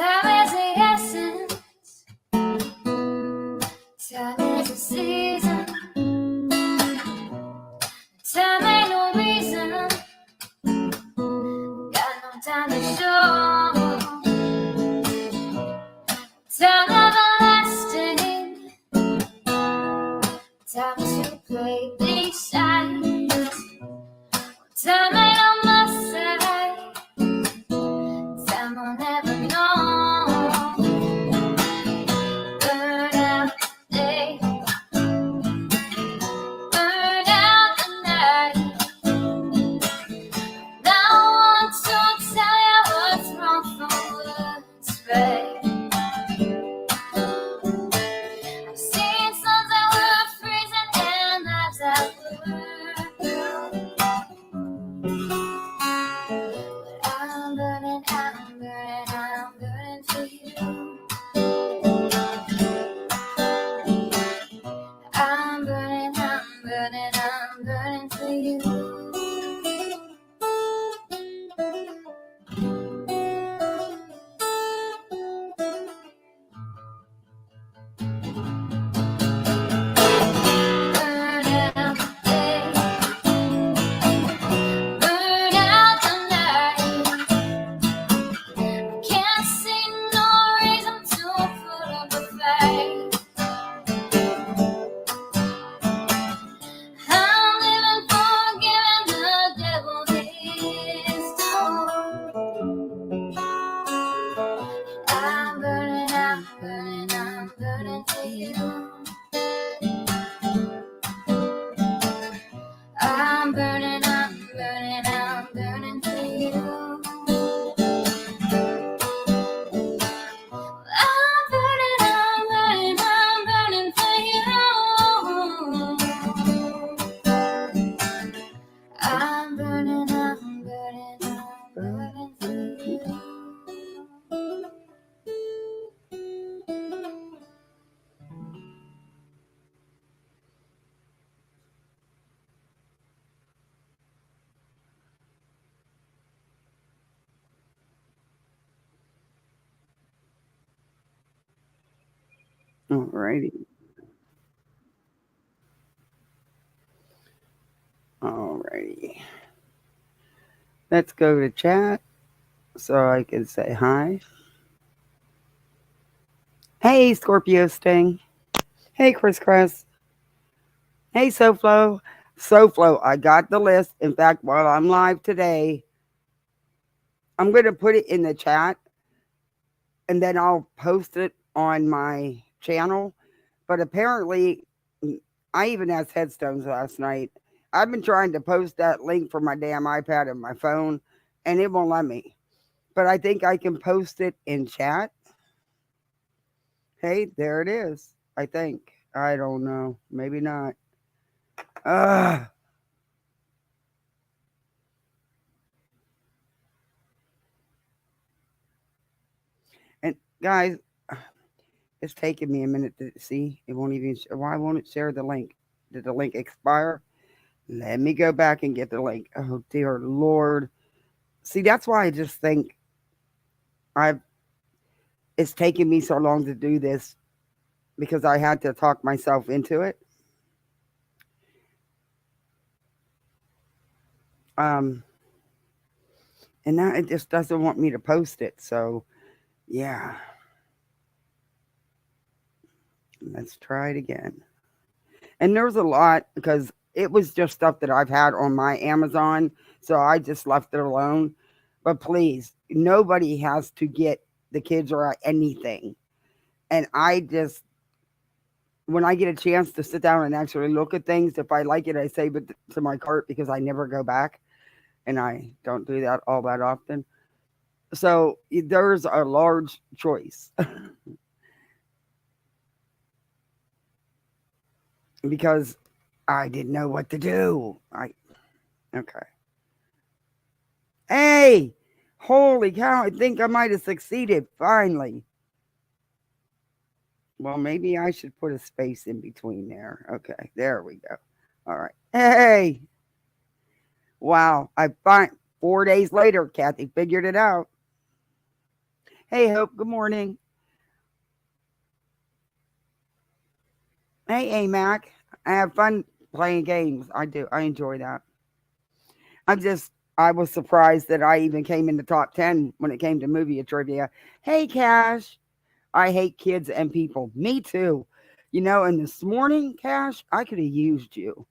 Time is the essence. Time is the season. Time ain't no reason. Got no time to show. Time everlasting. Time to play these sides. Time ain't on my side. Time will never know. Burn out the day. Burn out the night. Now I want to tell you what's wrong from what's right. I've seen suns that were freezing and lives that were blue. But I'm burning for you. I'm burning for you. Burn out the day. Burn out the night. Can't see no reason to put up a fight. I'm living for giving the devil his due. I'm burning for you. I'm burning for you. I'm burning for you. I'm burning for you. Alrighty. Alrighty. Let's go to chat so I can say hi. Hey, Scorpio Sting. Hey, Chris Cress. Hey, SoFlo. SoFlo, I got the list. In fact, while I'm live today, I'm going to put it in the chat and then I'll post it on my channel. But apparently, I even asked Headstones last night. I've been trying to post that link for my damn iPad and my phone, and it won't let me. But I think I can post it in chat. Hey, there it is. I think. I don't know. Maybe not. And guys, it's taking me a minute to see. It won't even. Why won't it share the link? Did the link expire? Let me go back and get the link. Oh dear Lord. See, that's why I just think it's taken me so long to do this because I had to talk myself into it. And now it just doesn't want me to post it. So yeah. Let's try it again. And there's a lot because it was just stuff that I've had on my Amazon. So I just left it alone. But please, nobody has to get the kids or anything. And I just, when I get a chance to sit down and actually look at things, if I like it, I save it to my cart because I never go back. And I don't do that all that often. So there's a large choice. Because I didn't know what to do. Okay. Hey, holy cow, I think I might have succeeded finally. Well, maybe I should put a space in between there. Okay, there we go. All right. Hey. Wow, 4 days later, Kathy figured it out. Hey, Hope. Good morning. Hey, Mac. I have fun playing games. I do. I enjoy that. I was surprised that I even came in the top 10 when it came to movie trivia. Hey, Cash. I hate kids and people. Me too. And this morning, Cash, I could have used you.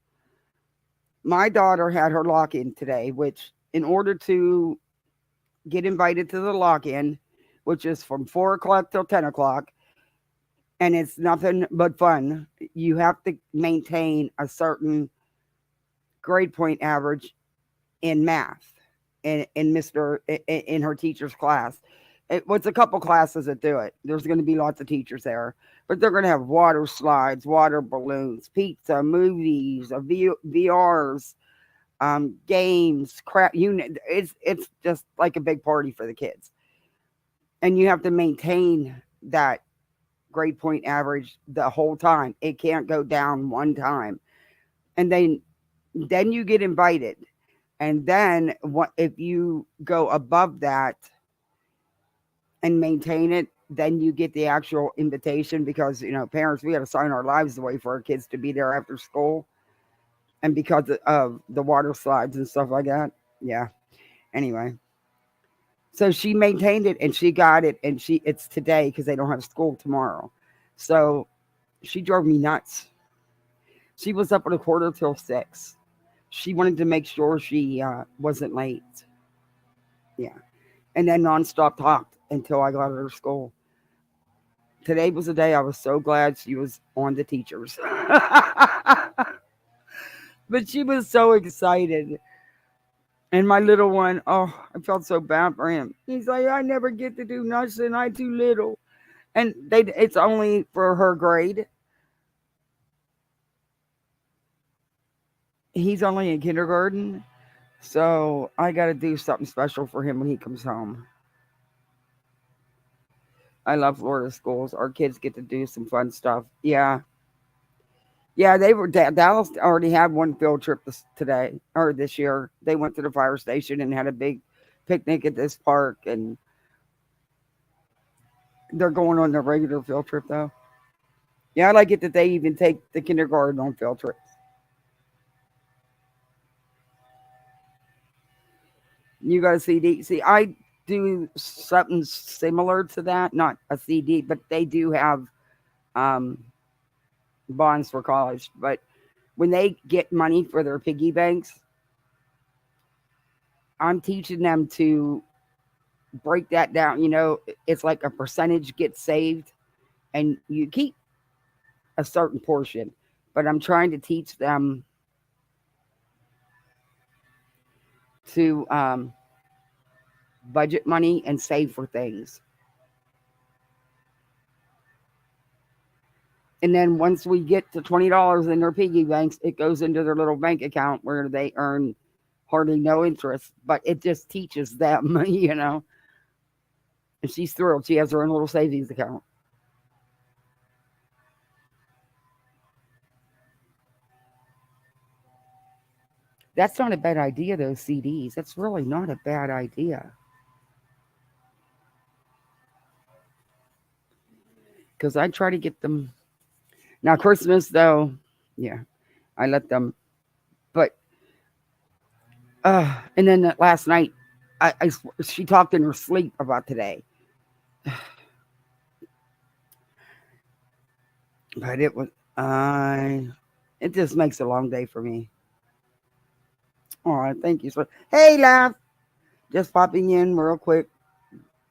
My daughter had her lock in today, which, in order to get invited to the lock in, which is from 4 o'clock till 10 o'clock, and it's nothing but fun, you have to maintain a certain grade point average in math in her teacher's class. It was a couple classes that do it. There's going to be lots of teachers there, but they're going to have water slides, water balloons, pizza, movies, VRs, games, crap. It's just like a big party for the kids, and you have to maintain that grade point average the whole time. It can't go down one time, and then you get invited. And then what if you go above that and maintain it, then you get the actual invitation because parents, we got to sign our lives away for our kids to be there after school, and because of the water slides and stuff like that. Yeah. Anyway, so she maintained it and she got it, and it's today because they don't have school tomorrow. So she drove me nuts. She was up at a quarter till 6. She wanted to make sure she wasn't late. Yeah. And then nonstop talked until I got her to school. Today was a day I was so glad she was on the teachers. But she was so excited. And my little one, oh, I felt so bad for him. He's like, I never get to do nothing. I too little. And it's only for her grade. He's only in kindergarten. So I got to do something special for him when he comes home. I love Florida schools. Our kids get to do some fun stuff. Yeah. Yeah, they were Dallas already had one field trip today or this year. They went to the fire station and had a big picnic at this park, and they're going on their regular field trip though. Yeah, I like it that they even take the kindergarten on field trips. You got a CD? See, I do something similar to that. Not a CD, but they do have um, bonds for college. But when they get money for their piggy banks, I'm teaching them to break that down. It's like a percentage gets saved and you keep a certain portion. But I'm trying to teach them to budget money and save for things. And then once we get to $20 in their piggy banks, it goes into their little bank account where they earn hardly no interest. But it just teaches them. And she's thrilled. She has her own little savings account. That's not a bad idea, those CDs. That's really not a bad idea. Because I try to get them. Now, Christmas, though, yeah, I let them. But, and then last night, she talked in her sleep about today. But it just makes a long day for me. All right, thank you. So, hey, Laugh. Just popping in real quick.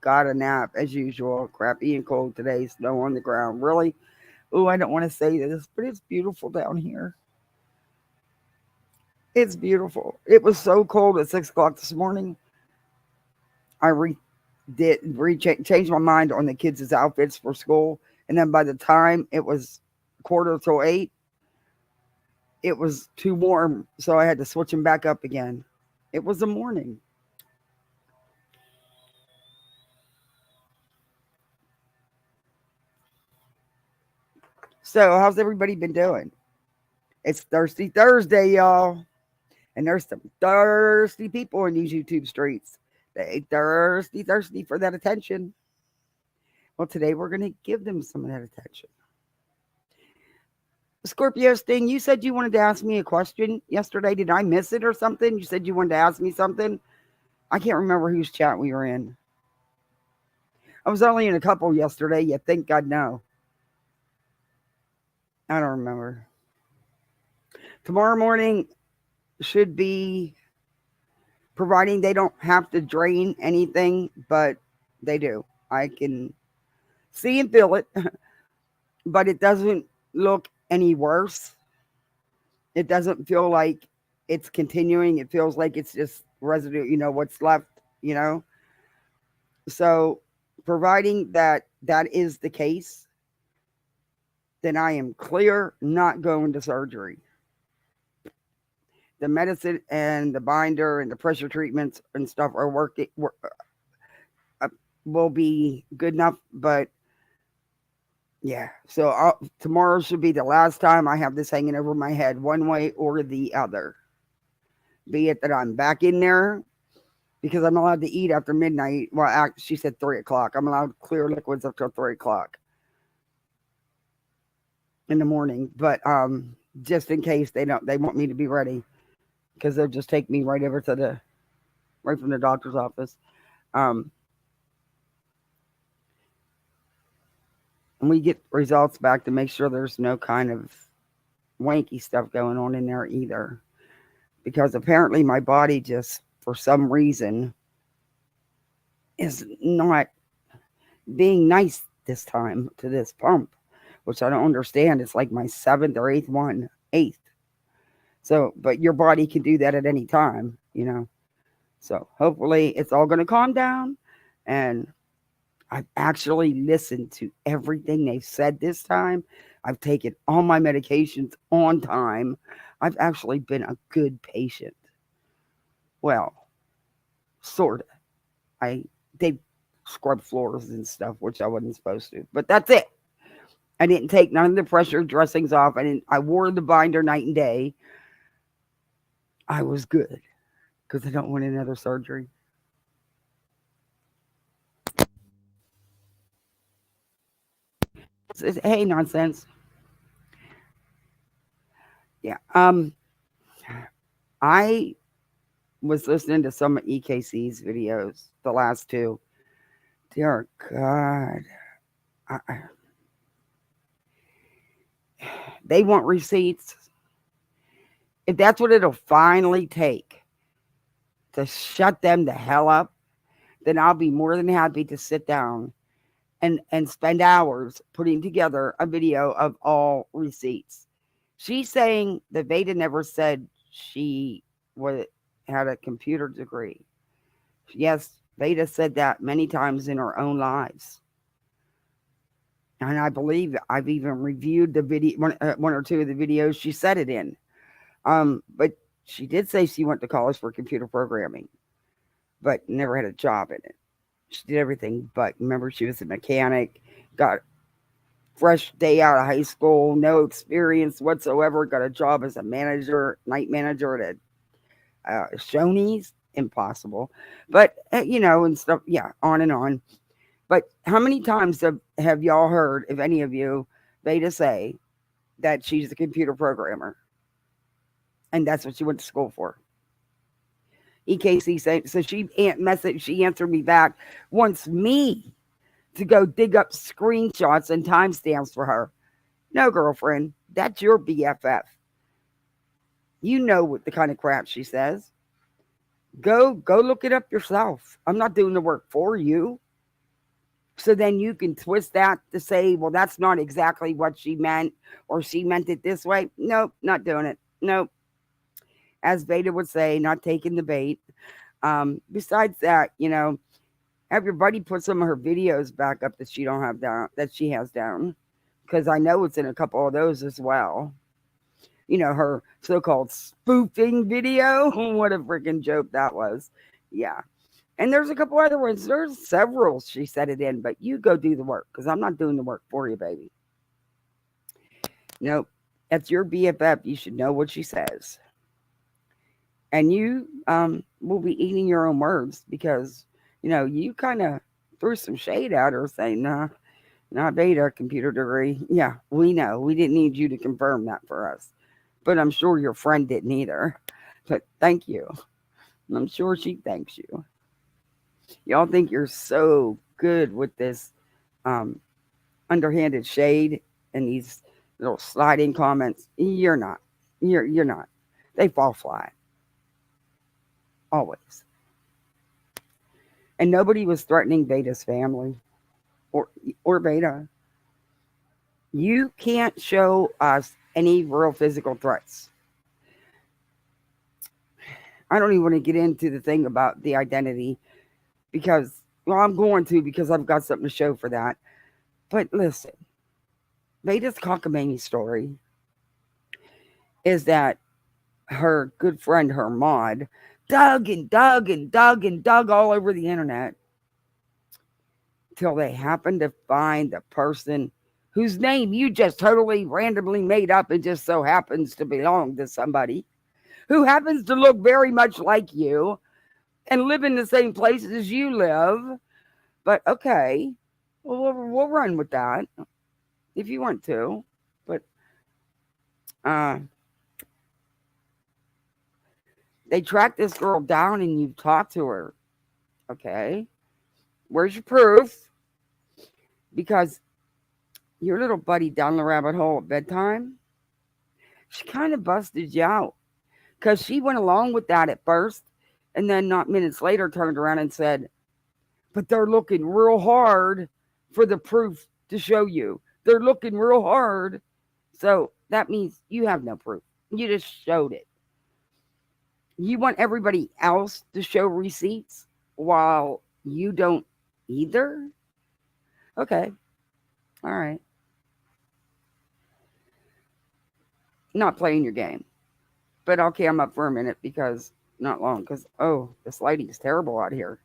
Got a nap as usual. Crappy and cold today. Snow on the ground. Really? Oh, I don't want to say this, but it's beautiful down here. It's beautiful. It was so cold at 6 o'clock this morning. I changed my mind on the kids' outfits for school, and then by the time it was quarter till 8, it was too warm, so I had to switch them back up again. It was the morning. So, how's everybody been doing? It's Thirsty Thursday, y'all. And there's some thirsty people in these YouTube streets. They thirsty for that attention. Well, today we're going to give them some of that attention. Scorpio Sting, you said you wanted to ask me a question yesterday. Did I miss it or something? You said you wanted to ask me something. I can't remember whose chat we were in. I was only in a couple yesterday. You think I'd know. I don't remember. Tomorrow morning should be, providing they don't have to drain anything, but they do. I can see and feel it, but it doesn't look any worse. It doesn't feel like it's continuing. It feels like it's just residue, what's left, you know. So, providing that that is the case, then I am clear not going to surgery. The medicine and the binder and the pressure treatments and stuff are working, will be good enough, but yeah. So tomorrow should be the last time I have this hanging over my head, one way or the other. Be it that I'm back in there because I'm allowed to eat after midnight. Well, she said 3 o'clock. I'm allowed to clear liquids up till 3 o'clock in the morning. But just in case they want me to be ready, because they'll just take me right over to right from the doctor's office. And we get results back to make sure there's no kind of wanky stuff going on in there either. Because apparently my body just, for some reason, is not being nice this time to this pump, which I don't understand. It's like my 7th or 8th one. 8th. So, but your body can do that at any time, So hopefully it's all going to calm down. And I've actually listened to everything they've said this time. I've taken all my medications on time. I've actually been a good patient. Well, sort of. They scrub floors and stuff, which I wasn't supposed to. But that's it. I didn't take none of the pressure dressings off. I wore the binder night and day. I was good because I don't want another surgery. Hey, nonsense. Yeah. I was listening to some of EKC's videos, the last two. Dear God. They want receipts. If that's what it'll finally take to shut them the hell up, then I'll be more than happy to sit down and spend hours putting together a video of all receipts. She's saying that Veda never said she had a computer degree. Yes, Veda said that many times in her own lives. And I believe I've even reviewed the video, one or two of the videos she said it in. But she did say she went to college for computer programming, but never had a job in it. She did everything but. Remember, she was a mechanic, got fresh day out of high school, no experience whatsoever, got a job as a manager, night manager at a Shoney's. Impossible. But, and stuff, yeah, on and on. But how many times have y'all heard, if any of you, Veda say that she's a computer programmer? And that's what she went to school for. EKC said, so she answered me back, wants me to go dig up screenshots and timestamps for her. No, girlfriend, that's your BFF. You know what the kind of crap she says. Go look it up yourself. I'm not doing the work for you. So then you can twist that to say, well, that's not exactly what she meant, or she meant it this way. Nope, not doing it. Nope. As Veda would say, not taking the bait. Besides that, have your buddy put some of her videos back up that she don't have down, that she has down, because I know it's in a couple of those as well. Her so-called spoofing video. What a freaking joke that was. Yeah. And there's a couple other ones. There's several she said it in, but you go do the work, because I'm not doing the work for you, baby. Nope. That's your BFF. You should know what she says. And you will be eating your own words, because, you kind of threw some shade at her saying, nah, Not beta, computer degree. Yeah, we know. We didn't need you to confirm that for us. But I'm sure your friend didn't either. But thank you. I'm sure she thanks you. Y'all think you're so good with this um, underhanded shade and these little sliding comments. You're not. You're not. They fall flat always. And nobody was threatening Beta's family or Beta. You can't show us any real physical threats. I don't even want to get into the thing about the identity because, well, I'm going to because I've got something to show for that. But listen, Beta's cockamamie story is that her good friend, her mod, dug and dug and dug and dug all over the internet till they happened to find the person whose name you just totally randomly made up and just so happens to belong to somebody who happens to look very much like you and live in the same place as you live. But okay, well, we'll run with that if you want to. But uh, they tracked this girl down and you talked to her. Okay, where's your proof? Because your little buddy down the rabbit hole at bedtime, she kind of busted you out because she went along with that at first and then not minutes later turned around and said, but they're looking real hard for the proof to show you. They're looking real hard. So that means you have no proof. You just showed it. You want everybody else to show receipts while you don't either? Okay. All right. Not playing your game. But I'll cam up for a minute because not long. Because, oh, this lighting is terrible out here.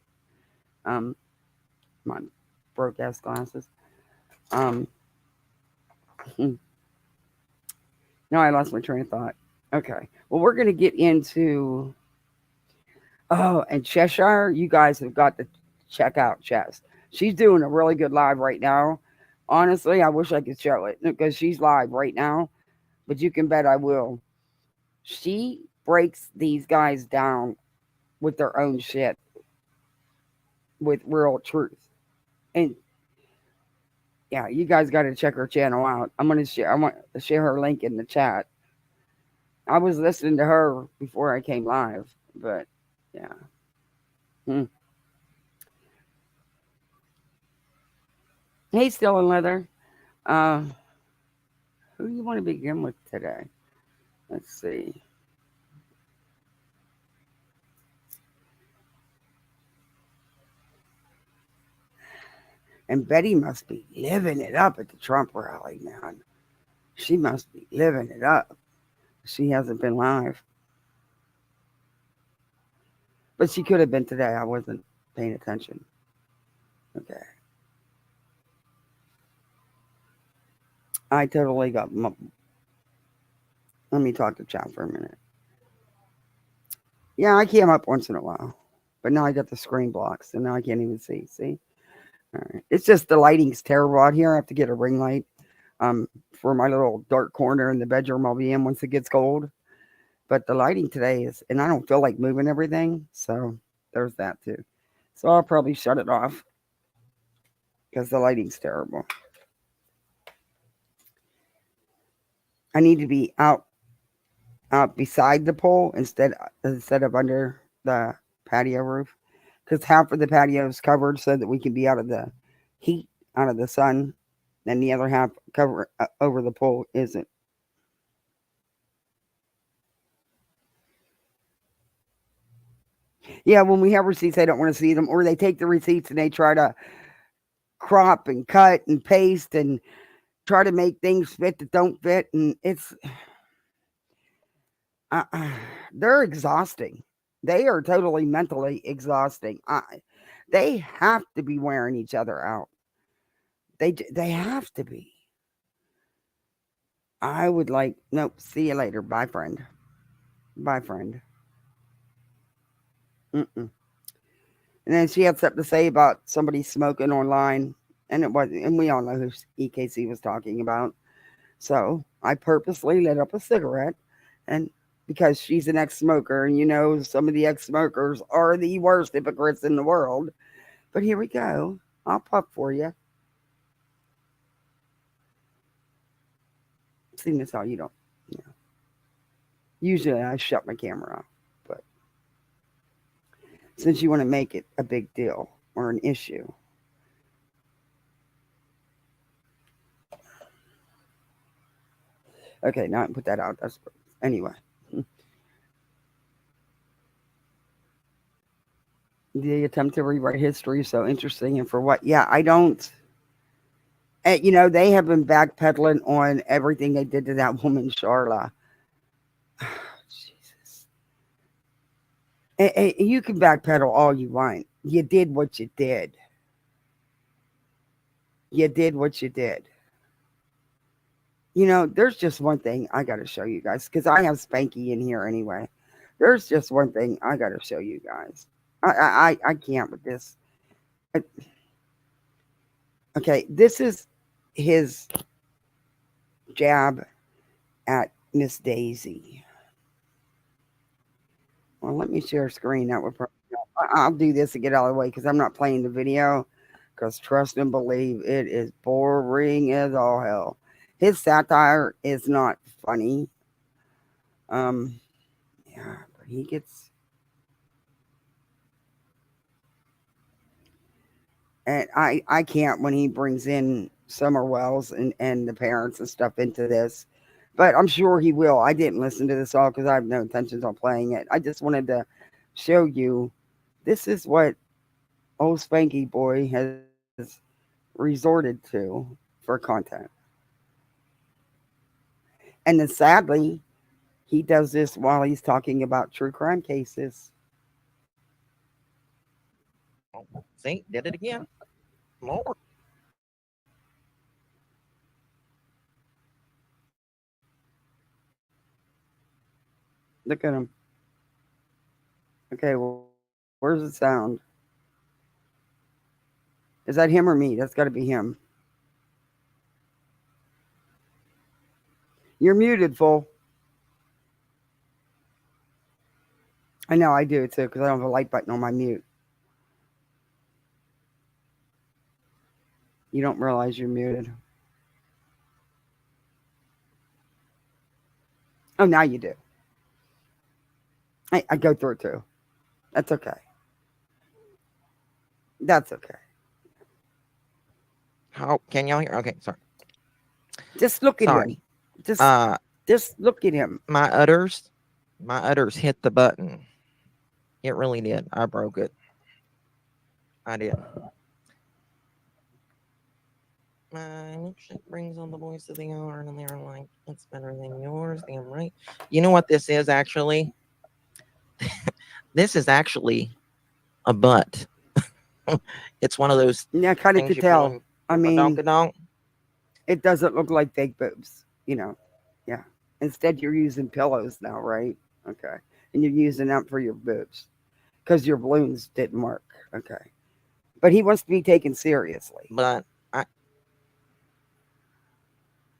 My broke ass glasses. Um, no, I lost my train of thought. Okay. Well, we're going to get into. Oh, and Cheshire, you guys have got to check out Chess. She's doing a really good live right now. Honestly, I wish I could show it because she's live right now, but you can bet I will. She breaks these guys down with their own shit, with real truth. And yeah, you guys got to check her channel out. I'm gonna share. I want to share her link in the chat. I was listening to her before I came live, but yeah. Hmm. Hey, still in leather. Uh, who do you want to begin with today? Let's see. And Betty must be living it up at the Trump rally, man. She must be living it up. She hasn't been live. But she could have been today. I wasn't paying attention. Okay. I totally got. Let me talk to chat for a minute. Yeah, I came up once in a while. But now I got the screen blocks, and now I can't even see. See? All right. It's just the lighting's terrible out here. I have to get a ring light for my little dark corner in the bedroom I'll be in once it gets cold. But the lighting today is, and I don't feel like moving everything. So there's that too. So I'll probably shut it off because the lighting's terrible. I need to be out beside the pole instead of under the patio roof because half of the patio is covered so that we can be out of the heat, out of the sun, and the other half cover over the pole isn't. Yeah, when we have receipts, they don't want to see them, or they take the receipts and they try to crop and cut and paste and try to make things fit that don't fit, and it's uh, they're exhausting. They are totally mentally exhausting. They have to be wearing each other out. They have to be. I would like nope. See you later. Bye, friend. Bye, friend. Mm-mm. And then she had something to say about somebody smoking online. And it wasn't, and we all know who EKC was talking about. So I purposely lit up a cigarette, and because she's an ex-smoker, and some of the ex-smokers are the worst hypocrites in the world. But here we go. I'll puff for you. Seeing as how you don't, you know. Usually I shut my camera off, but since you want to make it a big deal or an issue, okay, now I can put that out. That's anyway. The attempt to rewrite history is so interesting, and for what? Yeah, I don't. They have been backpedaling on everything they did to that woman, Charla. Jesus. You can backpedal all you want. You did what you did. You did what you did. There's just one thing I got to show you guys because I have Spanky in here anyway. There's just one thing I got to show you guys. I can't with this. I- Okay, this is his jab at Miss Daisy. Well, let me share screen. That would probably I'll do this to get out of the way because I'm not playing the video. Because trust and believe, it is boring as all hell. His satire is not funny. Yeah, but he gets. And I can't when he brings in Summer Wells and the parents and stuff into this. But I'm sure he will. I didn't listen to this all because I have no intentions on playing it. I just wanted to show you this is what old Spanky Boy has resorted to for content. And then sadly, he does this while he's talking about true crime cases. See, did it again. Lord. Look at him. Okay, well, where's the sound? Is that him or me? That's got to be him. You're muted, fool. I know I do too because I don't have a light button on my mute. You don't realize you're muted. Oh, now you do. I go through it too. That's okay. That's okay. How can y'all hear? Okay, sorry. Just look at him. Sorry. Just look at him. My udders hit the button. It really did. I broke it. I did. My milkshake brings on the voice of the hour, and they're like, it's better than yours. Damn right. You know what this is actually? This is actually a butt. It's one of those. Yeah, kind of things to you tell. put I on mean, donk. it doesn't look like fake boobs. Yeah. Instead, you're using pillows now, right? Okay. And you're using them for your boobs because your balloons didn't work. Okay. But he wants to be taken seriously. But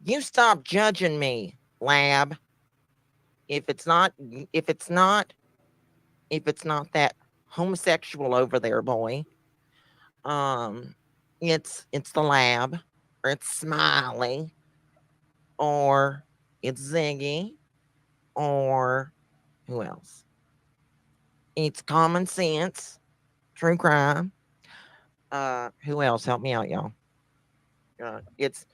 you stop judging me, lab. If it's not that homosexual over there, boy, it's the lab, or it's Smiley, or it's Ziggy, or who else? It's Common Sense, True Crime. Who else? Help me out, y'all. It's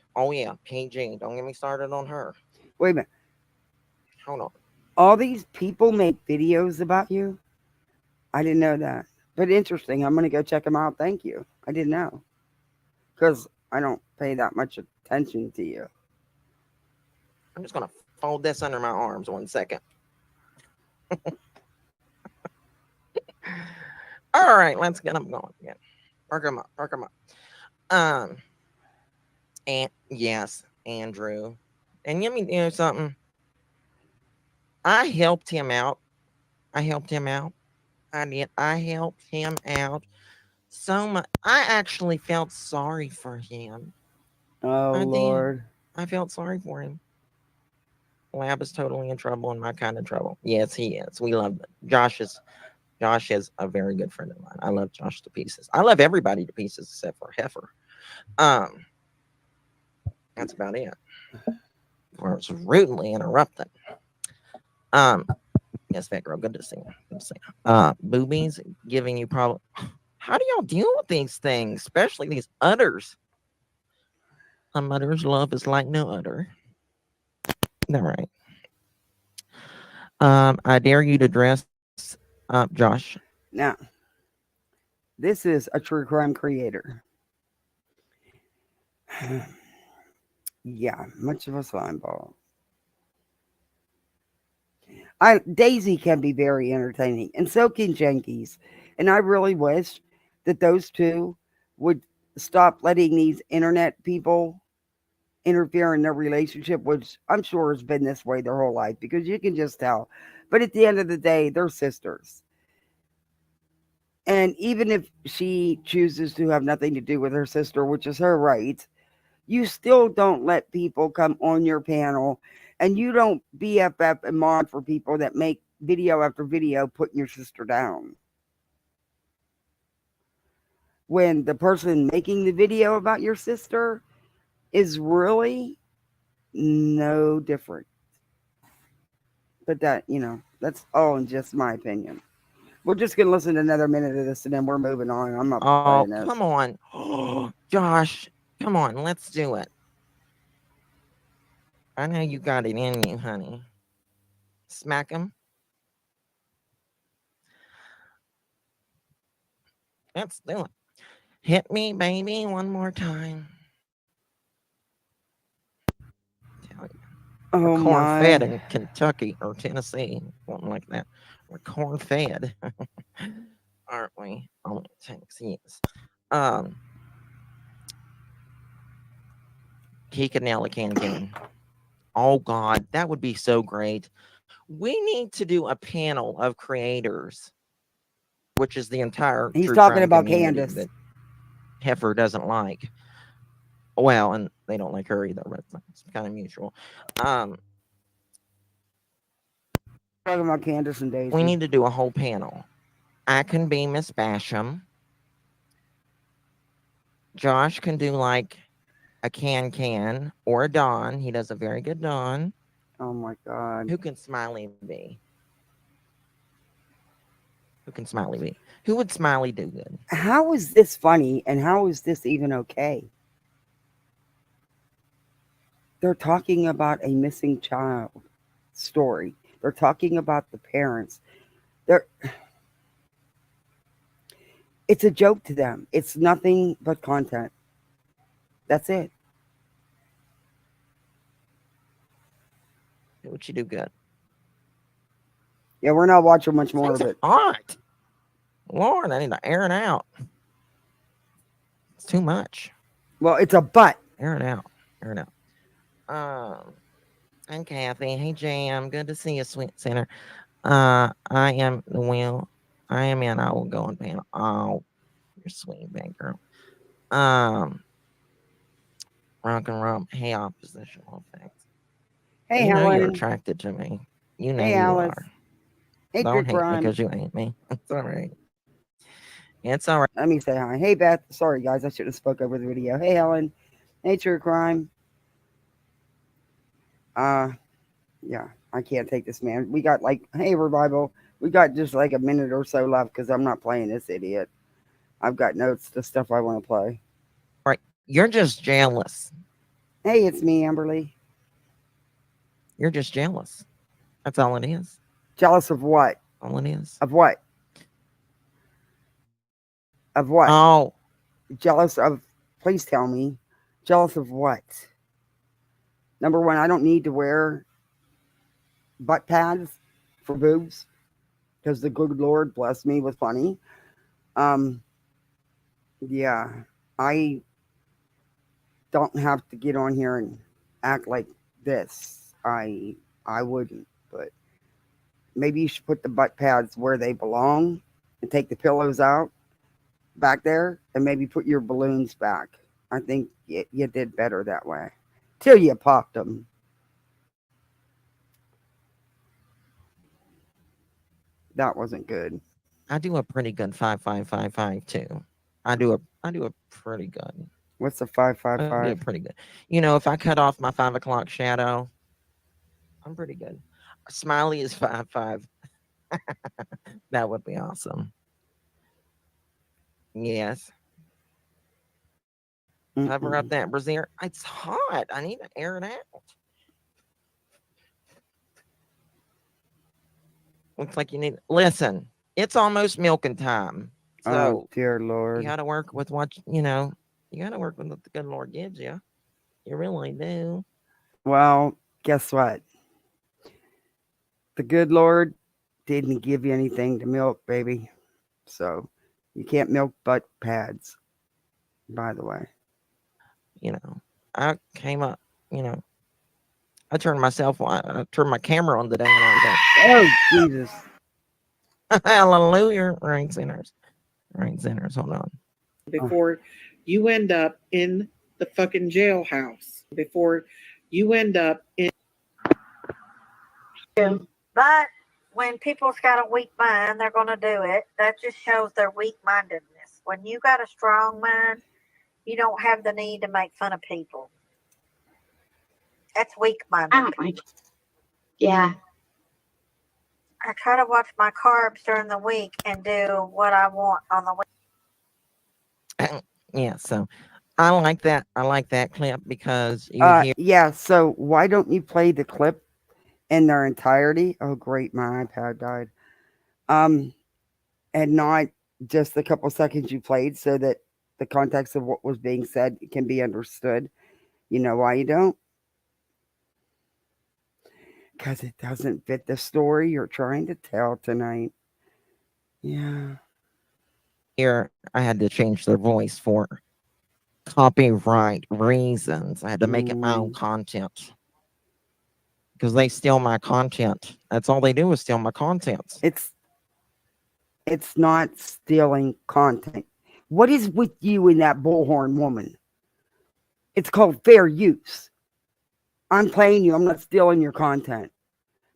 PG. Don't get me started on her. Wait a minute. Hold on. All these people make videos about you? I didn't know that. But interesting. I'm going to go check them out. Thank you. I didn't know. Because I don't pay that much attention to you. I'm just going to fold this under my arms 1 second. All right, let's get them going again. Perk them up. And yes, Andrew. And let me know something. I helped him out. I did. I helped him out so much. I actually felt sorry for him. Oh I did. Lord. I felt sorry for him. Lab is totally in trouble and my kind of trouble. Yes, he is. We love it. Josh is a very good friend of mine. I love Josh to pieces. I love everybody to pieces except for Heifer. Um, that's about it. Or it's rudely interrupted. Um, yes, that girl. Good to see you. Good to see you. Boobies giving you problem. How do y'all deal with these things, especially these udders? A mother's love is like no other. All right. I dare you to dress Josh. Now, this is a true crime creator. Yeah, much of a slime ball. Daisy can be very entertaining, and so can Jenkins. And I really wish that those two would stop letting these internet people interfere in their relationship, which I'm sure has been this way their whole life because you can just tell. But at the end of the day, they're sisters. And even if she chooses to have nothing to do with her sister, which is her right, you still don't let people come on your panel and you don't BFF and mod for people that make video after video putting your sister down. When the person making the video about your sister is really no different. But that, that's all in just my opinion. We're just going to listen to another minute of this and then we're moving on. I'm not Oh, playing this. come on. Josh, come on. Let's do it. I know you got it in you, honey. Smack him. Let's do it. Hit me, baby, one more time. Tell you. We're Oh corn fed my. in Kentucky or Tennessee, something like that. We're corn fed, aren't we? Oh, thanks, yes. Um, Keekanella can. Oh God, that would be so great. We need to do a panel of creators, which is the entire He's true talking crime about community Candace. that Heifer doesn't like. Well, and they don't like her either, but it's kind of mutual. Um, Talking about Candace and we Daisy. need to do a whole panel. I can be Miss Basham. Josh can do like a can or a Don. He does a very good Don. Oh my God. Who can Smiley be? Who can Smiley be? Who would Smiley do good? How is this funny and how is this even okay? They're talking about a missing child story. They're talking about the parents. They're It's a joke to them. It's nothing but content. That's it. Who would she do good? Yeah, we're not watching much These more things of are it. hot. Lord, I need to air it out. It's too much. Well, it's a butt. Air it out. Air it out. I'm Kathy. Hey, Jam. Good to see you, sweet sinner. I am the wheel. I am in. I will go on panel. Oh, you're sweet, big girl. Rock and roll. Hey, oppositional effects. Hey, You know you're Helen. attracted to me. You know Hey, you Alice. are. Hey, Don't True hate me Crime. because you hate me. It's all right. It's all right. Let me say hi. Hey, Beth. Sorry, guys. I should have spoke over the video. Hey, Helen. Hey, True Crime. Yeah, I can't take this, man. We got like, hey, Revival. We got just like a minute or so left because I'm not playing this idiot. I've got notes to stuff I want to play. All right. You're just jealous. Hey, it's me, Amberly. You're just jealous. That's all it is. Jealous of what? All it is. Of what? Of what? Oh, Jealous of, please tell me. Jealous of what? Number one, I don't need to wear butt pads for boobs because the good Lord blessed me with money. Um, yeah, I don't have to get on here and act like this. I wouldn't, but maybe you should put the butt pads where they belong and take the pillows out back there and maybe put your balloons back. I think you did better that way. Till you popped them. That wasn't good. I do a pretty good 5555 too. I do a pretty good. What's the five five I do five? pretty good. You know, if I cut off my 5 o'clock shadow, I'm pretty good. Smiley is 5 5. That would be awesome. Yes. Cover up Mm-mm. that brassiere. It's hot. I need to air it out. Looks like you need. Listen, it's almost milking time. Oh So dear you Lord. got to work with what, you know, you got to work with what the good Lord gives you. You really do. Well, guess what? The good Lord didn't give you anything to milk, baby. So you can't milk butt pads, by the way. You know, I came up, you know, I turned myself on, I turned my camera on today and Oh, Jesus. I was like, hallelujah, rain sinners. Rain sinners, hold on. Oh, before you end up in the fucking jailhouse. Before you end up in. But when people's got a weak mind, they're going to do it. That just shows their weak mindedness. When you got a strong mind, you don't have the need to make fun of people. That's weak I minded. don't like. Yeah. I try to watch my carbs during the week and do what I want on the week. Yeah, so I like that. I like that clip because you hear yeah. So why don't you play the clip in their entirety? Oh, great. My iPad died. Um, and not just the couple seconds you played so that the context of what was being said can be understood. You know why you don't? Because it doesn't fit the story you're trying to tell tonight. Yeah. I had to change their voice for copyright reasons. I had to make it my own content because they steal my content. That's all they do is steal my content. It's not stealing content. What is with you and that bullhorn woman? It's called fair use. I'm playing you. I'm not stealing your content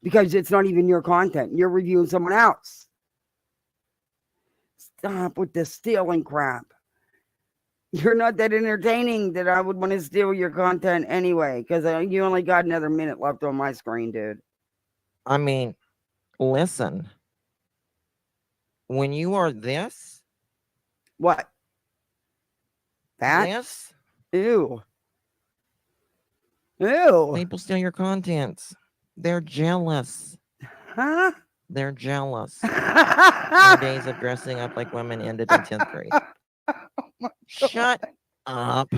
because it's not even your content. You're reviewing someone else. Stop with the stealing crap. You're not that entertaining that I would want to steal your content anyway because you only got another minute left on my screen, dude. I mean, listen, when you are this, What? That? this, Ew. Ew. people steal your contents. They're jealous. Huh? They're jealous. My days of dressing up like women ended in 10th grade. Shut up.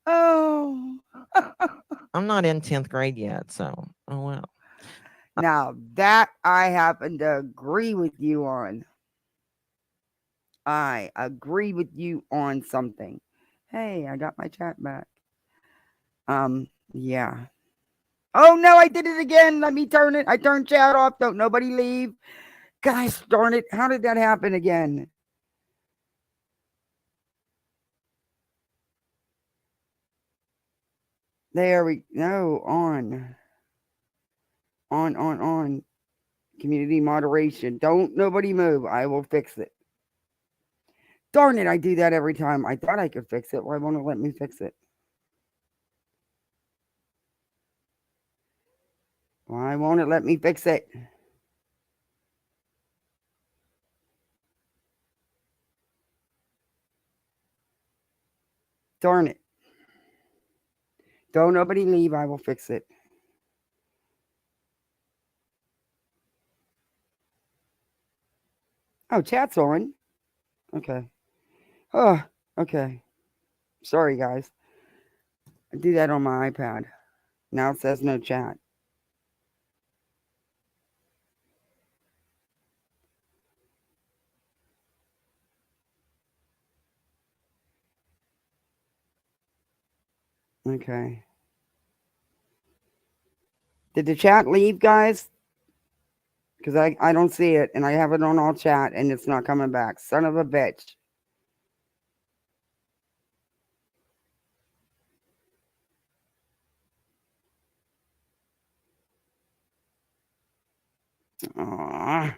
Oh. I'm not in 10th grade yet, so oh well. Now that I happen to agree with you on. I agree with you on something. Hey, I got my chat back. Yeah. Oh no, I did it again. Let me turn it. I turned chat off. Don't nobody leave. Guys, darn it. How did that happen again? There we no on. On. Community moderation. Don't nobody move. I will fix it. Darn it, I do that every time. I thought I could fix it. Why won't it let me fix it? Why won't it let me fix it? Darn it. Don't nobody leave. I will fix it. Oh, chat's on. Okay. Oh, okay. Sorry, guys. I do that on my iPad. Now it says no chat. Okay. Did the chat leave, guys? Because I don't see it, and I have it on all chat, and it's not coming back. Son of a bitch. Aw.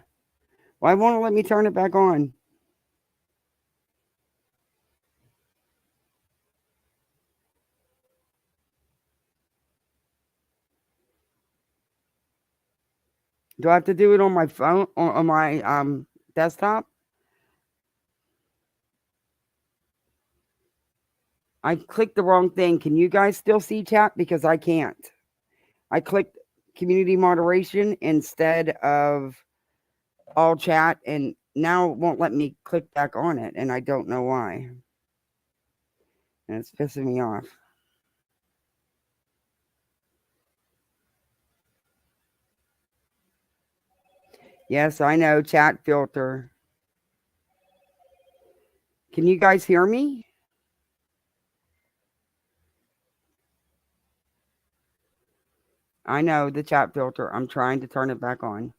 Why won't it let me turn it back on? Do I have to do it on my phone, on my desktop? I clicked the wrong thing. Can you guys still see chat? Because I can't. I clicked community moderation instead of all chat, and now it won't let me click back on it, and I don't know why. And it's pissing me off. Yes, I know, chat filter. Can you guys hear me? I know the chat filter. I'm trying to turn it back on.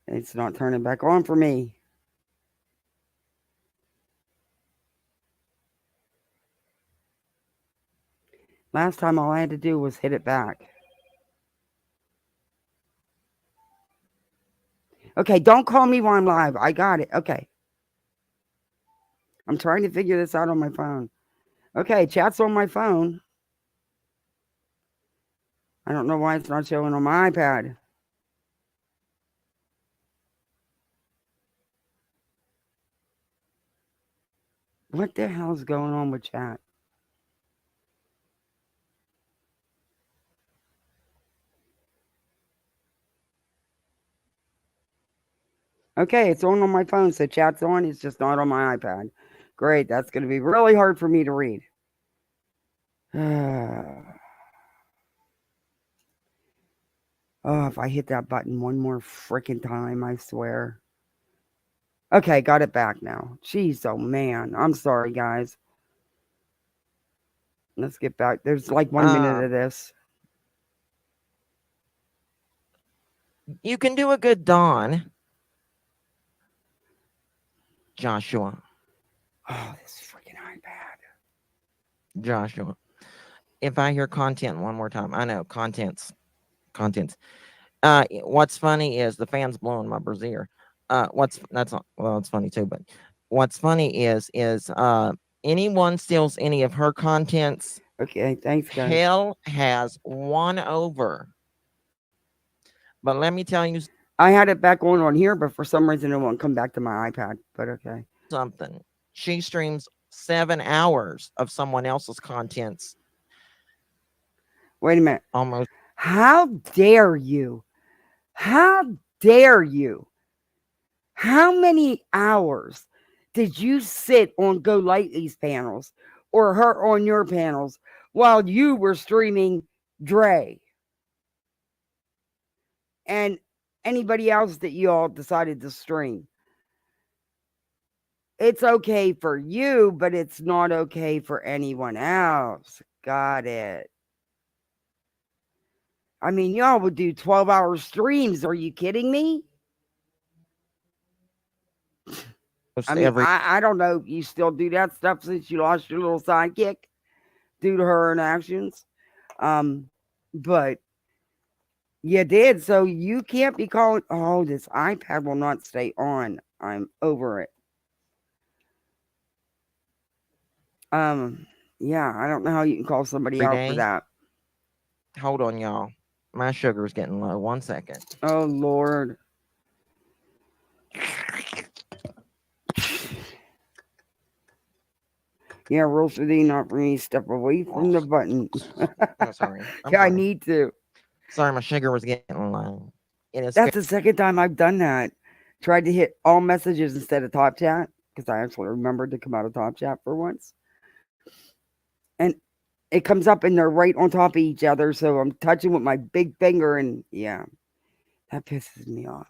It's not turning back on for me. Last time all I had to do was hit it back. Okay, don't call me while I'm live. I got it. Okay. I'm trying to figure this out on my phone. Okay, chat's on my phone. I don't know why it's not showing on my iPad. What the hell is going on with chat? Okay, it's on my phone, so chat's on. It's just not on my iPad. Great, that's going to be really hard for me to read. Oh, if I hit that button one more freaking time, I swear. Okay, got it back now. Jeez, oh man. I'm sorry, guys. Let's get back. There's like 1 minute of this. You can do a good Dawn. Joshua. Oh, this freaking iPad. Joshua. If I hear content one more time, I know contents. What's funny is the fan's blowing my brassiere. It's funny too, but what's funny is anyone steals any of her contents, okay, thanks guys. Hell has won over. But let me tell you, I had it back on here, but for some reason it won't come back to my iPad. But okay. Something. She streams 7 hours of someone else's contents. Wait a minute. Almost. How dare you? How dare you? How many hours did you sit on Go Lightly's panels or her on your panels while you were streaming Dre? And anybody else that you all decided to stream. It's okay for you, but it's not okay for anyone else. Got it. I mean, y'all would do 12-hour streams. Are you kidding me? I mean, I don't know. You still do that stuff since you lost your little sidekick due to her inactions. But you did, so you can't be calling. Oh, this iPad will not stay on. I'm over it. Yeah, I don't know how you can call somebody out for that. Hold on, y'all. My sugar's getting low. 1 second. Oh, Lord. Yeah, rules for thee, not for me. Step away from the button. Oh, sorry. Yeah, I need to. Sorry, my sugar was getting low. That's the second time I've done that. Tried to hit all messages instead of top chat because I actually remembered to come out of top chat for once. And it comes up and they're right on top of each other. So I'm touching with my big finger and yeah, that pisses me off.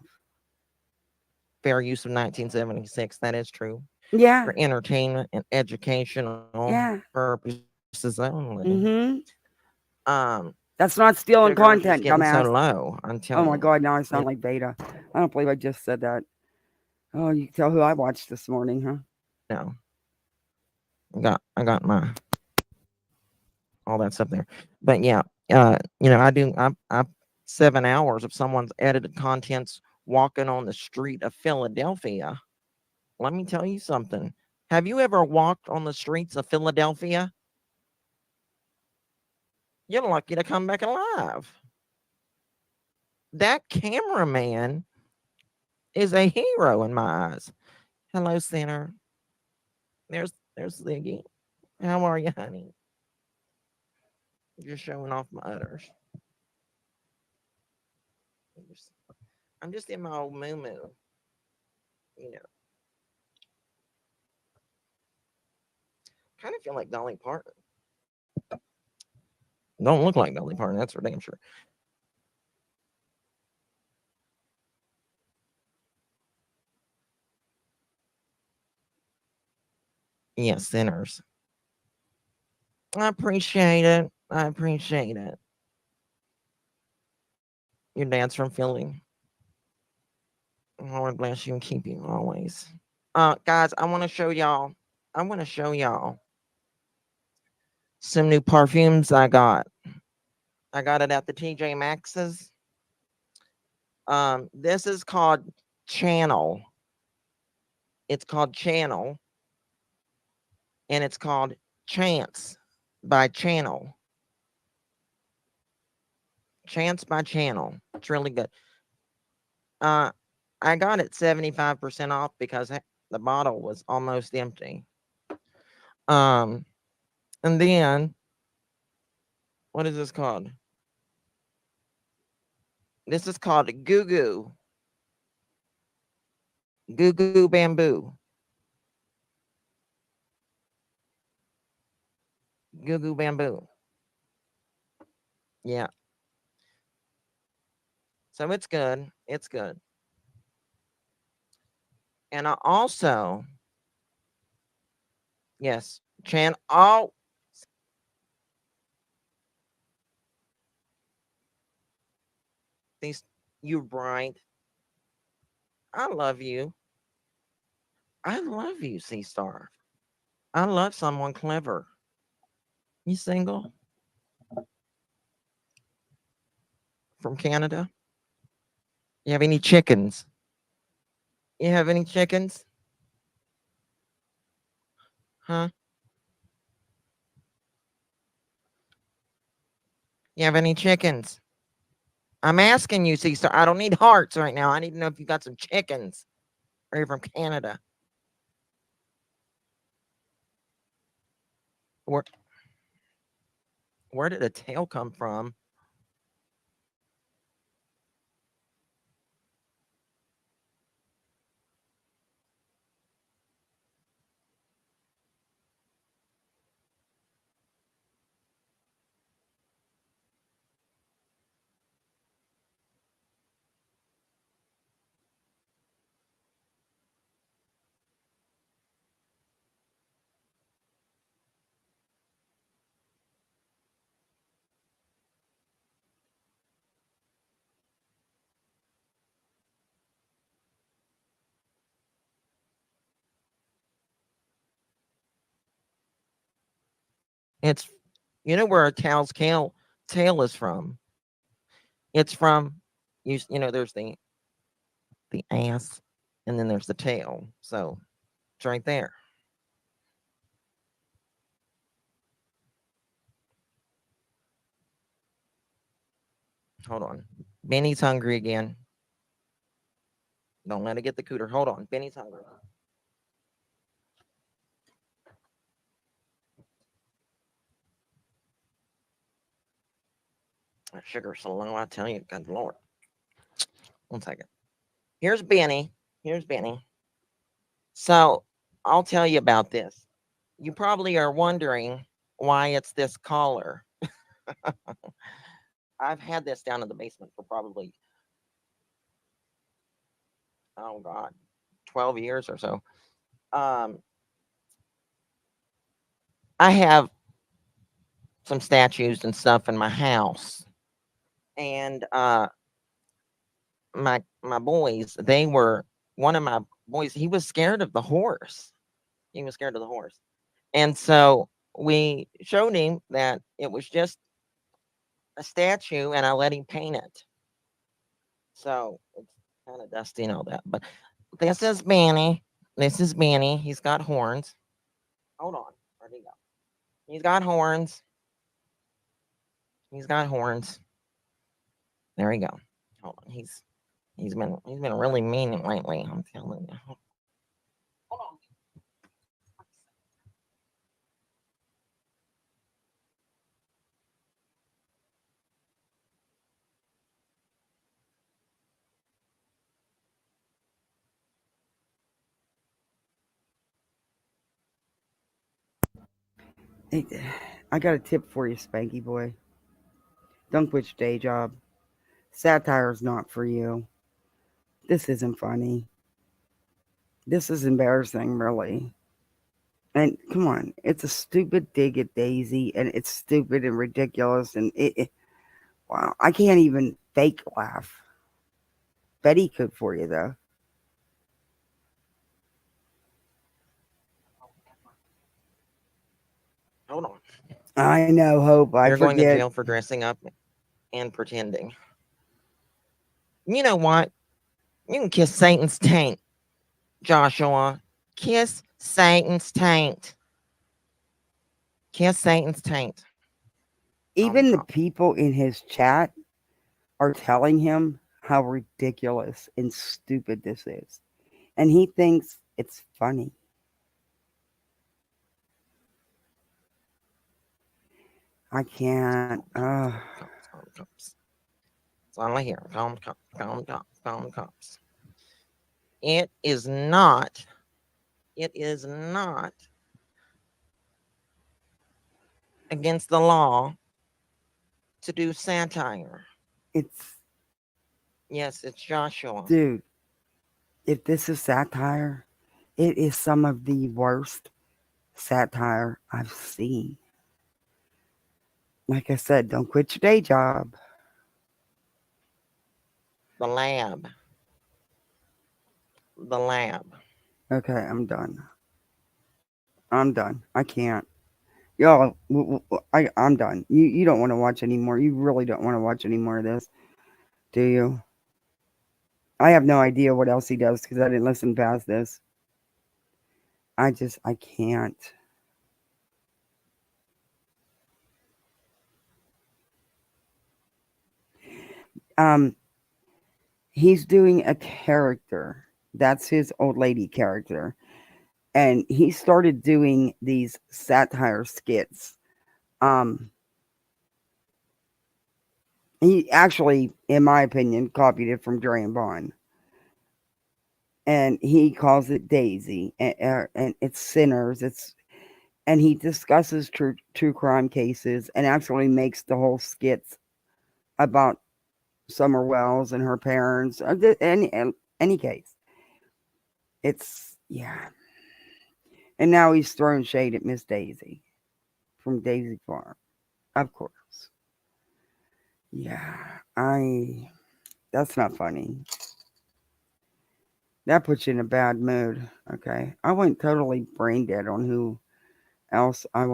Fair use of 1976. That is true. Yeah. For entertainment and educational purposes only. Mm-hmm. That's not stealing content, dumbass. So low. Oh my God, now I sound like Beta. I don't believe I just said that. Oh, you can tell who I watched this morning, huh? No. I got my all that stuff there. But yeah, I 7 hours of someone's edited contents walking on the street of Philadelphia. Let me tell you something. Have you ever walked on the streets of Philadelphia? You're lucky to come back alive. That cameraman is a hero in my eyes. Hello, Center. There's Ziggy. How are you, honey? Just showing off my udders. I'm just in my old moo moo. You know, kind of feel like Dolly Parton. Don't look like Dolly Parton, that's for damn sure. Yeah, sinners. I appreciate it. I appreciate it. Your dad's from Philly. Lord bless you and keep you always. Guys, I want to show y'all. I want to show y'all some new perfumes I got. I got it at the TJ Maxx's. This is called Channel. It's called Channel. And it's called Chance by Channel. Chance by Channel. It's really good. I got it 75% off because the bottle was almost empty. And then what is this called? This is called Goo Goo. Goo Goo Bamboo. Goo Goo Bamboo. Yeah. So it's good. It's good. And I also, yes, oh, these, you're bright. I love you. I love you, Sea Star. I love someone clever. You single? From Canada? You have any chickens? You have any chickens? Huh? You have any chickens? I'm asking you, Cesar. I don't need hearts right now. I need to know if you got some chickens. Or you're from Canada. Where did a tail come from? It's, you know where a cow's tail is from? It's from, there's the ass, and then there's the tail. So it's right there. Hold on. Benny's hungry again. Don't let it get the cooter. Hold on. Benny's hungry. That sugar's so low, I tell you, good Lord. 1 second. Here's Benny. Here's Benny. So I'll tell you about this. You probably are wondering why it's this color. I've had this down in the basement for probably, oh God, 12 years or so. I have some statues and stuff in my house. And my boys, one of my boys, he was scared of the horse. He was scared of the horse. And so we showed him that it was just a statue and I let him paint it. So it's kind of dusty and all that. But this is Benny. This is Benny. He's got horns. Hold on. Where'd he go? He's got horns. He's got horns. There we go. Hold on. He's been really mean lately. I'm telling you. Hold on. Hey, I got a tip for you, Spanky boy. Don't quit your day job. Satire's not for you. This isn't funny. This is embarrassing, really. And come on, it's a stupid dig at Daisy, and it's stupid and ridiculous, and wow, I can't even fake laugh. Betty could for you though. Hold on. I know, Hope. I You're going to forget. jail for dressing up and pretending. You know what? You can kiss Satan's taint, Joshua. Kiss Satan's taint. Kiss Satan's taint. Even the people in his chat are telling him how ridiculous and stupid this is, and he thinks it's funny. I can't. Cops. It's only here. Calm cops. It is not against the law to do satire. It's Yes, it's Joshua. dude. If this is satire, it is some of the worst satire I've seen. Like I said, don't quit your day job. The lab. Okay, I'm done. I can't. Y'all, I'm done. You don't want to watch anymore. You really don't want to watch any more of this, do you? I have no idea what else he does because I didn't listen past this. I can't. Um, he's doing a character. That's his old lady character. And he started doing these satire skits. He actually, in my opinion, copied it from Dre and Bond. And he calls it Daisy, and it's Sinners. And he discusses true crime cases, and actually makes the whole skits about Summer Wells and her parents. Any case, it's yeah. And now he's throwing shade at Miss Daisy from Daisy Farm, of course. Yeah, that's not funny. That puts you in a bad mood. Okay. I went totally brain dead on what else I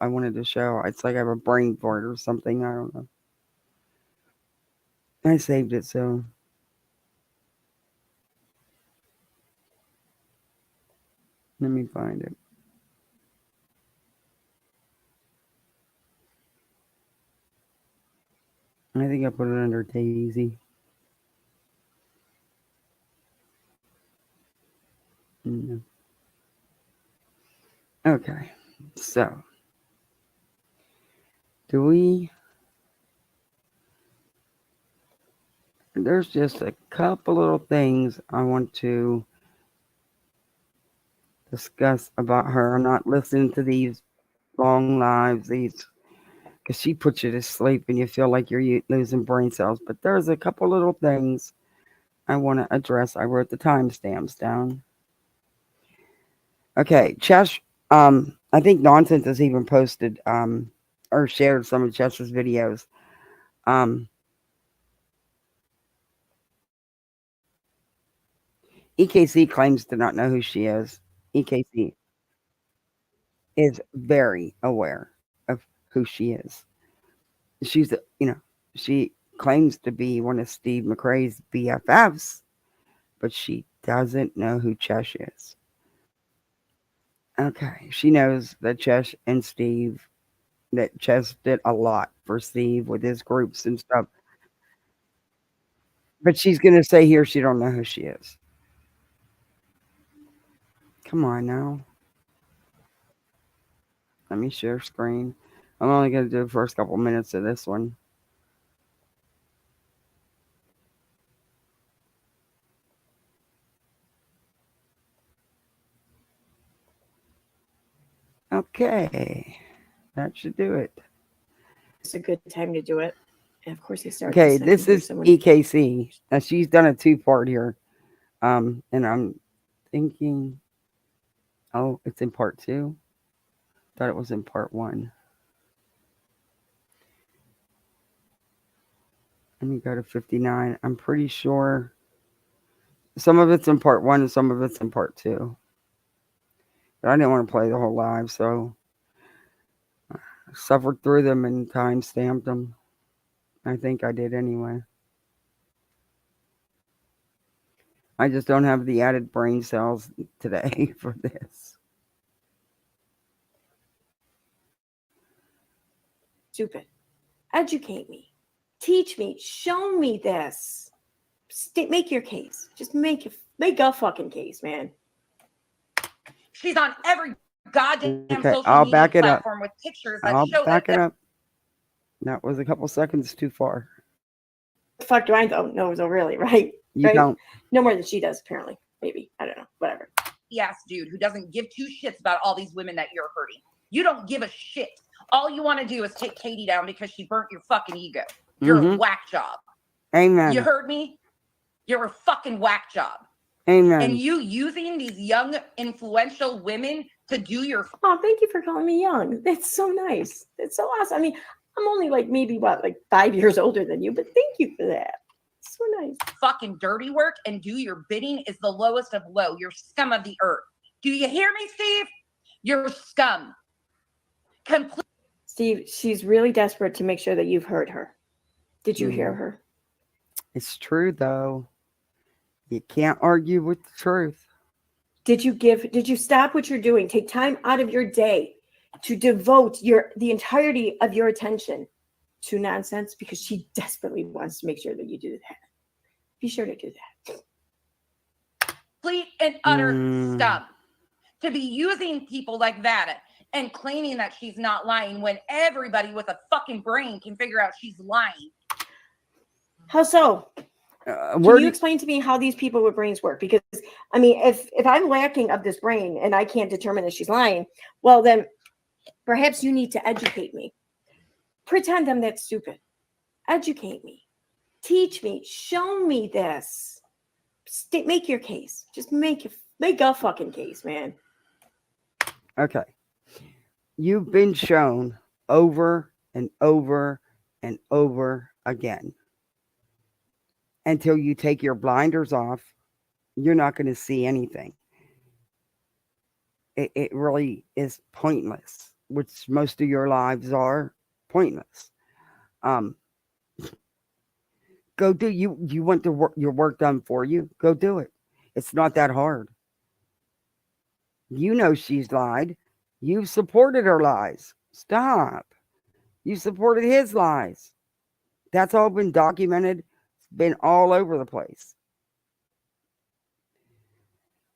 wanted to show. It's like I have a brain fart or something. I don't know. I saved it, so let me find it. I think I put it under Daisy. Mm. Okay. So, there's just a couple little things I want to discuss about her. I'm not listening to these long lives, because she puts you to sleep and you feel like you're losing brain cells. But there's a couple little things I want to address. I wrote the timestamps down. Okay, Chesh. I think Nonsense has even posted or shared some of Chesh's videos. EKC claims to not know who she is. EKC is very aware of who she is. she's, she claims to be one of Steve McRae's BFFs, but she doesn't know who Chesh is. Okay, she knows that Chesh and Steve, that Chesh did a lot for Steve with his groups and stuff. But she's gonna say here she don't know who she is. Come on now. Let me share screen. I'm only gonna do the first couple minutes of this one. Okay, that should do it. It's a good time to do it. And of course, they start. Okay, this is EKC. Now she's done a 2-part here, and I'm thinking, oh, it's in part 2. Thought it was in part 1. Let me go to 59. I'm pretty sure some of it's in part 1 and some of it's in part 2. But I didn't want to play the whole live, so I suffered through them and time stamped them. I think I did anyway. I just don't have the added brain cells today for this. Stupid. Educate me. Teach me. Show me this. Make your case. Just make a fucking case, man. She's on every goddamn social I'll media back it up. platform with pictures that I'll show back that it up. That was a couple seconds too far. The fuck do I know? So really, right? You right? don't. No more than she does, apparently. Maybe. I don't know. Whatever. ass dude who doesn't give two shits about all these women that you're hurting. You don't give a shit. All you want to do is take Katie down because she burnt your fucking ego. You're a whack job. Amen. You heard me? You're a fucking whack job. Amen. And you using these young, influential women to do your... Oh, thank you for calling me young. That's so nice. That's so awesome. I mean, I'm only like maybe, 5 years older than you, but thank you for that. It's so nice. Fucking dirty work and do your bidding is the lowest of low. You're scum of the earth. Do you hear me, Steve? You're scum. Steve, she's really desperate to make sure that you've heard her. Did you hear her? It's true, though. You can't argue with the truth. Did you stop what you're doing? Take time out of your day to devote the entirety of your attention to nonsense, because she desperately wants to make sure that you do that. Be sure to do that. Complete and utter scum. To be using people like that and claiming that she's not lying when everybody with a fucking brain can figure out she's lying. How so? Can you explain to me how these people with brains work? Because, I mean, if I'm lacking of this brain and I can't determine that she's lying, well, then perhaps you need to educate me. Pretend I'm that stupid. Educate me. Teach me. Show me this. Make your case. Just make a fucking case, man. Okay. You've been shown over and over and over again. Until you take your blinders off, you're not going to see anything. It really is pointless, which most of your lives are pointless. Go do you want your work done for you? Go do it. It's not that hard. You know she's lied. You've supported her lies. Stop. You supported his lies. That's all been documented. Been all over the place.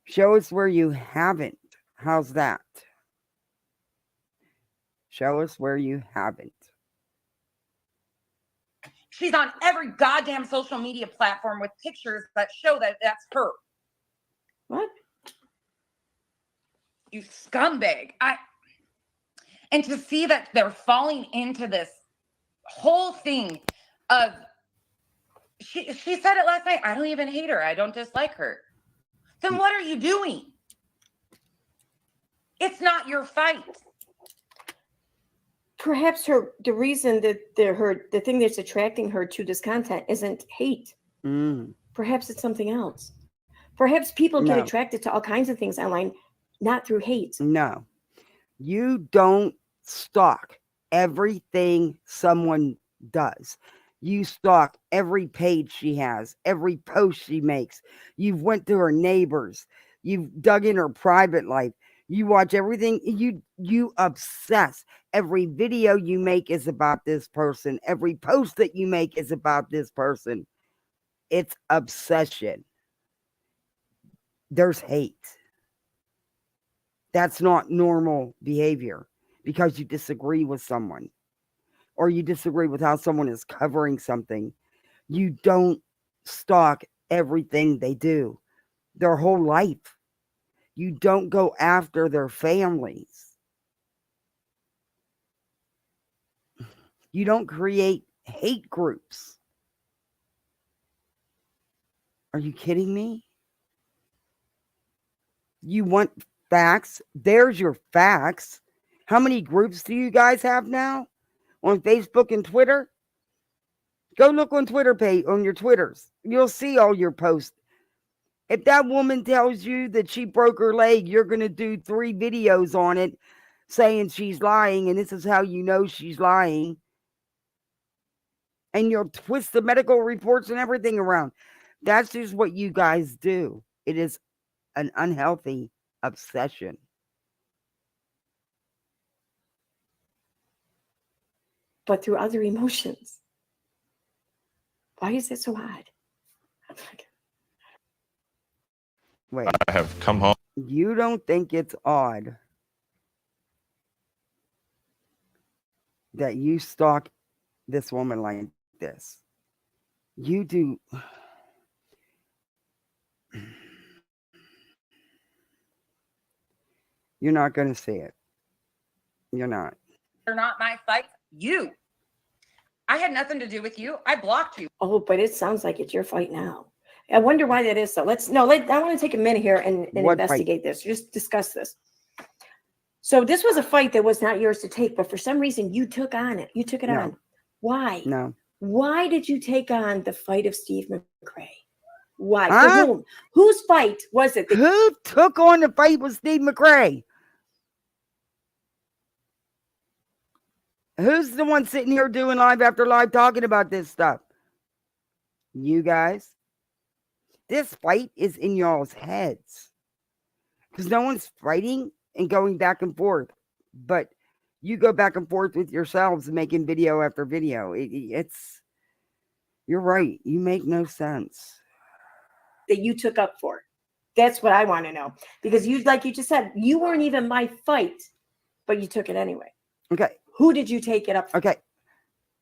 Show us where you haven't. How's that? Show us where you haven't. She's on every goddamn social media platform with pictures that show that that's her. What? You scumbag. And to see that they're falling into this whole thing of... She said it last night. I don't even hate her. I don't dislike her. Then what are you doing? It's not your fight. Perhaps the reason that the thing that's attracting her to this content isn't hate. Perhaps it's something else. Perhaps people get attracted to all kinds of things online, not through hate. No. You don't stalk everything someone does. You stalk every page she has, every post she makes. You've went to her neighbors. You've dug in her private life. You watch everything. You obsess. Every video you make is about this person. Every post that you make is about this person. It's obsession. There's hate. That's not normal behavior because you disagree with someone or you disagree with how someone is covering something. You don't stalk everything they do, their whole life. You don't go after their families. You don't create hate groups. Are you kidding me? You want facts? There's your facts. How many groups do you guys have now on Facebook and Twitter? Go look on Twitter page, on your Twitters. You'll see all your posts. If that woman tells you that she broke her leg, you're going to do 3 videos on it saying she's lying, and this is how you know she's lying. And you'll twist the medical reports and everything around. That's just what you guys do. It is an unhealthy obsession. But through other emotions. Why is it so odd? Wait. I have come home. You don't think it's odd that you stalk this woman like this? You do. You're not going to see it. You're not. They're not my fight. You. I had nothing to do with you. I blocked you. Oh, but it sounds like it's your fight now. I wonder why that is. So I want to take a minute here and investigate this. Just discuss this. So this was a fight that was not yours to take, but for some reason you took on it. You took it on. Why? No. Why did you take on the fight of Steve McRae? Why? For whom? Whose fight was it? Who took on the fight with Steve McRae? Who's the one sitting here doing live after live talking about this stuff? You guys. This fight is in y'all's heads. Because no one's fighting and going back and forth. But you go back and forth with yourselves making video after video. You're right. You make no sense. That you took up for. That's what I want to know. Because you, like you just said, you weren't even my fight, but you took it anyway. Okay. Who did you take it up for? Okay.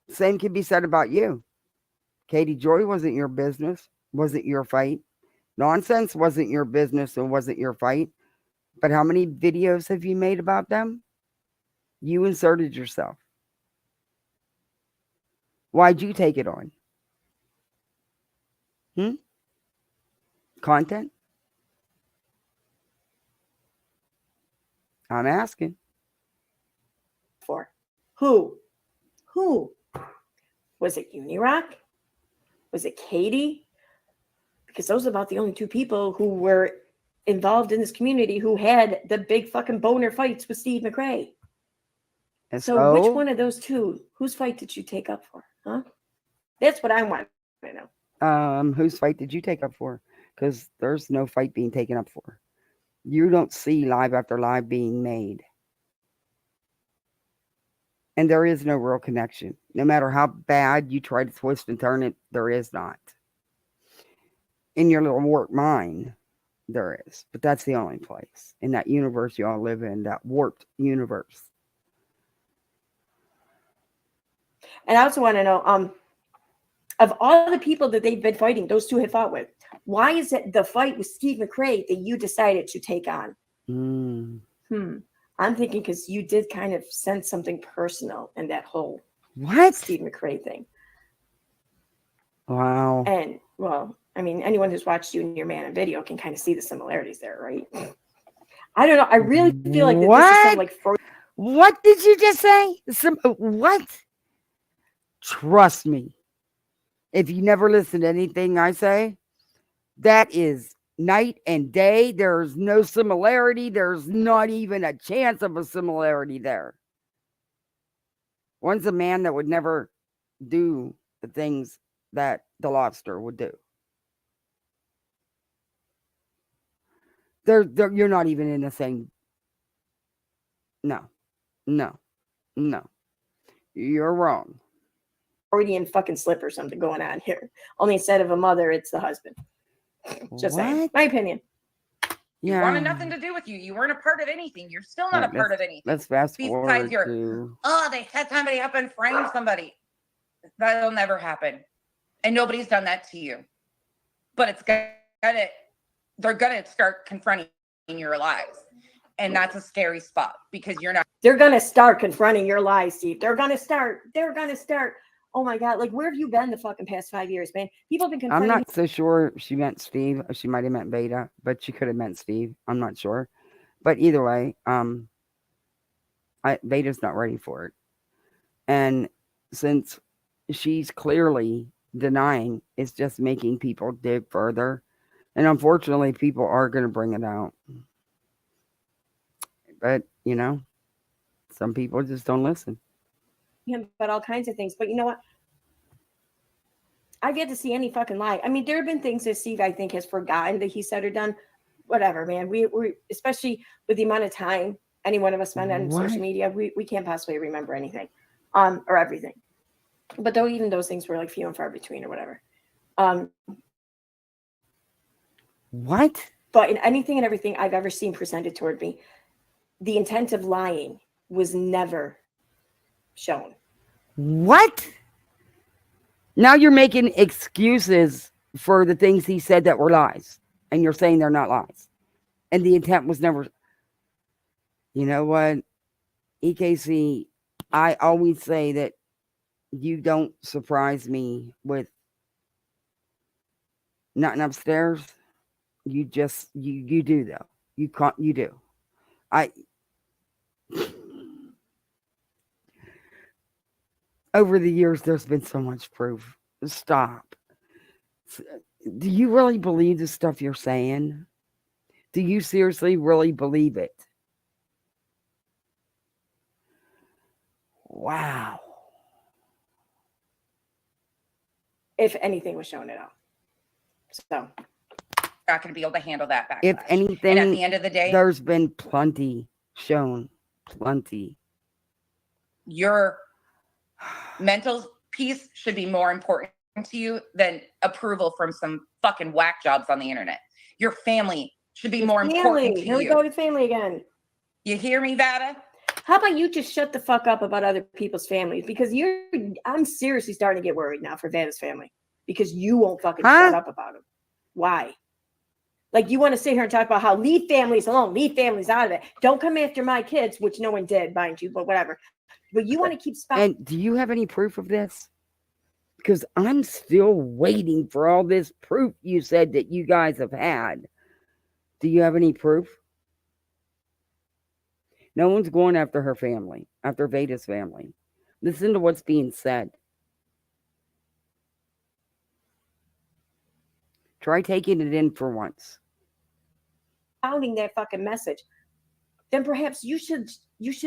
Same can be said about you. Katie Joy wasn't your business. Wasn't your fight. Nonsense wasn't your business and wasn't your fight. But how many videos have you made about them? You inserted yourself. Why'd you take it on? Content? I'm asking. For who? Was it Unirock? Was it Katie? Because those are about the only 2 people who were involved in this community who had the big fucking boner fights with Steve McRae. And so which one of those 2, whose fight did you take up for? Huh? That's what I want to know. Whose fight did you take up for? Because there's no fight being taken up for. You don't see live after live being made. And there is no real connection. No matter how bad you try to twist and turn it, there is not. In your little warped mind, there is. But that's the only place. In that universe you all live in, that warped universe. And I also want to know, of all the people that they've been fighting, those 2 had fought with, why is it the fight with Steve McRae that you decided to take on? I'm thinking because you did kind of sense something personal in that whole Steve McRae thing. Wow. And, well, I mean, anyone who's watched you and your man in video can kind of see the similarities there, right? I don't know. I really feel like that this is some What did you just say? What? Trust me. If you never listen to anything I say, that is night and day. There's no similarity. There's not even a chance of a similarity there. One's a man that would never do the things that the lobster would do. You're not even in the same. No, no, no. You're wrong. Freudian fucking slip or something going on here. Only instead of a mother, it's the husband. Just saying. What? My opinion. You wanted nothing to do with you. You weren't a part of anything. You're still not a part of anything. Let's fast forward Besides your, to. oh, they set somebody up and framed somebody. That'll never happen. And nobody's done that to you. But it's gonna, they're gonna start confronting your lies. And that's a scary spot because you're not. They're gonna start confronting your lies, Steve. They're gonna start. Oh my God, like where have you been the fucking past 5 years, man? People have been confronting. I'm not so sure she meant Steve. She might have meant Beta, but she could have meant Steve. I'm not sure. But either way, Beta's not ready for it. And since she's clearly denying, it's just making people dig further. And unfortunately, people are going to bring it out. But, some people just don't listen. Him about all kinds of things. But you know what? I've yet to see any fucking lie. I mean, there have been things that Steve, I think, has forgotten that he said or done. Whatever, man. We especially with the amount of time any one of us spend on social media, we can't possibly remember anything, or everything. But though even those things were like few and far between or whatever. What? But in anything and everything I've ever seen presented toward me, the intent of lying was never shown. What? Now you're making excuses for the things he said that were lies. And you're saying they're not lies. And the intent was never. You know what? EKC, I always say that you don't surprise me with nothing upstairs. You just, you do though. You do. Over the years, there's been so much proof. Stop. Do you really believe the stuff you're saying? Do you seriously really believe it? Wow. If anything was shown at all. So. Not going to be able to handle that backlash. If anything, and at the end of the day, there's been plenty shown. Plenty. Your mental peace should be more important to you than approval from some fucking whack jobs on the internet. Your family should be more important to you. Here we go to family again. You hear me, Vada? How about you just shut the fuck up about other people's families? Because I'm seriously starting to get worried now for Vada's family. Because you won't fucking shut up about them. Why? Like, you want to sit here and talk about how leave families alone, leave families out of it. Don't come after my kids, which no one did, mind you, but whatever. But you want to keep spouting. And do you have any proof of this? Because I'm still waiting for all this proof you said that you guys have had. Do you have any proof? No one's going after her family, after Veda's family. Listen to what's being said. Try taking it in for once. Spouting that fucking message, then perhaps you should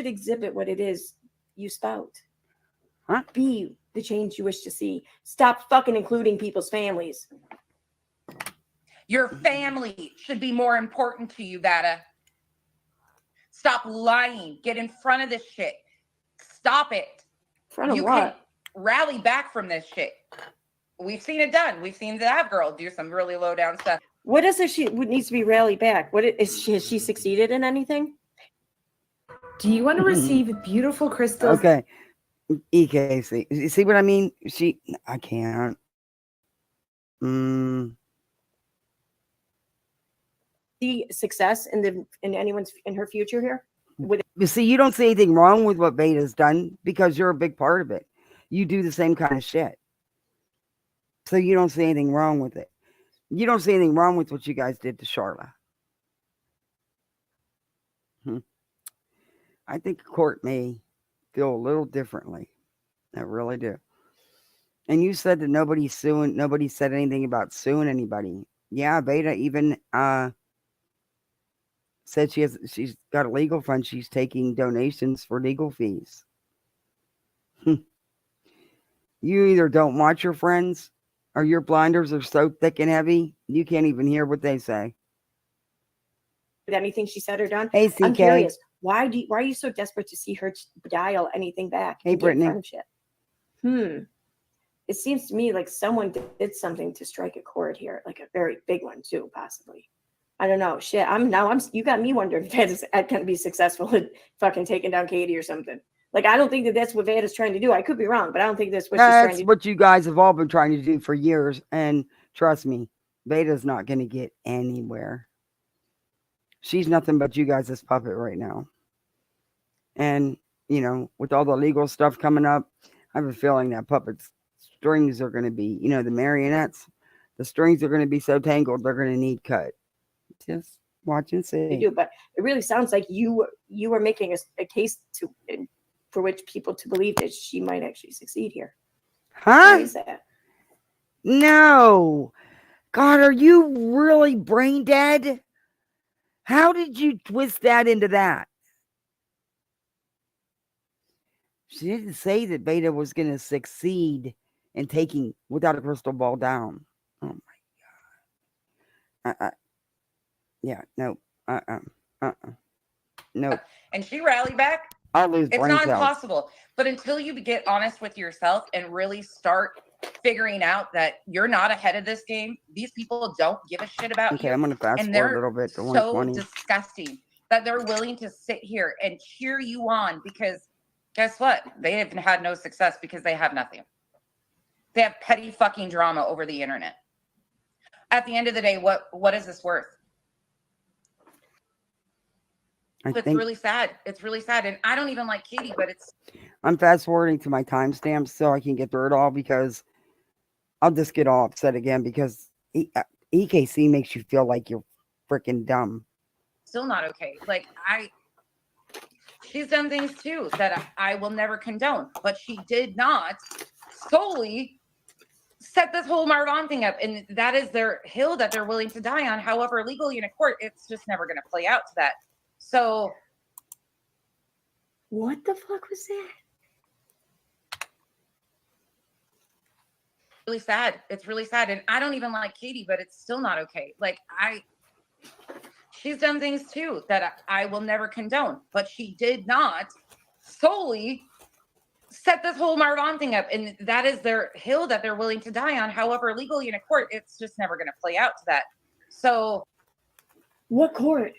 exhibit what it is you spout. Huh? Be the change you wish to see. Stop fucking including people's families. Your family should be more important to you, Vada. Stop lying. Get in front of this shit. Stop it. In front of you what? Can rally back from this shit. We've seen it done. We've seen that girl do some really low down stuff. What is it she needs to be rallied back? Has she succeeded in anything? Do you want to receive beautiful crystals? Okay. EKC. You see what I mean? I can't. See success in her future here? You see, you don't see anything wrong with what Beta's done because you're a big part of it. You do the same kind of shit. So you don't see anything wrong with it. You don't see anything wrong with what you guys did to Charla. I think court may feel a little differently. I really do. And you said that nobody said anything about suing anybody. Yeah, Beta even said she's got a legal fund. She's taking donations for legal fees. You either don't watch your friends or your blinders are so thick and heavy, you can't even hear what they say. Anything she said or done. Hey, CK. I'm curious. Why are you so desperate to see her dial anything back? Hey, and get Brittany. in front of shit? It seems to me like someone did something to strike a chord here, like a very big one too, possibly. I don't know. Shit. You got me wondering if Vada's going to be successful in fucking taking down Katie or something. Like, I don't think that that's what Vada's trying to do. I could be wrong, but I don't think that's what she's trying to do. That's what you guys have all been trying to do for years. And trust me, Vada's not going to get anywhere. She's nothing but you guys' puppet right now. And, you know, with all the legal stuff coming up, I have a feeling that puppet's strings are going to be, you know, the marionettes, the strings are going to be so tangled, they're going to need cut. Just watch and see. You do, but it really sounds like you are making a case for which people to believe that she might actually succeed here. Huh? Why is that? No. God, are you really brain dead? How did you twist that into that? She didn't say that Beta was going to succeed in taking without a crystal ball down. Oh my God. Yeah, no. No. And she rallied back. I lose It's brain not cells. impossible. But until you get honest with yourself and really start figuring out that you're not ahead of this game, these people don't give a shit about Okay, you. I'm going to fast And forward a they're little bit to so 120. disgusting that they're willing to sit here and cheer you on because guess what? They have had no success because they have nothing. They have petty fucking drama over the internet. At the end of the day, what is this worth? It's really sad. It's really sad. And I don't even like Katie, but I'm fast forwarding to my timestamps so I can get through it all because I'll just get all upset again because EKC makes you feel like you're freaking dumb. still not okay. Like she's done things too that I will never condone, but she did not solely set this whole Marvin thing up. And that is their hill that they're willing to die on. However, legally in a court, it's just never going to play out to that. So what the fuck was that? Really sad. It's really sad. And I don't even like Katie, but it's still not okay. Like she's done things too that I will never condone, but she did not solely set this whole Marvin thing up. And that is their hill that they're willing to die on. However, legally in a court, it's just never going to play out to that. So what court?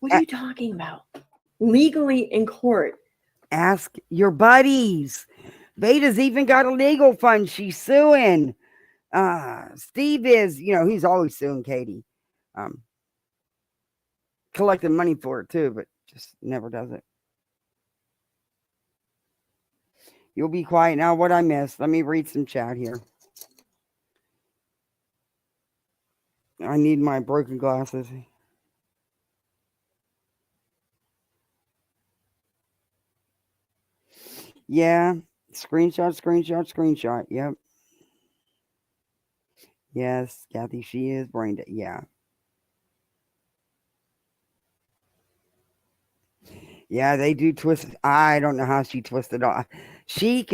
What are you talking about? Legally in court. Ask your buddies. Beta's even got a legal fund. She's suing. Steve is, you know, he's always suing Katie. Collecting money for it too, but just never does it. You'll be quiet now. What I missed? Let me read some chat here. I need my broken glasses. Yeah. Screenshot. Yep. Yes, Kathy, she is brain dead. Yeah. Yeah, they do twist. I don't know how she twisted off. She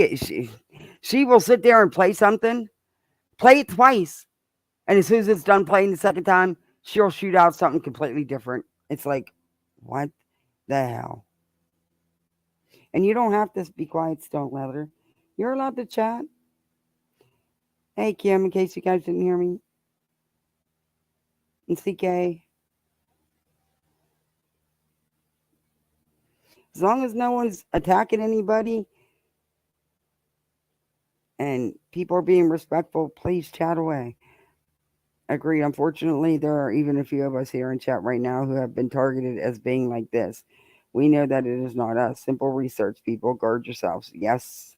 will sit there and play something, play it twice, and as soon as it's done playing the second time, she'll shoot out something completely different. It's like, what the hell? And you don't have to be quiet, Stone Leather. You're allowed to chat. Hey, Kim, in case you guys didn't hear me. And CK. As long as no one's attacking anybody and people are being respectful, please chat away. Agreed. Unfortunately, there are even a few of us here in chat right now who have been targeted as being like this. We know that it is not us. Simple research, people. Guard yourselves. Yes.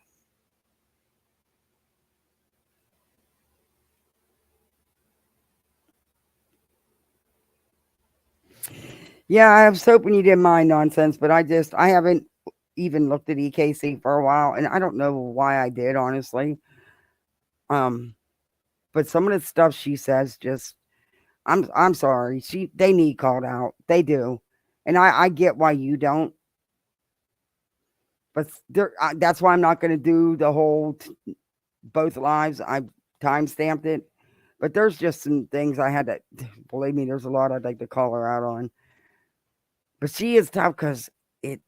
Yeah, I was hoping you didn't mind nonsense, but I haven't even looked at EKC for a while, and I don't know why I did, honestly. But some of the stuff she says just, I'm sorry. They need called out. They do, and I get why you don't. But that's why I'm not going to do the whole both lives. I time stamped it, but there's just some things I had to. Believe me, there's a lot I'd like to call her out on. But she is tough because it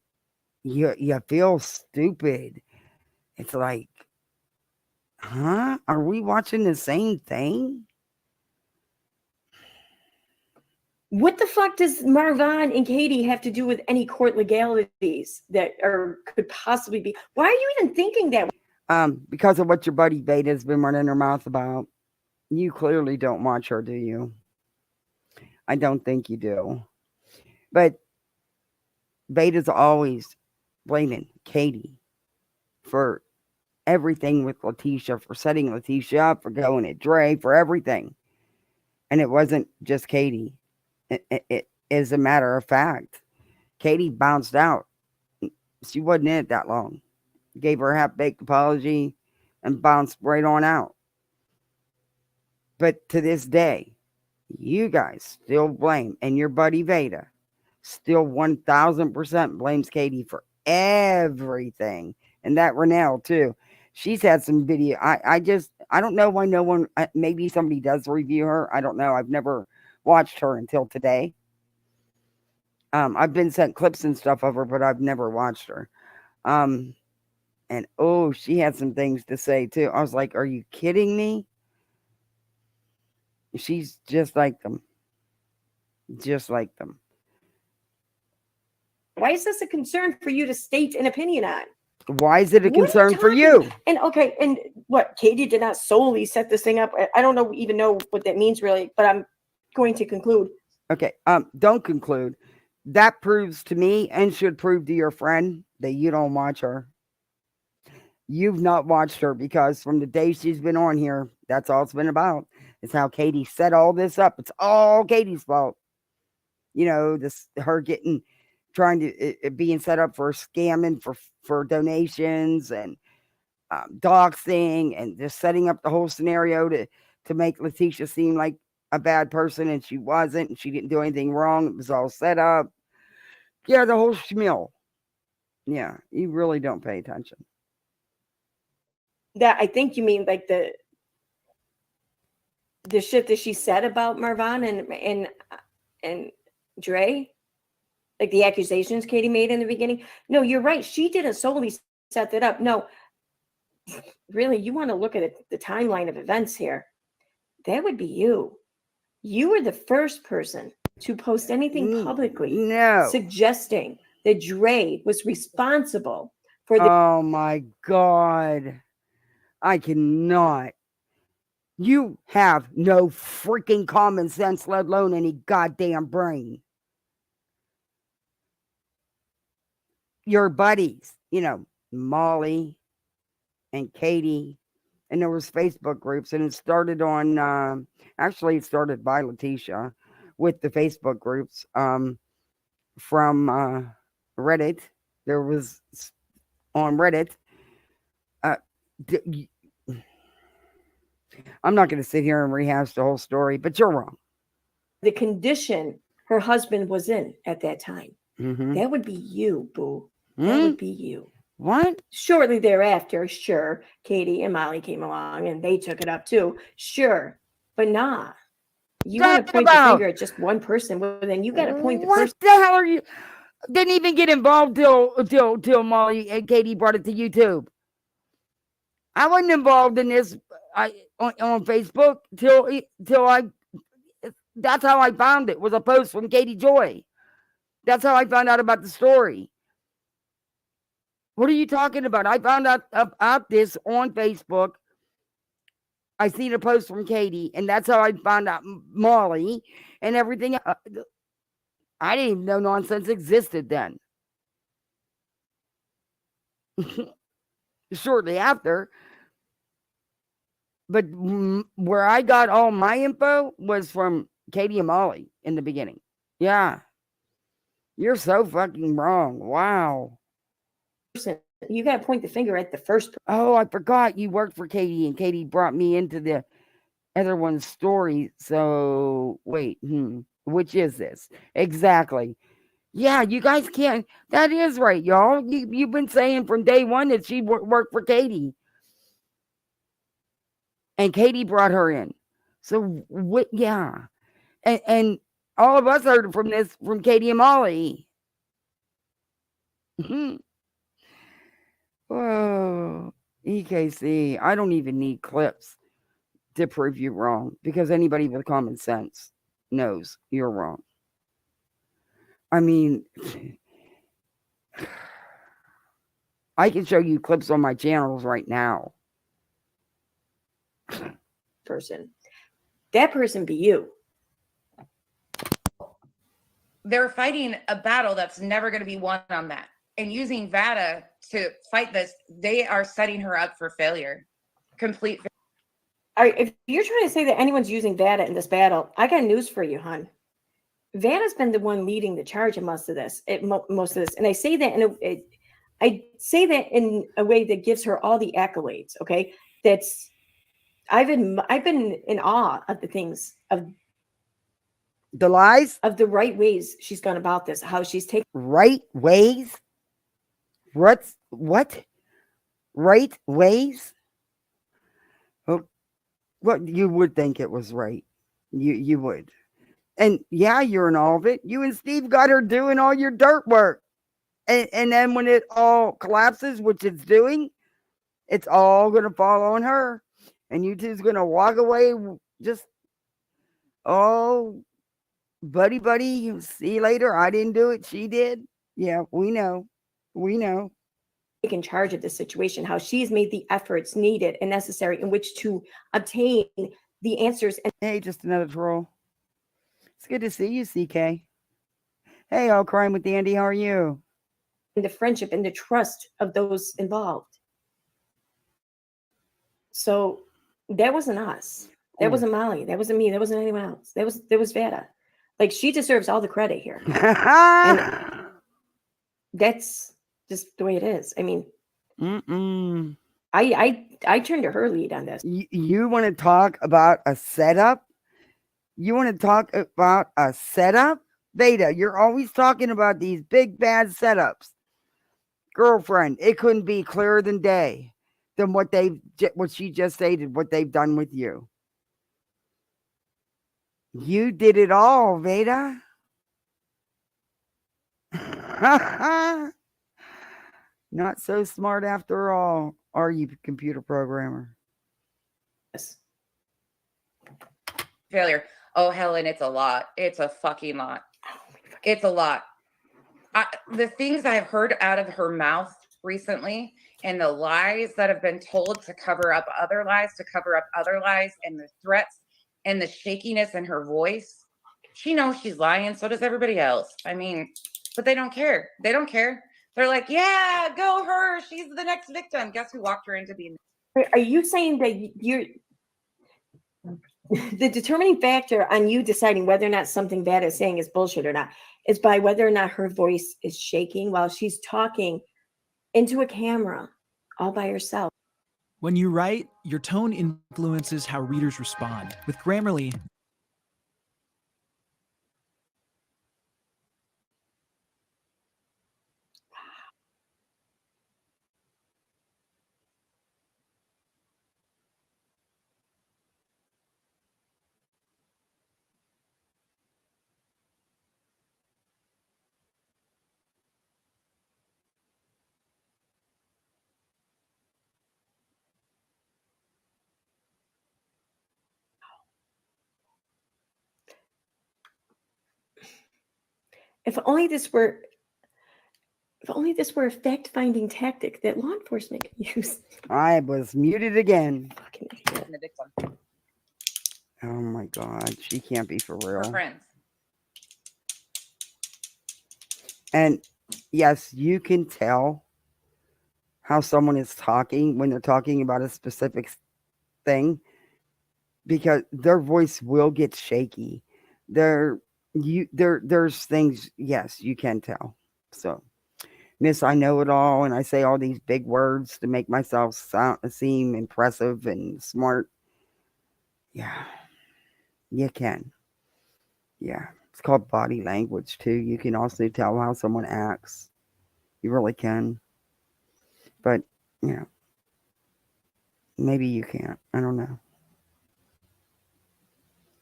you feel stupid. It's like, huh? Are we watching the same thing? What the fuck does Marvin and Katie have to do with any court legalities that could possibly be? Why are you even thinking that? Because of what your buddy Beta's been running her mouth about. You clearly don't watch her, do you? I don't think you do. But Beta's always blaming Katie for everything with Letitia, for setting Letitia up, for going at Dre, for everything. And it wasn't just Katie. It is a matter of fact. Katie bounced out. She wasn't in it that long. Gave her a half-baked apology and bounced right on out. But to this day, you guys still blame, and your buddy Veda still 1000% blames Katie for everything. And that Renelle, too. She's had some video. I don't know why no one, maybe somebody does review her. I don't know. I've never watched her until today. I've been sent clips and stuff of her, but I've never watched her. And oh, she had some things to say too. I was like, are you kidding me? She's just like them. Just like them. Why is this a concern for you to state an opinion on? Why is it a concern for you? And okay, and what, Katie did not solely set this thing up. I don't even know what that means really, but I'm going to conclude. Okay, don't conclude. That proves to me, and should prove to your friend, that you don't watch her. You've not watched her, because from the day she's been on here, that's all it's been about. It's how Katie set all this up. It's all Katie's fault. You know, her trying to being set up for scamming for donations and doxing, and just setting up the whole scenario to make Letitia seem like a bad person, and she wasn't, and she didn't do anything wrong. It was all set up. Yeah, the whole schmill. Yeah, you really don't pay attention. That I think you mean like the shit that she said about Marvin and Dre, like the accusations Katie made in the beginning. No, you're right. She didn't solely set that up. No, really, you want to look at the timeline of events here. That would be you. You were the first person to post anything publicly suggesting that Dre was responsible for the. Oh my God. I cannot. You have no freaking common sense, let alone any goddamn brain. Your buddies, Molly and Katie, and there was Facebook groups, and it started on, actually it started by Letitia with the Facebook groups from Reddit. There was on Reddit. I'm not going to sit here and rehash the whole story, but you're wrong. The condition her husband was in at that time. Mm-hmm. That would be you, boo. That would be you. What? Shortly thereafter, sure, Katie and Molly came along and they took it up too. Sure. But nah. You want to point the finger at just one person, well, then you got to point the person. What the hell are you? Didn't even get involved till Molly and Katie brought it to YouTube. I wasn't involved in this on Facebook till I. That's how I found it. Was a post from Katie Joy. That's how I found out about the story. What are you talking about? I found out about this on Facebook. I seen a post from Katie, and that's how I found out Molly and everything. I didn't even know nonsense existed then. Shortly after. But where I got all my info was from Katie and Molly in the beginning. Yeah. You're so fucking wrong. Wow. You got to point the finger at the first person. Oh, I forgot you worked for Katie, and Katie brought me into the other one's story. So, wait. Which is this? Exactly. Yeah, you guys can't. That is right, y'all. You've been saying from day one that she worked for Katie. And Katie brought her in. So what? Yeah, and all of us heard from this from Katie and Molly. Whoa, EKC. I don't even need clips to prove you wrong because anybody with common sense knows you're wrong. I mean, I can show you clips on my channels right now. Person. That person be you. They're fighting a battle that's never going to be won on that. And using Vada to fight this, they are setting her up for failure. Complete failure. If you're trying to say that anyone's using Vada in this battle, I got news for you, hon. Vada's been the one leading the charge in most of this. And I say that in a way that gives her all the accolades. Okay, I've been in awe of the things of the lies of the right ways she's gone about this. How she's taken right ways. What? Right ways? Oh, well, you would think it was right. You would. And yeah, you're in all of it. You and Steve got her doing all your dirt work. And then when it all collapses, which it's doing, it's all going to fall on her. And you two's going to walk away just, oh, buddy, see you later. I didn't do it. She did. Yeah, we know. taken charge of the situation, how she's made the efforts needed and necessary in which to obtain the answers. And hey, just another troll. It's good to see you, CK. Hey, all crime with Andy. How are you? The friendship and the trust of those involved. So that wasn't us. That wasn't Molly. That wasn't me. That wasn't anyone else. That was Vada. Like, she deserves all the credit here. And that's just the way it is. I mean, I turned to her lead on this. You want to talk about a setup? You want to talk about a setup? Veda, you're always talking about these big bad setups. Girlfriend, it couldn't be clearer than day than what she just stated, what they've done with you. You did it all, Veda. Not so smart after all, are you, computer programmer? Yes. failure. Oh, Helen, it's a lot. It's a fucking lot. It's a lot. The things I've heard out of her mouth recently and the lies that have been told to cover up other lies, and the threats and the shakiness in her voice. She knows she's lying. So does everybody else. I mean, but they don't care. They don't care. They're like, yeah, go her. She's the next victim. Guess who walked her into being? Are you saying that the determining factor on you deciding whether or not something Vada is saying is bullshit or not is by whether or not her voice is shaking while she's talking into a camera all by herself? When you write, your tone influences how readers respond. With Grammarly, If only this were a fact-finding tactic that law enforcement can use. I was muted again. Fucking idiot. The victim. Oh my God, she can't be for real. Her friends. And yes, you can tell how someone is talking when they're talking about a specific thing because their voice will get shaky. There's things, yes, you can tell. So, Miss, I know it all, and I say all these big words to make myself seem impressive and smart. Yeah, you can. Yeah, it's called body language too. You can also tell how someone acts. You really can. But, maybe you can't. I don't know.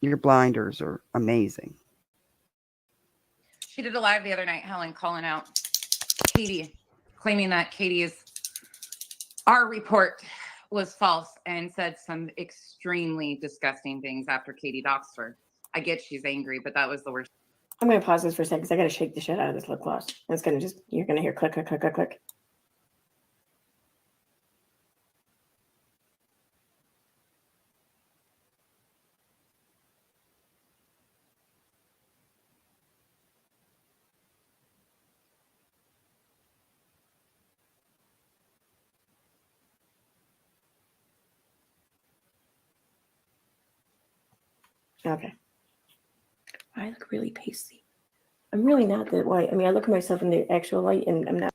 Your blinders are amazing. She did a live the other night, Helen, calling out Katie, claiming that our report was false, and said some extremely disgusting things after Katie doxed her. I get she's angry, but that was the worst. I'm going to pause this for a second because I got to shake the shit out of this lip gloss. It's going to you're going to hear click, click, click, click, click. Okay. I look really pasty. I'm really not that white. I mean, I look at myself in the actual light and I'm not.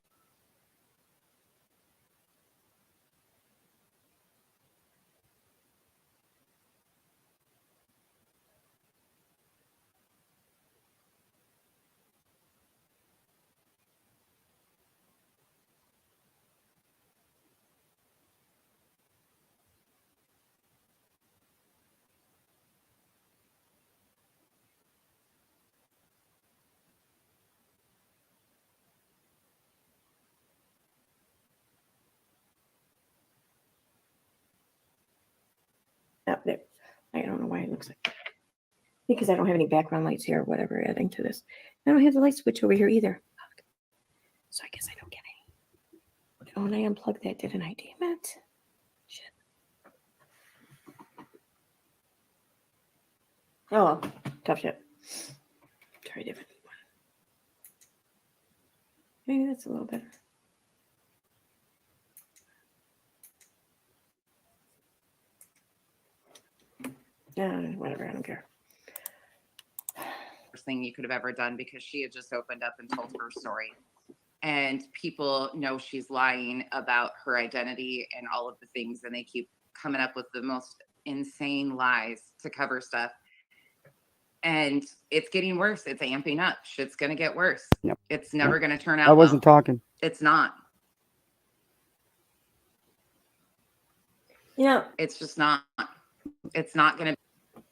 Oh, there. I don't know why it looks like that. Because I don't have any background lights here or whatever adding to this. I don't have the light switch over here either. So I guess I don't get any. Oh, and I unplugged that, didn't I? Damn it. Shit. Oh well. Tough shit. Try a different one. Maybe that's a little better. Yeah, whatever, I don't care. Worst thing you could have ever done, because she had just opened up and told her story. And people know she's lying about her identity and all of the things, and they keep coming up with the most insane lies to cover stuff. And it's getting worse. It's amping up. Shit's going to get worse. Yep. It's never going to turn out I wasn't well. talking. It's not. Yeah. It's just not. It's not going to.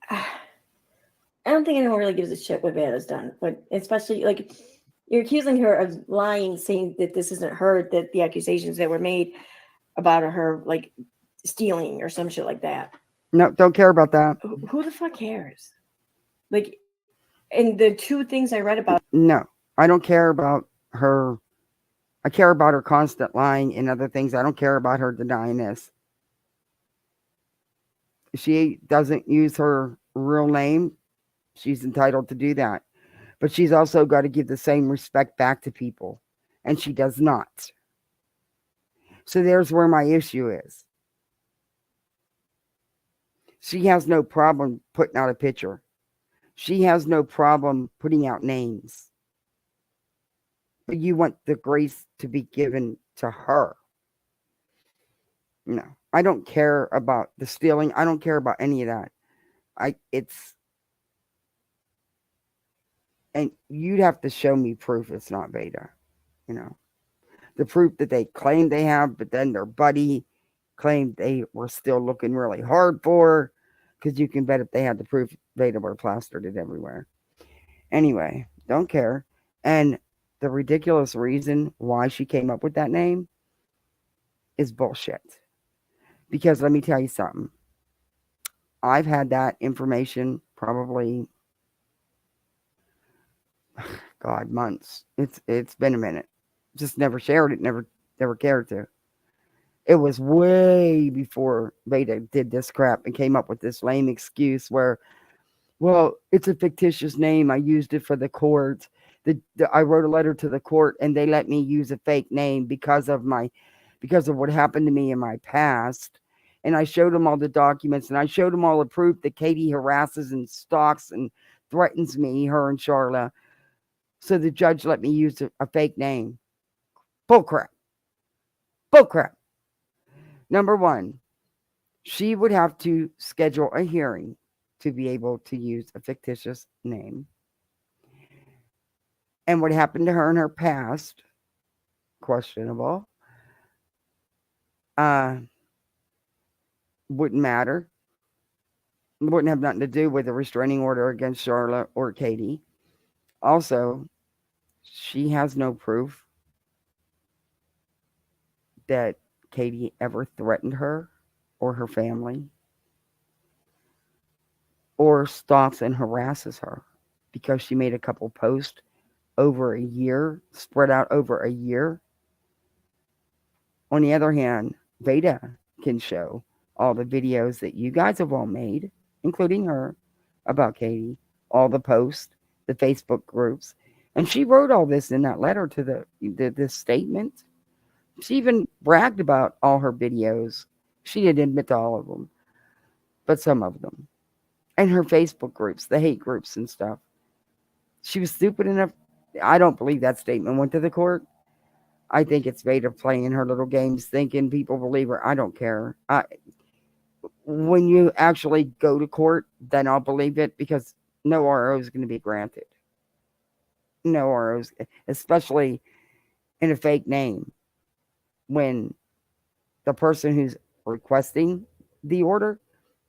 I don't think anyone really gives a shit what Bad has done, but especially like you're accusing her of lying, saying that this isn't her, that the accusations that were made about her like stealing or some shit like that. No, don't care about that. Who the fuck cares? Like, and the two things I read about. No, I don't care about her. I care about her constant lying and other things. I don't care about her denying this. She doesn't use her real name. She's entitled to do that. But she's also got to give the same respect back to people. And she does not. So there's where my issue is. She has no problem putting out a picture. She has no problem putting out names. But you want the grace to be given to her. No, I don't care about the stealing. I don't care about any of that. And you'd have to show me proof it's not Veda. You know, the proof that they claim they have, but then their buddy claimed they were still looking really hard for, because you can bet if they had the proof, Veda would have plastered it everywhere. Anyway, don't care. And the ridiculous reason why she came up with that name is bullshit. Because let me tell you something. I've had that information probably, God, months. It's been a minute. Just never shared it, never cared to. It was way before Veda did this crap and came up with this lame excuse where, well, it's a fictitious name. I used it for the court. I wrote a letter to the court and they let me use a fake name because of what happened to me in my past. And I showed them all the documents and I showed them all the proof that Katie harasses and stalks and threatens me, her and Charla. So the judge let me use a fake name. Bullcrap. Bullcrap. Number one, she would have to schedule a hearing to be able to use a fictitious name. And what happened to her in her past, questionable, wouldn't matter. wouldn't have nothing to do with a restraining order against Charlotte or Katie. Also, she has no proof that Katie ever threatened her or her family or stalks and harasses her because she made a couple posts over a year, spread out over a year. On the other hand, Veda can show all the videos that you guys have all made, including her, about Katie, all the posts, the Facebook groups. And she wrote all this in that letter to this statement. She even bragged about all her videos. She didn't admit to all of them, but some of them. And her Facebook groups, the hate groups and stuff. She was stupid enough. I don't believe that statement went to the court. I think it's Veda playing her little games, thinking people believe her. I don't care. When you actually go to court, then I'll believe it because no RO is going to be granted. No ROs, especially in a fake name, when the person who's requesting the order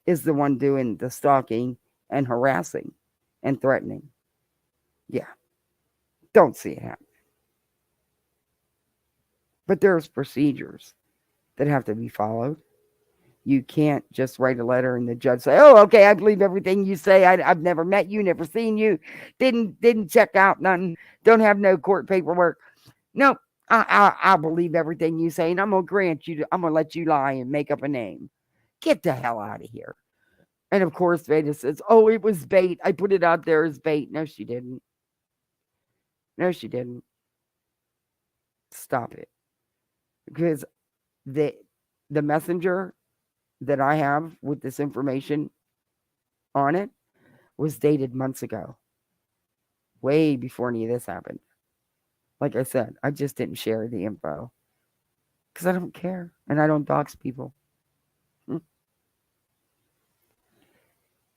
is the one doing the stalking and harassing and threatening. Yeah, don't see it happen. But there's procedures that have to be followed. You can't just write a letter and the judge say, "Oh, okay, I believe everything you say. I've never met you, never seen you, didn't check out nothing, don't have no court paperwork. Nope, I believe everything you say, and I'm gonna grant you. I'm gonna let you lie and make up a name. Get the hell out of here." And of course, Veda says, "Oh, it was bait. I put it out there as bait." No, she didn't. No, she didn't. Stop it, because the messenger that I have with this information on it was dated months ago, way before any of this happened. Like I said, I just didn't share the info because I don't care and I don't dox people.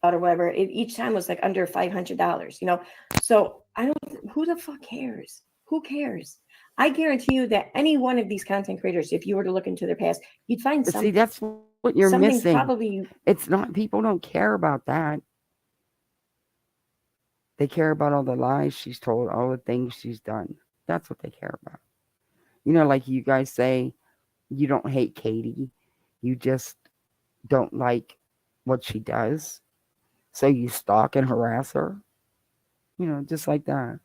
Or whatever. Each time was like under $500, you know? So I don't, who the fuck cares? Who cares? I guarantee you that any one of these content creators, if you were to look into their past, you'd find But something. see, that's what you're missing. Probably, it's not, people don't care about that. They care about all the lies she's told, all the things she's done. That's what they care about. You know, like you guys say, you don't hate Katie. You just don't like what she does. So you stalk and harass her. You know, just like that.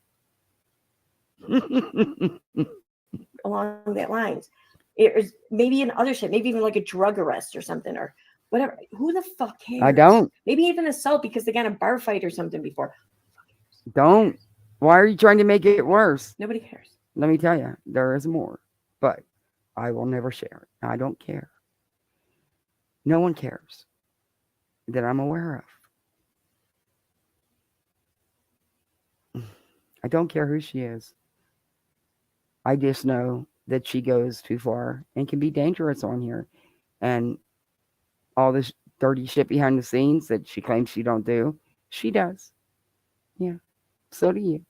along that lines. It was maybe in other shit, maybe even like a drug arrest or something or whatever. Who the fuck cares? I don't. Maybe even assault because they got a bar fight or something before. Don't. Why are you trying to make it worse? Nobody cares. Let me tell you, there is more. But I will never share it. I don't care. No one cares that I'm aware of. I don't care who she is. I just know that she goes too far and can be dangerous on here. And all this dirty shit behind the scenes that she claims she don't do, she does. Yeah. So do you.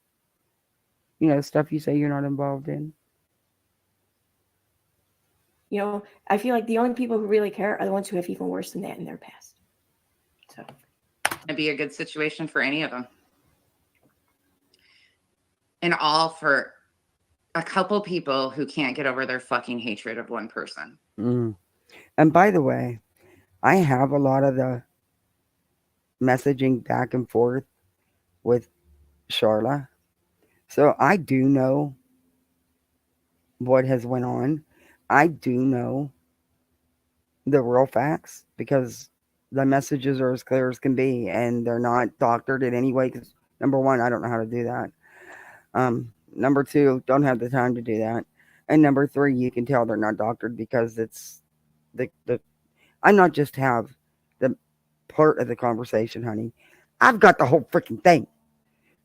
You know, stuff you say you're not involved in. You know, I feel like the only people who really care are the ones who have even worse than that in their past. So it'd be a good situation for any of them. And all for a couple people who can't get over their fucking hatred of one person. And by the way, I have a lot of the messaging back and forth with Charla. So I do know what has went on. I do know the real facts because the messages are as clear as can be and they're not doctored in any way because number one, I don't know how to do that. Number two, don't have the time to do that. And number three, you can tell they're not doctored because it's the I not just have the part of the conversation, honey. I've got the whole freaking thing.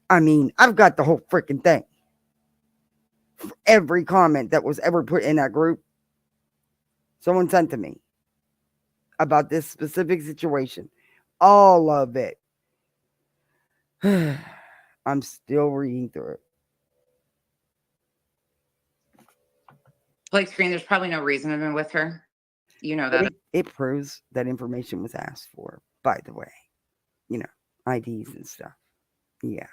I mean, I've got the whole freaking thing. For every comment that was ever put in that group, someone sent to me about this specific situation. All of it. I'm still reading through it. Blake Screen, there's probably no reason I've been with her. You know that. It proves that information was asked for, by the way. IDs and stuff. Yeah.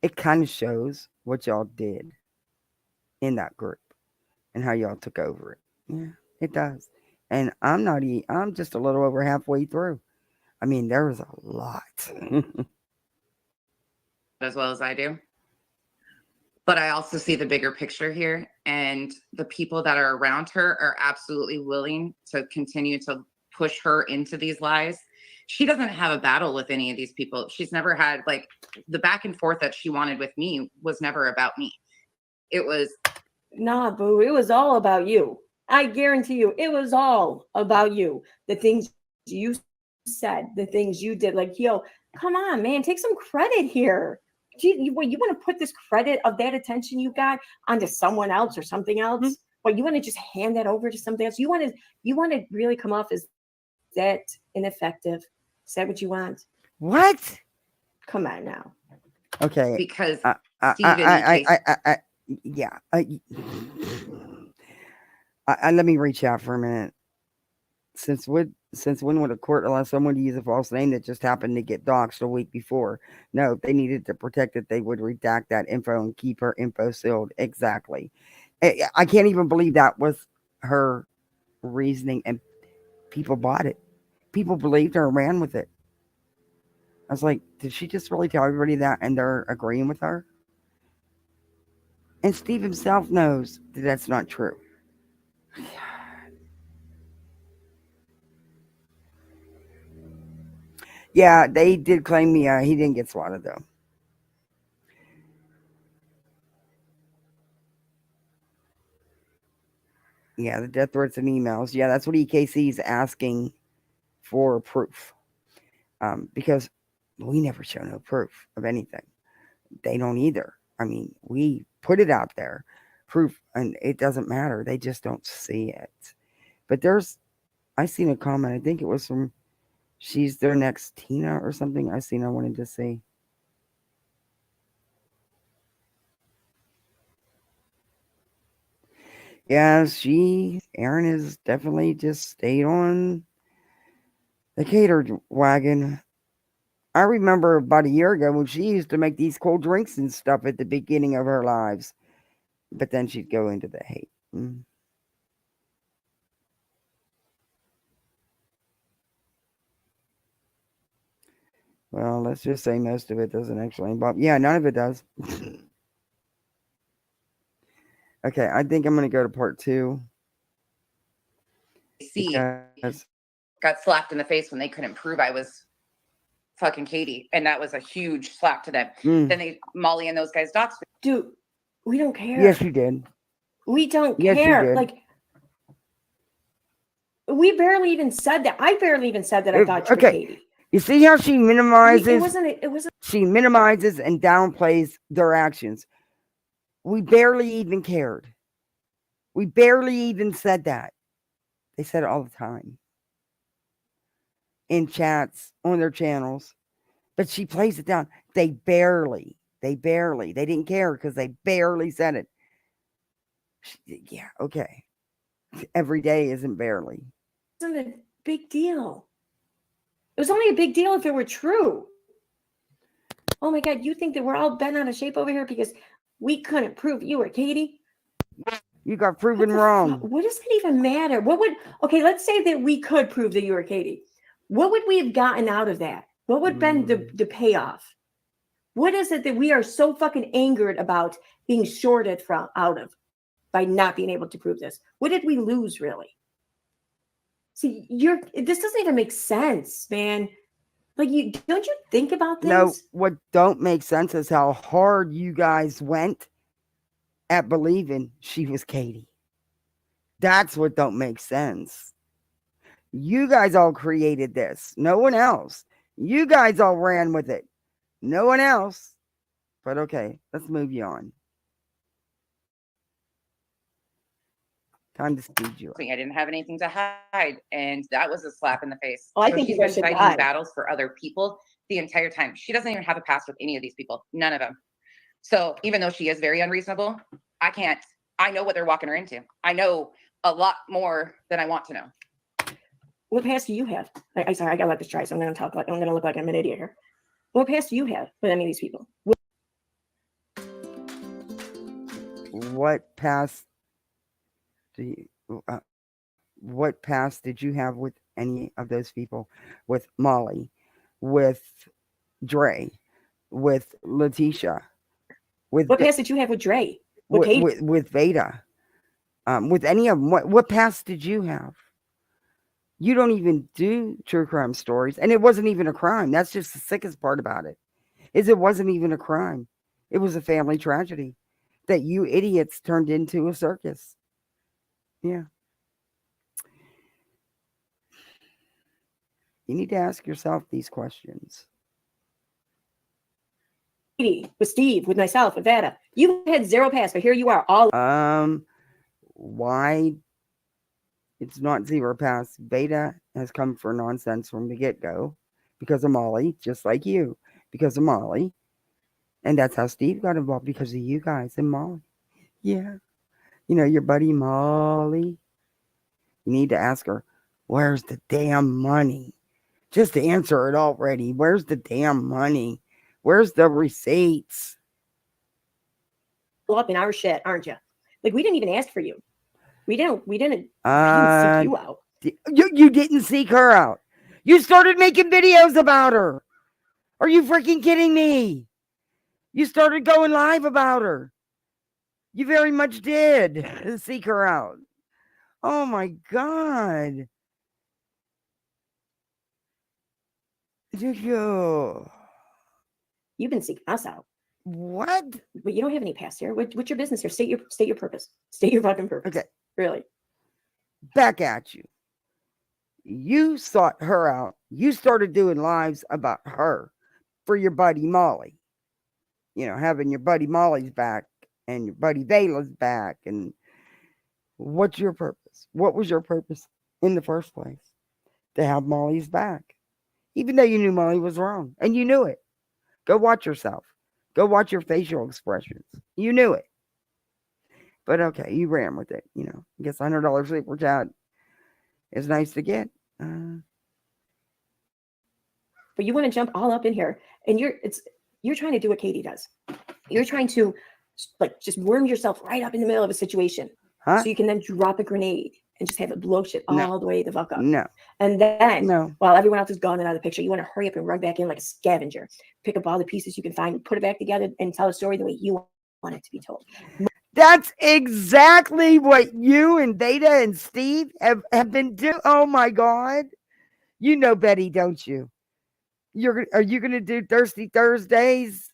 It kind of shows what y'all did in that group and how y'all took over it. Yeah, it does. And I'm just a little over halfway through. I mean, there was a lot. As well as I do. But I also see the bigger picture here, and the people that are around her are absolutely willing to continue to push her into these lies. She doesn't have a battle with any of these people. She's never had, like, the back and forth that she wanted with me was never about me. It was, Nah, boo, it was all about you. I guarantee you, it was all about you. The things you said, the things you did. Like, yo, come on, man, take some credit here. You want to put this credit of that attention you got onto someone else or something else? Well, you want to just hand that over to something else? You want to really come off as that ineffective? Is that what you want? What? Come on now. Okay. because Yeah. Let me reach out for a minute. Since when would a court allow someone to use a false name that just happened to get doxxed a week before? No, if they needed to protect it, they would redact that info and keep her info sealed. Exactly. I can't even believe that was her reasoning, and people bought it. People believed her and ran with it. I was like, did she just really tell everybody that and they're agreeing with her? And Steve himself knows that that's not true. Yeah, they did claim me. He didn't get swatted, though. Yeah, the death threats and emails. Yeah, that's what EKC is asking for proof. Because we never show no proof of anything. They don't either. I mean, we put it out there, proof, and it doesn't matter. They just don't see it. But I seen a comment. I think it was from She's Their Next Tina or something. I wanted to see. Yeah, Erin has definitely just stayed on the catered wagon. I remember about a year ago when she used to make these cold drinks and stuff at the beginning of her lives. But then she'd go into the hate. Well, let's just say most of it doesn't actually involve. Yeah, none of it does. Okay, I think I'm going to go to part 2. Because got slapped in the face when they couldn't prove I was fucking Katie, and that was a huge slap to them. Then Molly and those guys doxed me. Dude, we don't care. Yes, you did. We don't care. Like, we barely even said that. I barely even said that I thought you were Katie. You see how she minimizes? It wasn't. She minimizes and downplays their actions. We barely even cared. We barely even said that. They said it all the time. In chats, on their channels. But she plays it down. They didn't care because they barely said it. Yeah, okay. Every day isn't barely. It wasn't a big deal. It was only a big deal if it were true. Oh my God, you think that we're all bent out of shape over here because we couldn't prove you were Katie? You got proven wrong. What does that even matter? Okay, let's say that we could prove that you were Katie. What would we have gotten out of that? What would have been the payoff? What is it that we are so fucking angered about being shorted out of by not being able to prove this? What did we lose, really? See, this doesn't even make sense, man. Like, don't you think about things? No, what don't make sense is how hard you guys went at believing she was Katie. That's what don't make sense. You guys all created this. No one else. You guys all ran with it. No one else. But okay, let's move you on. Time to speed you up. I didn't have anything to hide, and that was a slap in the face. I think she's been fighting battles for other people the entire time. She doesn't even have a past with any of these people. None of them. So even though she is very unreasonable, I know what they're walking her into. I know a lot more than I want to know. What past do you have? I'm sorry, I gotta let this dry, so I'm gonna look like I'm an idiot here. What past do you have with any of these people? What past do you, what past did you have with any of those people? With Molly, with Dre, with Letitia, with What past did you have with Dre? With Katie? with Veda, with any of them? What past did you have? You don't even do true crime stories, and it wasn't even a crime. That's just the sickest part about it, is it wasn't even a crime. It was a family tragedy that you idiots turned into a circus. Yeah. You need to ask yourself these questions. With Steve, with myself, with Vada. You had zero past, but here you are, all. Why it's not zero pass? Veda has come for nonsense from the get-go because of Molly, just like you, because of Molly. And that's how Steve got involved, because of you guys and Molly. Yeah. You know, your buddy Molly. You need to ask her, where's the damn money? Just to answer it already. Where's the damn money? Where's the receipts? Up in our shit, aren't you? Like, we didn't even ask for you. We didn't seek you out. You didn't seek her out. You started making videos about her. Are you freaking kidding me? You started going live about her. You very much did seek her out. Oh my God. You've been seeking us out. What? But you don't have any past here. What's your business here? State your purpose. State your fucking purpose. Okay. Really. Back at you. You sought her out. You started doing lives about her for your buddy Molly. You know, having your buddy Molly's back and your buddy Vela's back. And what's your purpose? What was your purpose in the first place? To have Molly's back. Even though you knew Molly was wrong. And you knew it. Go watch yourself. Go watch your facial expressions. You knew it. But okay, you ran with it. You know, I guess $100 super chat is nice to get. But you want to jump all up in here, and you're trying to do what Katie does. You're trying to like just worm yourself right up in the middle of a situation, so you can then drop a grenade and just have it blow shit all the way the fuck up. No. And then while everyone else is gone and out of the picture, you want to hurry up and run back in like a scavenger, pick up all the pieces you can find, put it back together, and tell a story the way you want it to be told. That's exactly what you and Veda and Steve have been doing. Oh my God. You know Betty, don't you? Are you going to do Thirsty Thursdays?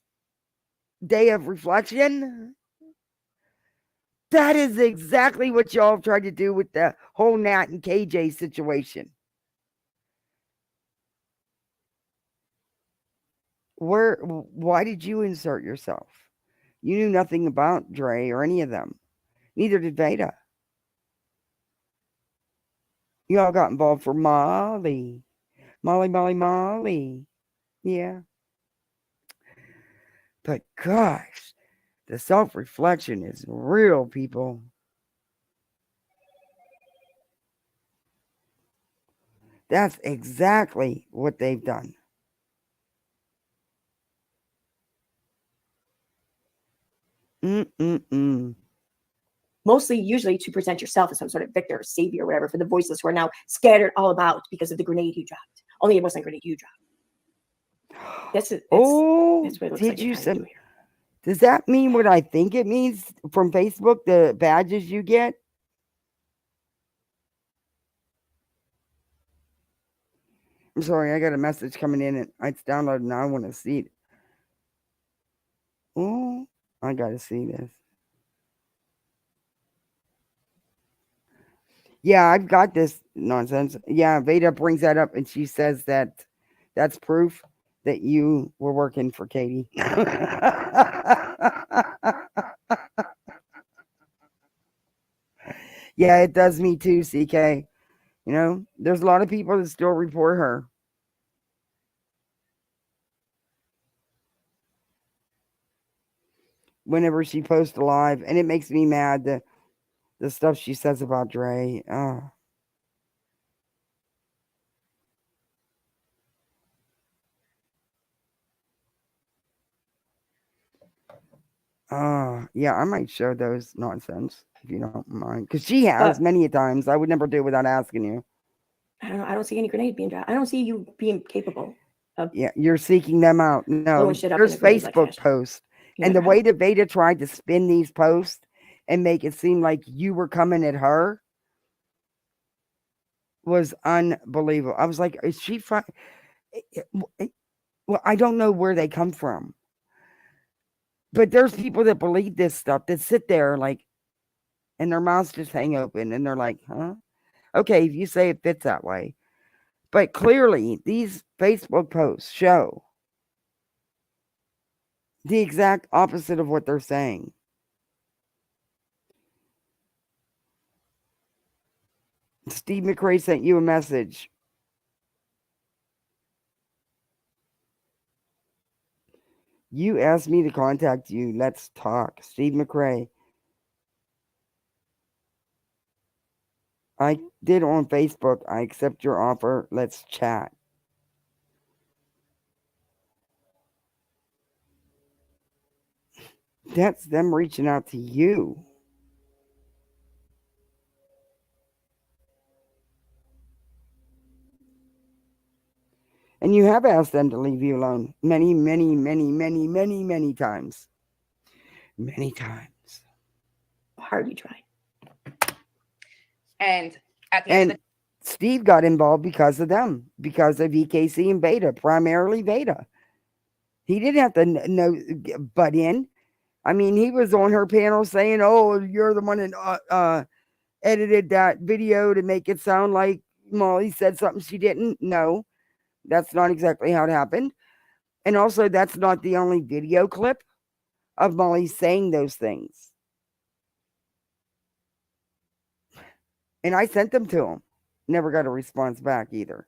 Day of reflection? That is exactly what y'all tried to do with the whole Nat and KJ situation. Why did you insert yourself? You knew nothing about Dre or any of them. Neither did Veda. You all got involved for Molly. Molly. Yeah. But gosh, the self-reflection is real, people. That's exactly what they've done. Mostly, usually, to present yourself as some sort of victor or savior or whatever for the voiceless who are now scattered all about because of the grenade you dropped. Only it wasn't a grenade you dropped. That's what it looks like you're trying to do here. Does that mean what I think it means from Facebook, the badges you get? I'm sorry, I got a message coming in and it's downloaded and I want to see it. Oh, I got to see this. Yeah, I've got this nonsense. Yeah, Veda brings that up and she says that that's proof that you were working for Katie. Yeah, it does me too, CK. You know, there's a lot of people that still report her. Whenever she posts a live, and it makes me mad, the stuff she says about Dre. Yeah, I might show those nonsense if you don't mind. Because she has But many a times. I would never do it without asking you. I don't know. I don't see any grenade being dropped. I don't see you being capable of Yeah, you're seeking them out. No, blowing shit up in there's a grenade like Facebook fashion. posts. You And the never way have. that Veda tried to spin these posts and make it seem like you were coming at her was unbelievable. I was like, is she fine? Well, I don't know where they come from. But there's people that believe this stuff that sit there like, and their mouths just hang open and they're like, huh? Okay, if you say it fits that way. But clearly, these Facebook posts show the exact opposite of what they're saying. Steve McRae sent you a message. You asked me to contact you. Let's talk. Steve McRae. I did on Facebook. I accept your offer. Let's chat. That's them reaching out to you. And you have asked them to leave you alone many, many, many, many, many, many times. Many times. Hard you try. And at the end of And Steve got involved because of them, because of EKC and Beta, primarily Beta. He didn't have to butt in. I mean, he was on her panel saying, "Oh, you're the one that edited that video to make it sound like Molly said something she didn't." No, that's not exactly how it happened. And also, that's not the only video clip of Molly saying those things. And I sent them to him. Never got a response back either.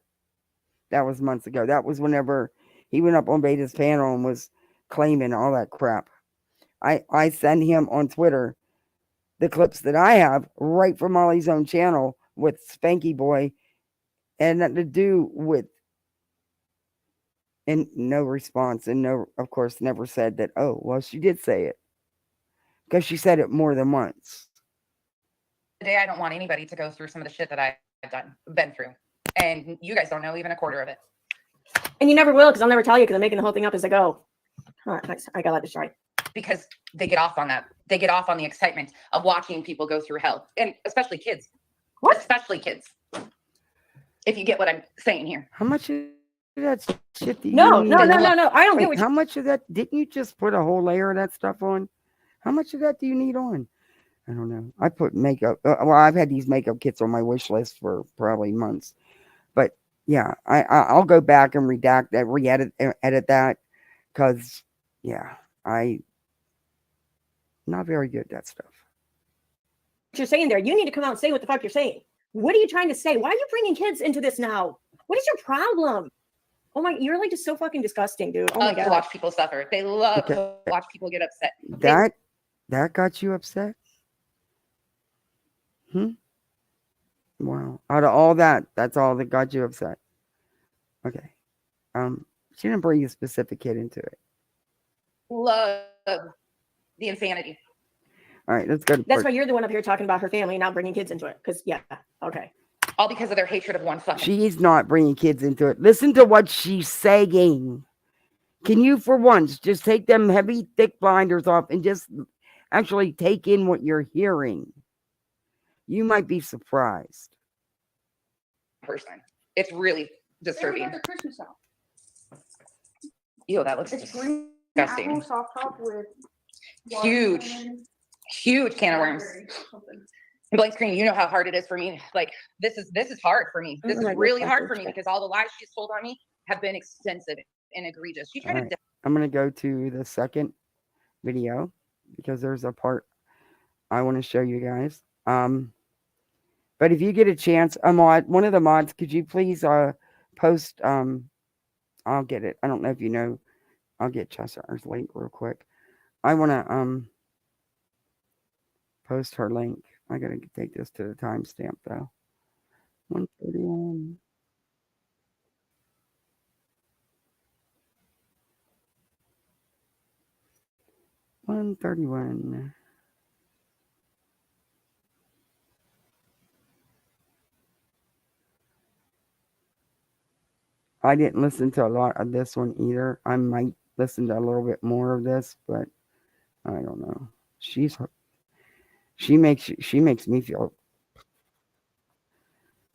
That was months ago. That was whenever he went up on Beta's panel and was claiming all that crap. I sent him on Twitter the clips that I have right from Molly's own channel with Spanky Boy and nothing to do with, and no response, and no, of course, never said that. Oh, well, she did say it because she said it more than once. the day, I don't want anybody to go through some of the shit that I've been through, and you guys don't know even a quarter of it. And you never will, because I'll never tell you, because I'm making the whole thing up as I go. All right, I got that destroyed. Because they get off on that. They get off on the excitement of watching people go through hell, and especially kids. What? Especially kids. If you get what I'm saying here. How much of that shit do you No, need? no. I don't get what How much of that, didn't you just put a whole layer of that stuff on? How much of that do you need on? I don't know. I put makeup. Well, I've had these makeup kits on my wish list for probably months. But yeah, I'll go back and redact that, edit that, because yeah, not very good at that stuff. What you're saying there. You need to come out and say what the fuck you're saying. What are you trying to say? Why are you bringing kids into this now? What is your problem? Oh my, you're like just so fucking disgusting, dude. Oh my god. To watch people suffer. They love to watch people get upset. That got you upset? Wow. Out of all that, that's all that got you upset. Okay. She didn't bring a specific kid into it. Love the insanity. All right, let's go to That's why you're the one up here talking about her family and not bringing kids into it. Because yeah, okay. All because of their hatred of one fucking. She's not bringing kids into it. Listen to what she's saying. Can you, for once, just take them heavy, thick blinders off and just actually take in what you're hearing? You might be surprised. Person. It's really disturbing. Ew, that looks disgusting. Huge can of worms. Blank screen, you know how hard it is for me. Like this is hard for me. This is really hard for me because all the lies she's told on me have been extensive and egregious. She tried to. I'm gonna go to the second video because there's a part I want to show you guys. But if you get a chance, one of the mods, could you please post? I'll get it. I don't know if you know. I'll get Chester's link real quick. I want to post her link. I gotta take this to the timestamp though. 131. 1:31. I didn't listen to a lot of this one either. I might listen to a little bit more of this, but I don't know. She makes me feel,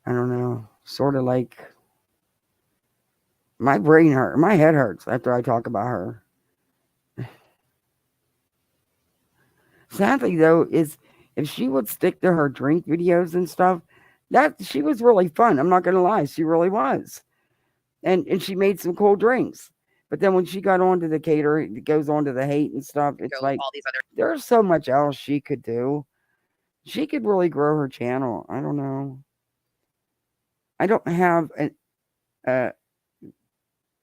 I don't know, sort of like my head hurts after I talk about her. Sadly though, is if she would stick to her drink videos and stuff, that she was really fun. I'm not gonna lie, she really was. And she made some cool drinks. But then when she got onto the catering, it goes on to the hate and stuff. It's like there's so much else she could do. She could really grow her channel. I don't know. I don't have an uh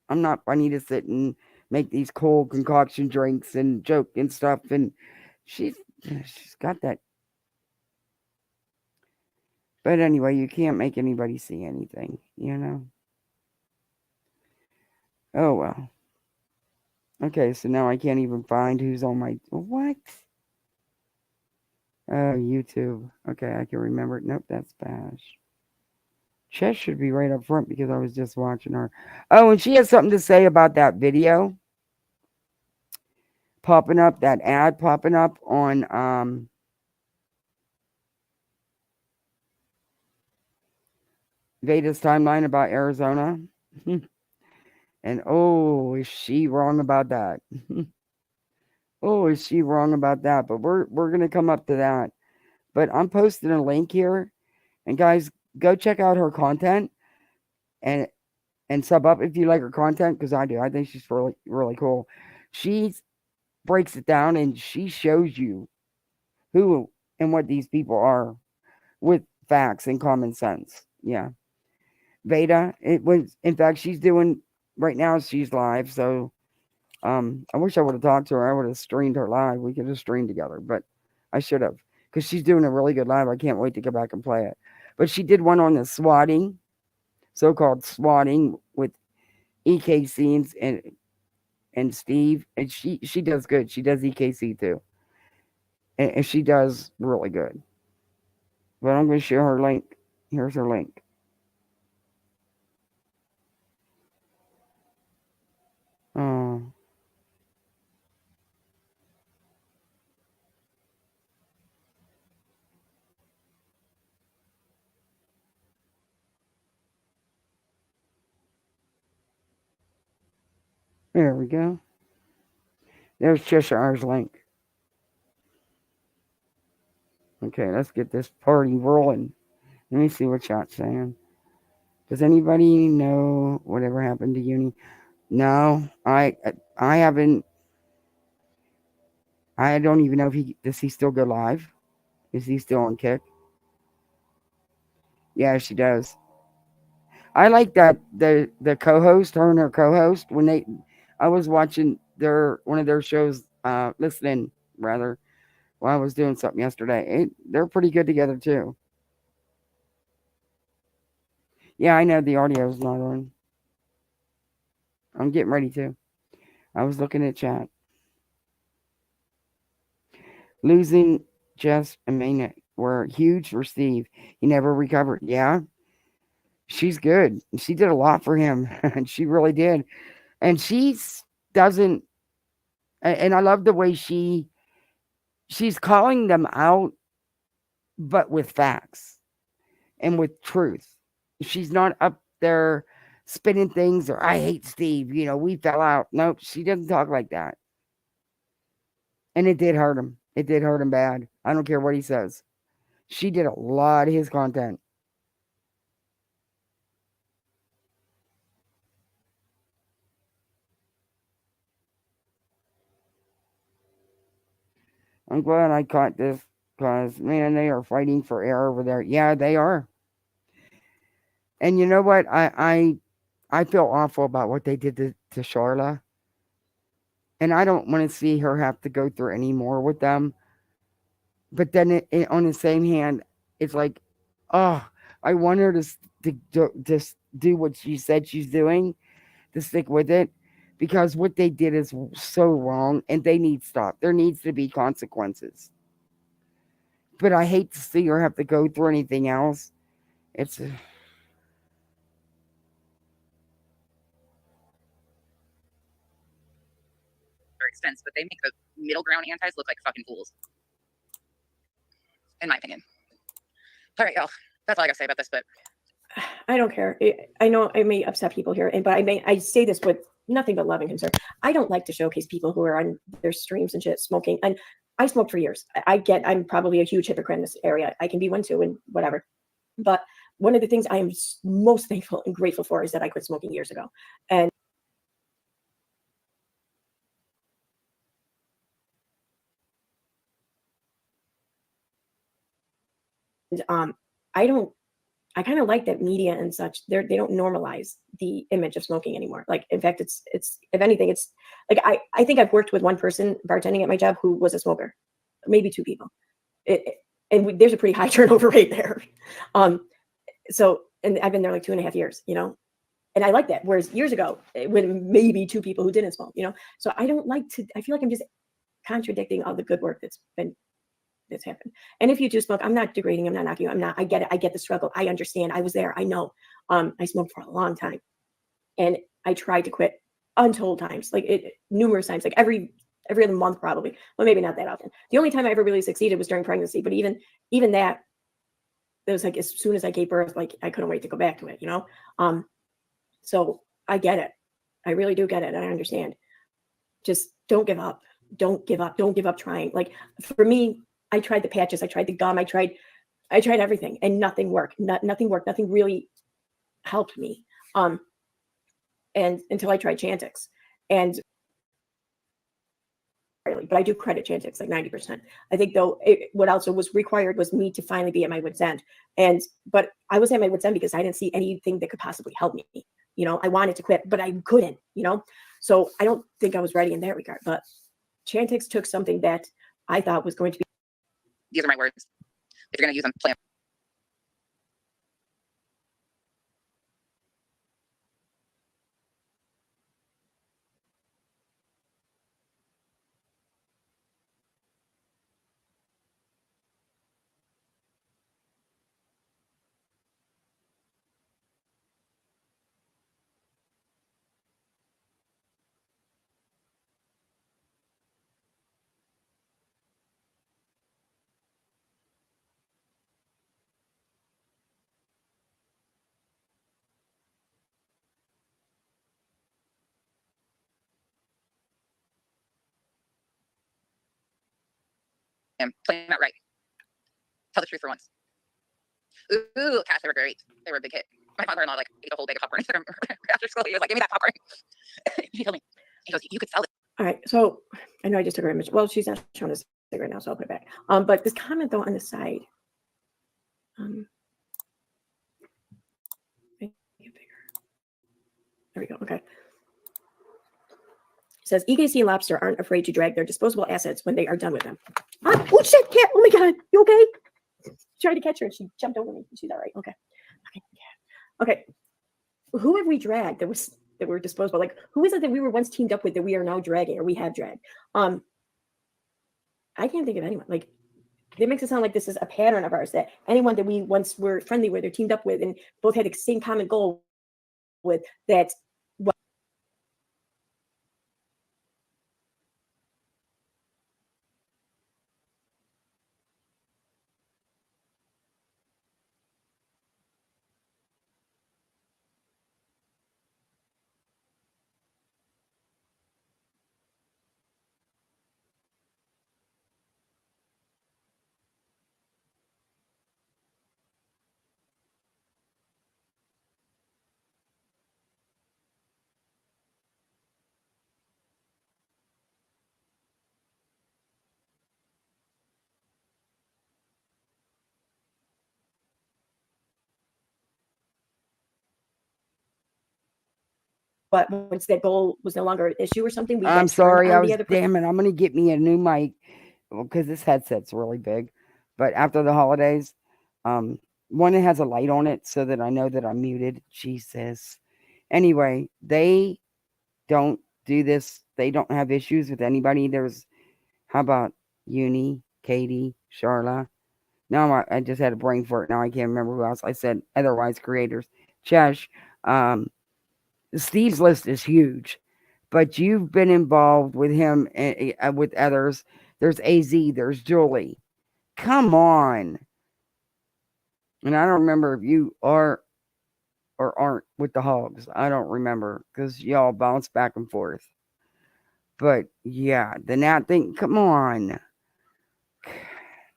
I'm not funny to sit and make these cold concoction drinks and joke and stuff. And she's she's got that. But anyway, you can't make anybody see anything, you know. Oh well. Okay, so now I can't even find who's on my what? Oh, YouTube. Okay, I can remember it. Nope, that's Bash. Chess should be right up front because I was just watching her. Oh, and she has something to say about that video popping up, that ad popping up on Veda's timeline about Arizona. And oh, is she wrong about that? Oh, is she wrong about that? But we're gonna come up to that. But I'm posting a link here, and guys, go check out her content and sub up if you like her content because I do. I think she's really really cool. She breaks it down and she shows you who and what these people are with facts and common sense. Yeah, Veda. It was in fact she's doing right now. She's live, so I wish I would have talked to her. I would have streamed her live. We could have streamed together, but I should have because she's doing a really good live. I can't wait to go back and play it. But she did one on the swatting, so-called swatting with EKC and Steve, and she does good. She does EKC too, and she does really good. But I'm going to share her link. Here's her link. Oh. There we go. There's Cheshire's link. Okay, let's get this party rolling. Let me see what chat's saying. Does anybody know whatever happened to Uni? No, I haven't. I don't even know if he still go live. Is he still on Kick? Yeah, she does. I like that the co-host, her and her co-host, when I was watching one of their shows, listening rather, while I was doing something yesterday. They're pretty good together too. Yeah, I know the audio's not on. I'm getting ready to. I was looking at chat. Losing Jess and Maynard were huge for Steve. He never recovered. Yeah, she's good. She did a lot for him, and she really did. And she doesn't. And I love the way she's calling them out, but with facts and with truth. She's not up there spinning things or I hate Steve. We fell out. Nope, she doesn't talk like that. And it did hurt him. It did hurt him bad. I don't care what he says. She did a lot of his content. I'm glad I caught this because, man, they are fighting for air over there. Yeah, they are. And you know what? I feel awful about what they did to Charla. And I don't want to see her have to go through any more with them. But then on the same hand, it's like, oh, I want her to do what she said she's doing, to stick with it, because what they did is so wrong and they need stop. There needs to be consequences. But I hate to see her have to go through anything else. It's expense, but they make the middle ground antis look like fucking fools, in my opinion. All right, y'all. That's all I gotta say about this. But I don't care. I know I may upset people here, but I say this with nothing but love and concern. I don't like to showcase people who are on their streams and shit smoking. And I smoked for years. I'm probably a huge hypocrite in this area. I can be one too, and whatever. But one of the things I am most thankful and grateful for is that I quit smoking years ago. And I kind of like that media and such. They don't normalize the image of smoking anymore. Like, in fact, it's if anything, it's like I think I've worked with one person bartending at my job who was a smoker, maybe two people. There's a pretty high turnover rate there. So, and I've been there like 2.5 years, and I like that. Whereas years ago, when maybe two people who didn't smoke, so I don't like to. I feel like I'm just contradicting all the good work that's happened. And if you do smoke, I'm not degrading, I'm not knocking you. I get it. I get the struggle. I understand. I was there. I know. I smoked for a long time, and I tried to quit untold times, numerous times, like every other month probably. Well, maybe not that often. The only time I ever really succeeded was during pregnancy. But even that, it was like as soon as I gave birth, like I couldn't wait to go back to it, So I get it. I really do get it. I understand. Just don't give up. Don't give up. Don't give up trying. Like, for me, I tried the patches. I tried the gum. I tried everything, and nothing worked. Nothing worked. Nothing really helped me. And until I tried Chantix, but I do credit Chantix like 90%. I think though, what also was required was me to finally be at my wit's end. But I was at my wit's end because I didn't see anything that could possibly help me. I wanted to quit, but I couldn't. So I don't think I was ready in that regard. But Chantix took something that I thought was going to be. These are my words. If you're going to use them, play them. Play them out right. Tell the truth for once. Ooh, Cash, they were great. They were a big hit. My father-in-law ate a whole bag of popcorn after school. He was like, "Give me that popcorn." He told me, he goes, "You could sell it." All right, so I know I just took her image. Well, she's not showing us right now, so I'll put it back. But this comment though on the side, make it bigger. There we go. Okay. It says EKC Lobster aren't afraid to drag their disposable assets when they are done with them. Oh shit, cat! Oh my god, you okay? Tried to catch her and she jumped over me. She's all right. Okay. Okay. Who have we dragged that were disposable? Like, who is it that we were once teamed up with that we are now dragging or we have dragged? I can't think of anyone. Like, it makes it sound like this is a pattern of ours, that anyone that we once were friendly with or teamed up with and both had the same common goal with, that. But once that goal was no longer an issue or something, we. I'm sorry. Damn it. I'm going to get me a new mic because this headset's really big. But after the holidays, one that has a light on it so that I know that I'm muted. Jesus. Anyway, they don't do this. They don't have issues with anybody. There's, how about Uni, Katie, Charla? Now I just had a brain fart. Now I can't remember who else. I said otherwise creators. Chesh. Steve's list is huge, but you've been involved with him and with others. There's AZ. There's Julie. Come on. And I don't remember if you are or aren't with the Hogs. I don't remember because y'all bounce back and forth. But yeah, the Nat thing. Come on.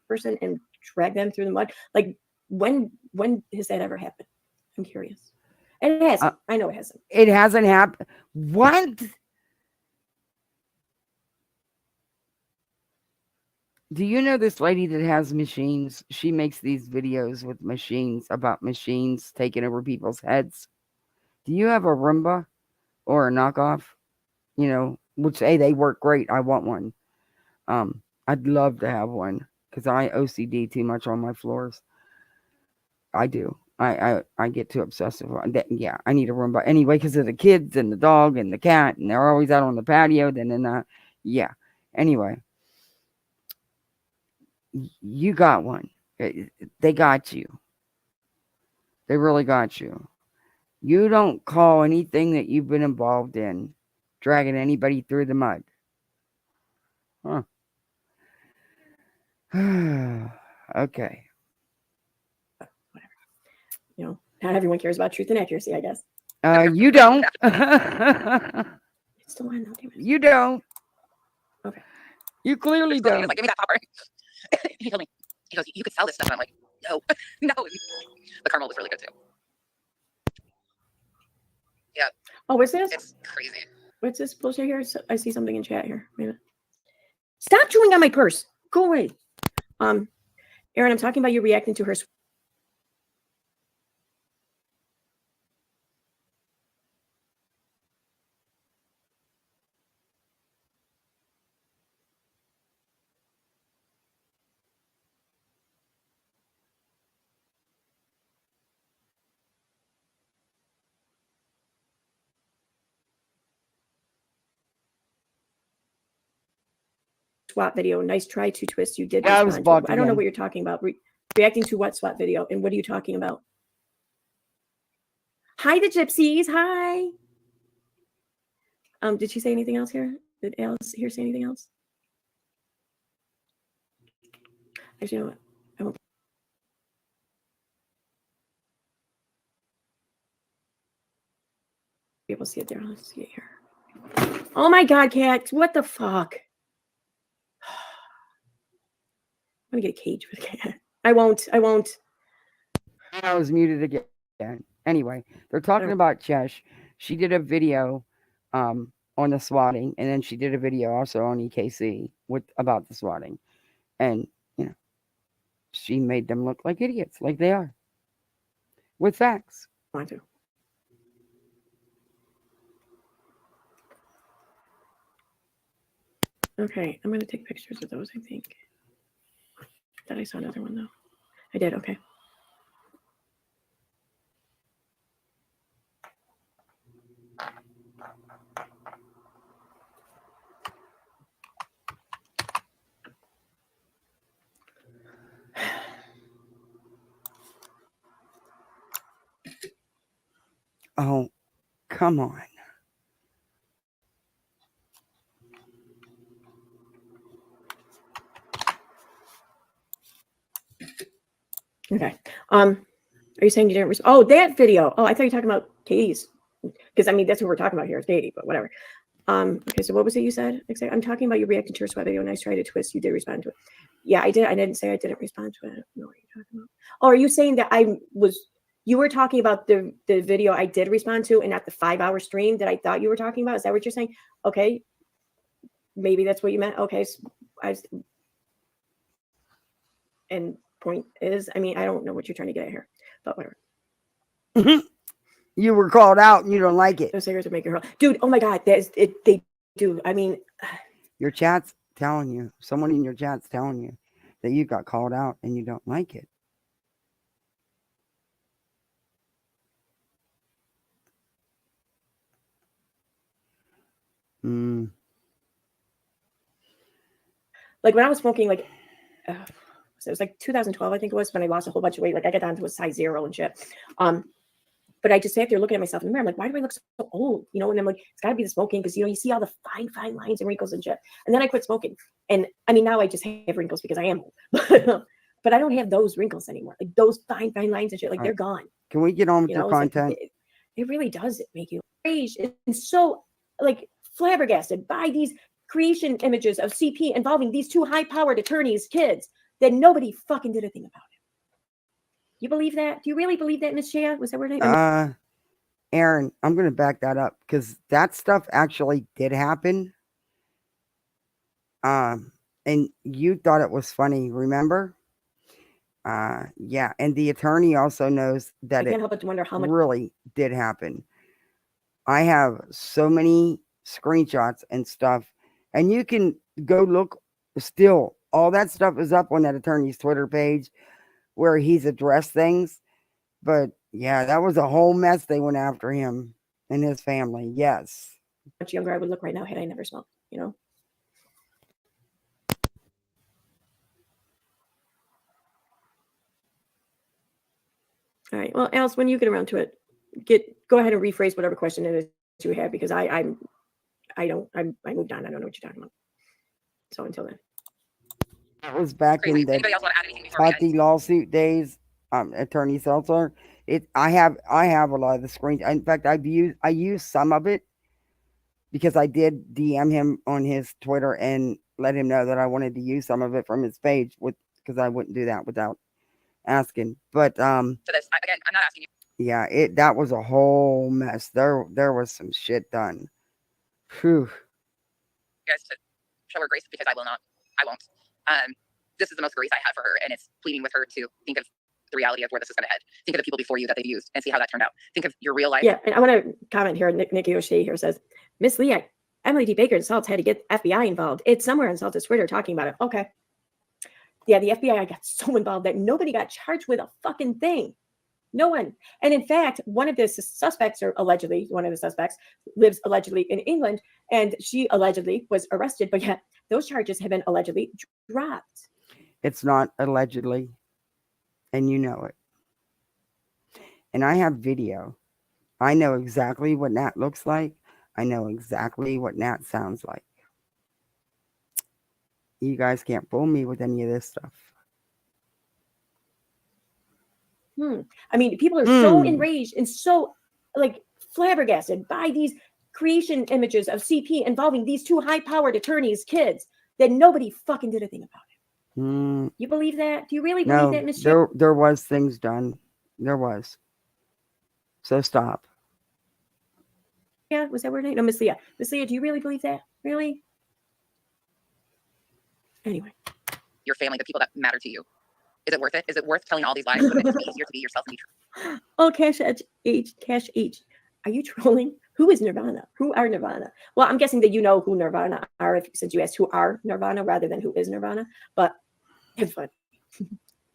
Person and drag them through the mud. Like when has that ever happened? I'm curious. And it hasn't. I know it hasn't. It hasn't happened. What? Do you know this lady that has machines? She makes these videos with machines about machines taking over people's heads. Do you have a Roomba or a knockoff? You know, which hey, they work great. I want one. I'd love to have one because I OCD too much on my floors. I do. I get too obsessive. Yeah, I need a Roomba anyway because of the kids and the dog and the cat, and they're always out on the patio. Yeah. Anyway, you got one. They got you. They really got you. You don't call anything that you've been involved in dragging anybody through the mud. Huh. Okay. Whatever. You know, not everyone cares about truth and accuracy, I guess. You don't. It's still on now, damn it. You don't. Okay. You clearly He don't. was like, give me that popper. He told me, he goes, you could sell this stuff. And I'm like, no, no. The caramel was really good too. Yeah. Oh, what's this? It's crazy. What's this bullshit here? I see something in chat here. Wait a minute. Stop chewing on my purse. Go away. Aaron, I'm talking about you reacting to her. SWAT video. Nice try to twist. You did. Yeah, I was blocked I don't know again. what you're talking about. Reacting to what SWAT video? And what are you talking about? Hi, the gypsies. Hi. Did she say anything else here? Did Alice here say anything else? Actually, you know what? I won't be able to see it there. Let's see it here. Oh my God, Cat. What the fuck? I'm gonna get a cage for the cat. I won't. I was muted again. Anyway, they're talking about Chesh. She did a video on the swatting, and then she did a video also on EKC about the swatting. And, you know, she made them look like idiots, like they are. With facts. I want to. Okay, I'm gonna take pictures of those, I think. Thought I saw another one though. I did, okay. Oh, come on. Okay. Are you saying you didn't oh, that video. Oh, I thought you were talking about Katie's. Because I mean that's what we're talking about here is Katie, but whatever. Okay, so what was it you said? I'm talking about you reacting to her sweat video. Nice try to twist. You did respond to it. Yeah, I did. I didn't say I didn't respond to it. I don't know what you're talking about. Oh, are you saying that you were talking about the video I did respond to and not the 5-hour stream that I thought you were talking about? Is that what you're saying? Okay. Maybe that's what you meant. Okay. So and point is, I mean, I don't know what you're trying to get at here, but whatever. You were called out and you don't like it. Those cigarettes would make your dude. Oh my God, that is it. They do. I mean, your chat's telling you. Someone in your chat's telling you that you got called out and you don't like it. Mm. Like when I was smoking, like so it was like 2012, I think it was, when I lost a whole bunch of weight. Like I got down to a size 0 and shit. But I just sat there looking at myself in the mirror. I'm like, why do I look so old? You know, and I'm like, it's got to be the smoking, because, you know, you see all the fine lines and wrinkles and shit. And then I quit smoking. And I mean, now I just have wrinkles because I am old. But I don't have those wrinkles anymore. Like those fine lines and shit, like they're gone. Can we get on with You your know, it's like, content? it really does make you rage. It's so like flabbergasted by these creation images of CP involving these two high-powered attorneys' kids that nobody fucking did a thing about it. You believe that? Do you really believe that, Miss Shea? Was that her name? Aaron, I'm going to back that up, because that stuff actually did happen. And you thought it was funny, remember? Yeah, and the attorney also knows that I can't help but to wonder how much really did happen. I have so many screenshots and stuff, and you can go look. Still, all that stuff is up on that attorney's Twitter page where he's addressed things. But yeah, that was a whole mess. They went after him and his family. Yes. much younger I would look right now had I never smoked, you know? All right. Well, Alice, when you get around to it, go ahead and rephrase whatever question it is you have, because I moved on. I don't know what you're talking about. So until then. That was back in the Tati lawsuit days. Attorney Seltzer. I have a lot of the screens. In fact, I used some of it because I did DM him on his Twitter and let him know that I wanted to use some of it from his page, because I wouldn't do that without asking. But So this again, I'm not asking you. yeah, that was a whole mess. There was some shit done. Whew. Guys to show her grace, because I will not. I won't. This is the most grace I have for her, and it's pleading with her to think of the reality of where this is going to head. Think of the people before you that they've used and see how that turned out. Think of your real life. Yeah, and I want to comment here. Nikki O'Shea here says, Miss Lee, Emily D. Baker and Salts had to get FBI involved. It's somewhere on Salt's Twitter talking about it. Okay. Yeah, the FBI got so involved that nobody got charged with a fucking thing. No one. And in fact, one of the suspects, or allegedly, one of the suspects lives allegedly in England, and she allegedly was arrested, but yet those charges have been allegedly dropped. It's not allegedly, and you know it. And I have video. I know exactly what Nat looks like. I know exactly what Nat sounds like. You guys can't fool me with any of this stuff. I mean, people are so enraged and so like flabbergasted by these creation images of CP involving these two high-powered attorneys' kids that nobody fucking did a thing about it. You believe that? Do you really believe that, Miss? There was things done. There was. So stop. Yeah, was that her name? No, Miss Leah. Miss Leah, do you really believe that? Really? Anyway. Your family, the people that matter to you. Is it worth it? Is it worth telling all these lies? Wouldn't it just be easier to be yourself and be true? Oh, Cash H. Are you trolling? Who is Nirvana? Who are Nirvana? Well, I'm guessing that you know who Nirvana are, since you asked who are Nirvana rather than who is Nirvana. But it's fun.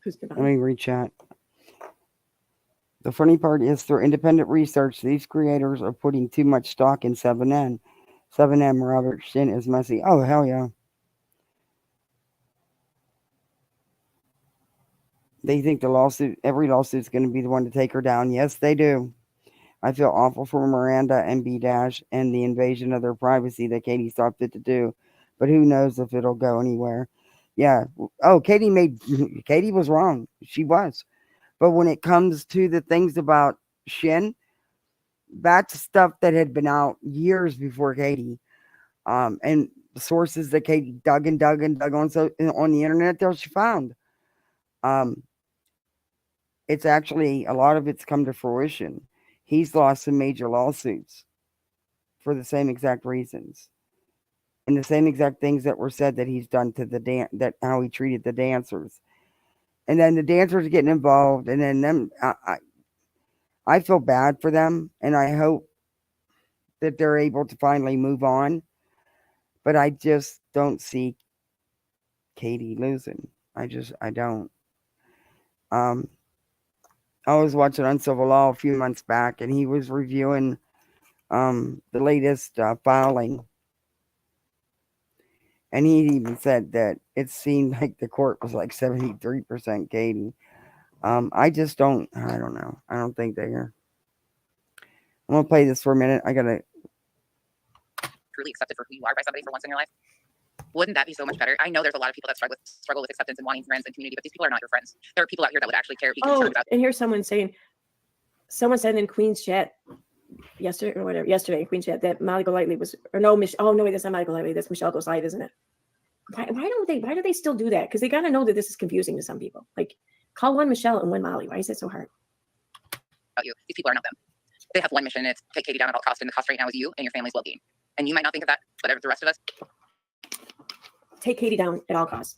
Who's Nirvana? Let me rechat. The funny part is, through independent research, these creators are putting too much stock in 7M. 7M Robert Shin is messy. Oh, hell yeah. They think every lawsuit is going to be the one to take her down. Yes, they do. I feel awful for Miranda and B Dash and the invasion of their privacy that Katie stopped it to do. But who knows if it'll go anywhere. Yeah. Oh, Katie was wrong. She was. But when it comes to the things about Shin, that's stuff that had been out years before Katie. And sources that Katie dug on the internet till she found. It's actually, a lot of it's come to fruition. He's lost some major lawsuits for the same exact reasons. And the same exact things that were said that he's done to how he treated the dancers. And then the dancers getting involved, and then I feel bad for them, and I hope that they're able to finally move on. But I just don't see Katie losing. I don't. I was watching Uncivil Law a few months back, and he was reviewing the latest filing And he even said that it seemed like the court was like 73% Katie. I don't know. I don't think they are. I'm going to play this for a minute. I got to. Truly accepted for who you are by somebody for once in your life. Wouldn't that be so much better? I know there's a lot of people that struggle with acceptance and wanting friends and community, but these people are not your friends. There are people out here that would actually care if you can Oh, and here's someone said in Queen's chat yesterday in Queen's chat that Molly Golightly was, or no, wait, that's not Molly Golightly, that's Michelle Goes Live, isn't it? Why do they still do that? Because they got to know that this is confusing to some people. Like, call one Michelle and one Molly. Why is it so hard? About you. These people are not them. They have one mission. It's take Katie down at all costs, and the cost right now is you and your family's well-being. And you might not think of that, but the rest of us, take Katie down at all costs.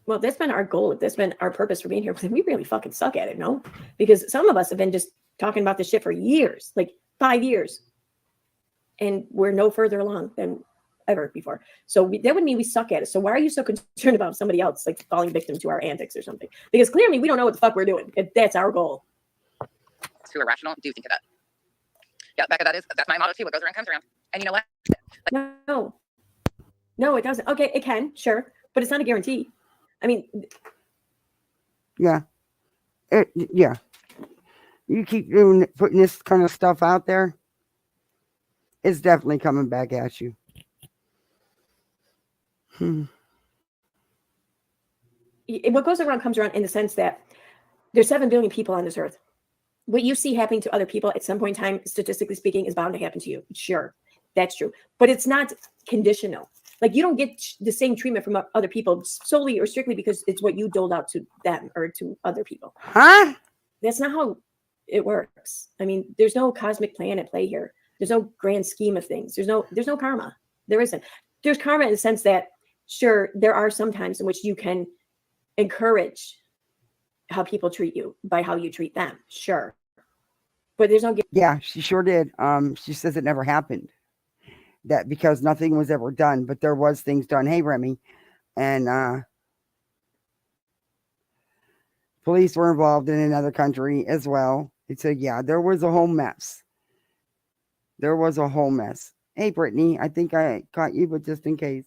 Well, that's been our goal. That's been our purpose for being here. We really fucking suck at it, no? Because some of us have been just talking about this shit for years, like 5 years. And we're no further along than ever before. So that would mean we suck at it. So why are you so concerned about somebody else like falling victim to our antics or something? Because clearly we don't know what the fuck we're doing. That's our goal. who are rational do think of that. Yeah, Becca, that's my motto too. What goes around comes around. And you know what? No, it doesn't. Okay, it can, sure, but it's not a guarantee. I mean, yeah, yeah. You keep putting this kind of stuff out there, it's definitely coming back at you. What goes around comes around in the sense that there's 7 billion people on this earth. What you see happening to other people at some point in time, statistically speaking, is bound to happen to you. Sure, that's true. But it's not conditional. Like, you don't get the same treatment from other people solely or strictly because it's what you doled out to them or to other people. Huh? That's not how it works. I mean, there's no cosmic plan at play here. There's no grand scheme of things. There's no karma. There isn't. There's karma in the sense that, sure, there are some times in which you can encourage how people treat you by how you treat them. Sure. But there's no... Yeah, she sure did. She says it never happened. That because nothing was ever done, but there was things done. Hey, Remy. And police were involved in another country as well. He said, yeah, there was a whole mess. There was a whole mess. Hey, Brittany, I think I caught you, but just in case.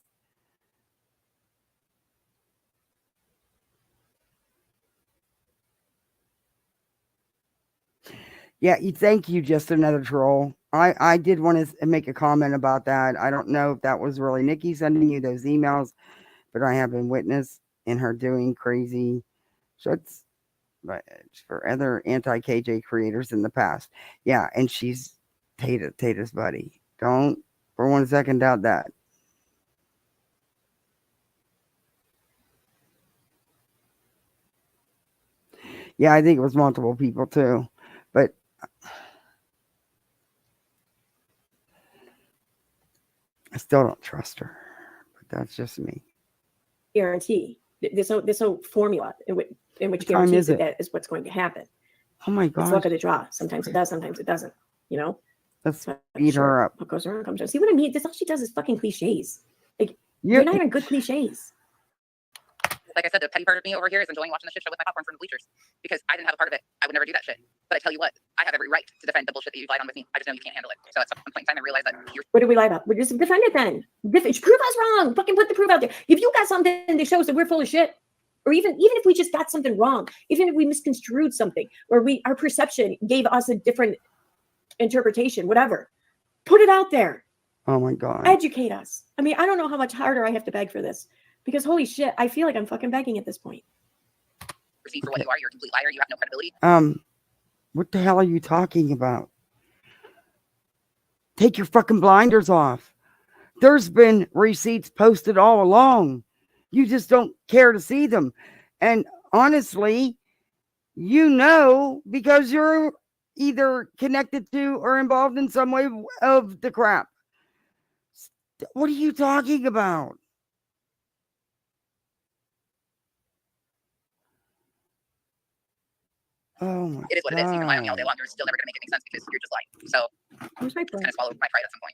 Yeah, thank you, just another troll. I did want to make a comment about that. I don't know if that was really Nikki sending you those emails, but I have been witness in her doing crazy shits for other anti-KJ creators in the past. Yeah, and she's Tata's buddy. Don't for 1 second doubt that. Yeah, I think it was multiple people too, but I still don't trust her. But that's just me. Guarantee. There's no formula in which guarantees that is what's going to happen. Oh my God! It's luck of the draw. Sometimes it does, sometimes it doesn't. You know. Let's beat her up. What goes around comes around. See what I mean? This all she does is fucking cliches. Like, you're not even good cliches. Like I said, the petty part of me over here is enjoying watching the shit show with my popcorn from the bleachers because I didn't have a part of it. I would never do that shit. But I tell you what, I have every right to defend the bullshit that you've lied on with me. I just know you can't handle it. So at some point in time, I realized that you're... What did we lie about? We just defend it then. Prove us wrong. Fucking put the proof out there. If you got something that shows that we're full of shit, or even if we just got something wrong, even if we misconstrued something, or our perception gave us a different interpretation, whatever, put it out there. Oh my God. Educate us. I mean, I don't know how much harder I have to beg for this. Because holy shit, I feel like I'm fucking begging at this point. Perceived for what you are, you're a complete liar. You have no credibility. What the hell are you talking about? Take your fucking blinders off. There's been receipts posted all along. You just don't care to see them. And honestly, because you're either connected to or involved in some way of the crap. What are you talking about? Oh my God. It is what it is. You can lie on me all day long. You're still never going to make it make sense because you're just lying. So where's my kind of swallow my pride at some point.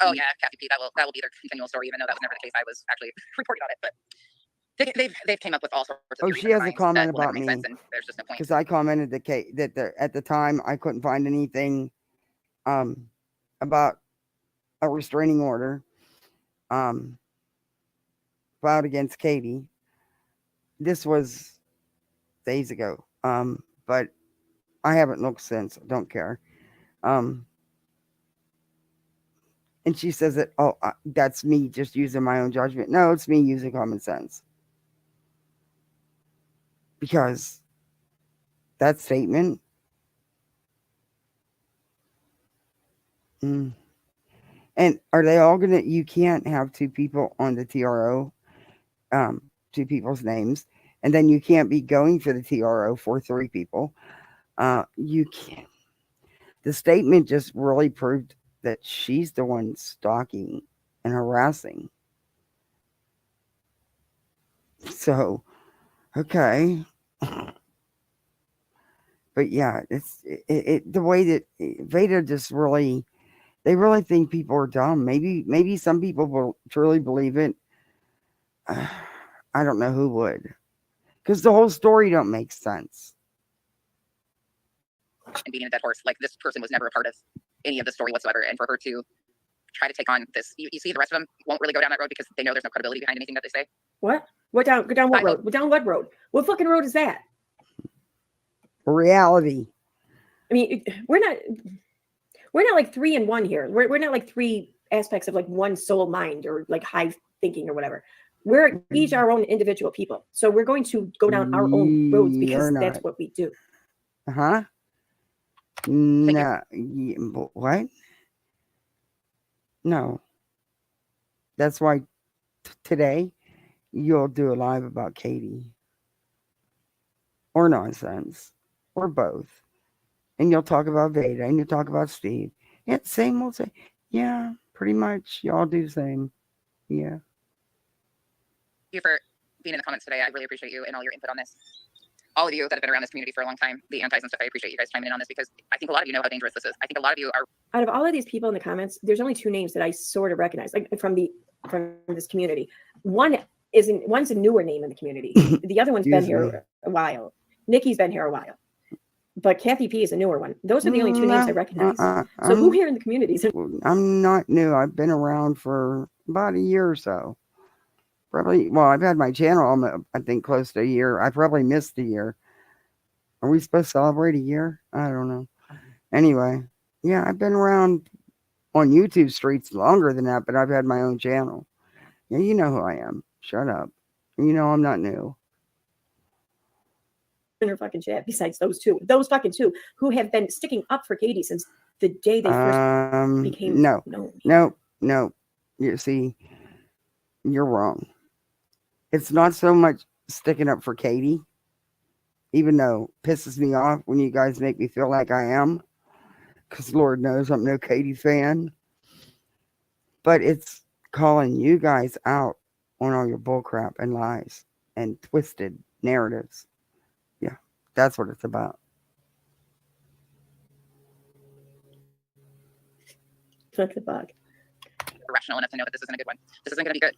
Oh yeah, Kathy P. That will be their continual story, even though that was never the case. I was actually reporting on it, but they've came up with all sorts of. Oh, she has a comment about me. There's just no point. Because I commented that at the time I couldn't find anything about a restraining order filed against Katie. This was days ago, but I haven't looked since. I don't care. And she says that, that's me just using my own judgment. No, it's me using common sense. Because that statement, and are they all gonna? You can't have two people on the TRO, two people's names, and then you can't be going for the TRO for three people. You can't. The statement just really proved that she's the one stalking and harassing. So, okay. But yeah, it's the way that Veda just really, they really think people are dumb. Maybe some people will truly believe it. I don't know who would, because the whole story don't make sense. And beating a dead horse. Like, this person was never a part of any of the story whatsoever. And for her to try to take on this, you see, the rest of them won't really go down that road because they know there's no credibility behind anything that they say. What? Go down what road? Down what road? What fucking road is that? Reality. I mean, we're not like 3 in 1 here. We're not like 3 aspects of like one soul mind or like high thinking or whatever. We're each our own individual people. So we're going to go down our own roads because that's what we do. Uh-huh. No. What? No. That's why today you'll do a live about Katie. Or nonsense. Or both. And you'll talk about Veda and you'll talk about Steve. Yeah, same old thing. Yeah, pretty much. Y'all do the same. Yeah. Thank you for being in the comments today. I really appreciate you and all your input on this. All of you that have been around this community for a long time, the antis and stuff, I appreciate you guys chiming in on this because I think a lot of you know how dangerous this is. I think a lot of you are. Out of all of these people in the comments, there's only 2 names that I sort of recognize, like from this community. One's a newer name in the community. The other one's been here a while. Nikki's been here a while. But Kathy P is a newer one. Those are the only 2 names I recognize. So who here in the community is? I'm not new. I've been around for about a year or so. Probably, well, I've had my channel, I think, close to a year. I probably missed a year. Are we supposed to celebrate a year? I don't know. Anyway, yeah, I've been around on YouTube streets longer than that, but I've had my own channel. Yeah, you know who I am. Shut up. You know I'm not new. In her fucking chat, besides those fucking two who have been sticking up for Katie since the day they first became no. You see, you're wrong. It's not so much sticking up for Katie, even though it pisses me off when you guys make me feel like I am, because Lord knows I'm no Katie fan. But it's calling you guys out on all your bullcrap and lies and twisted narratives. Yeah, that's what it's about. Fuck the bug. Rational enough to know that this isn't a good one. This isn't going to be good.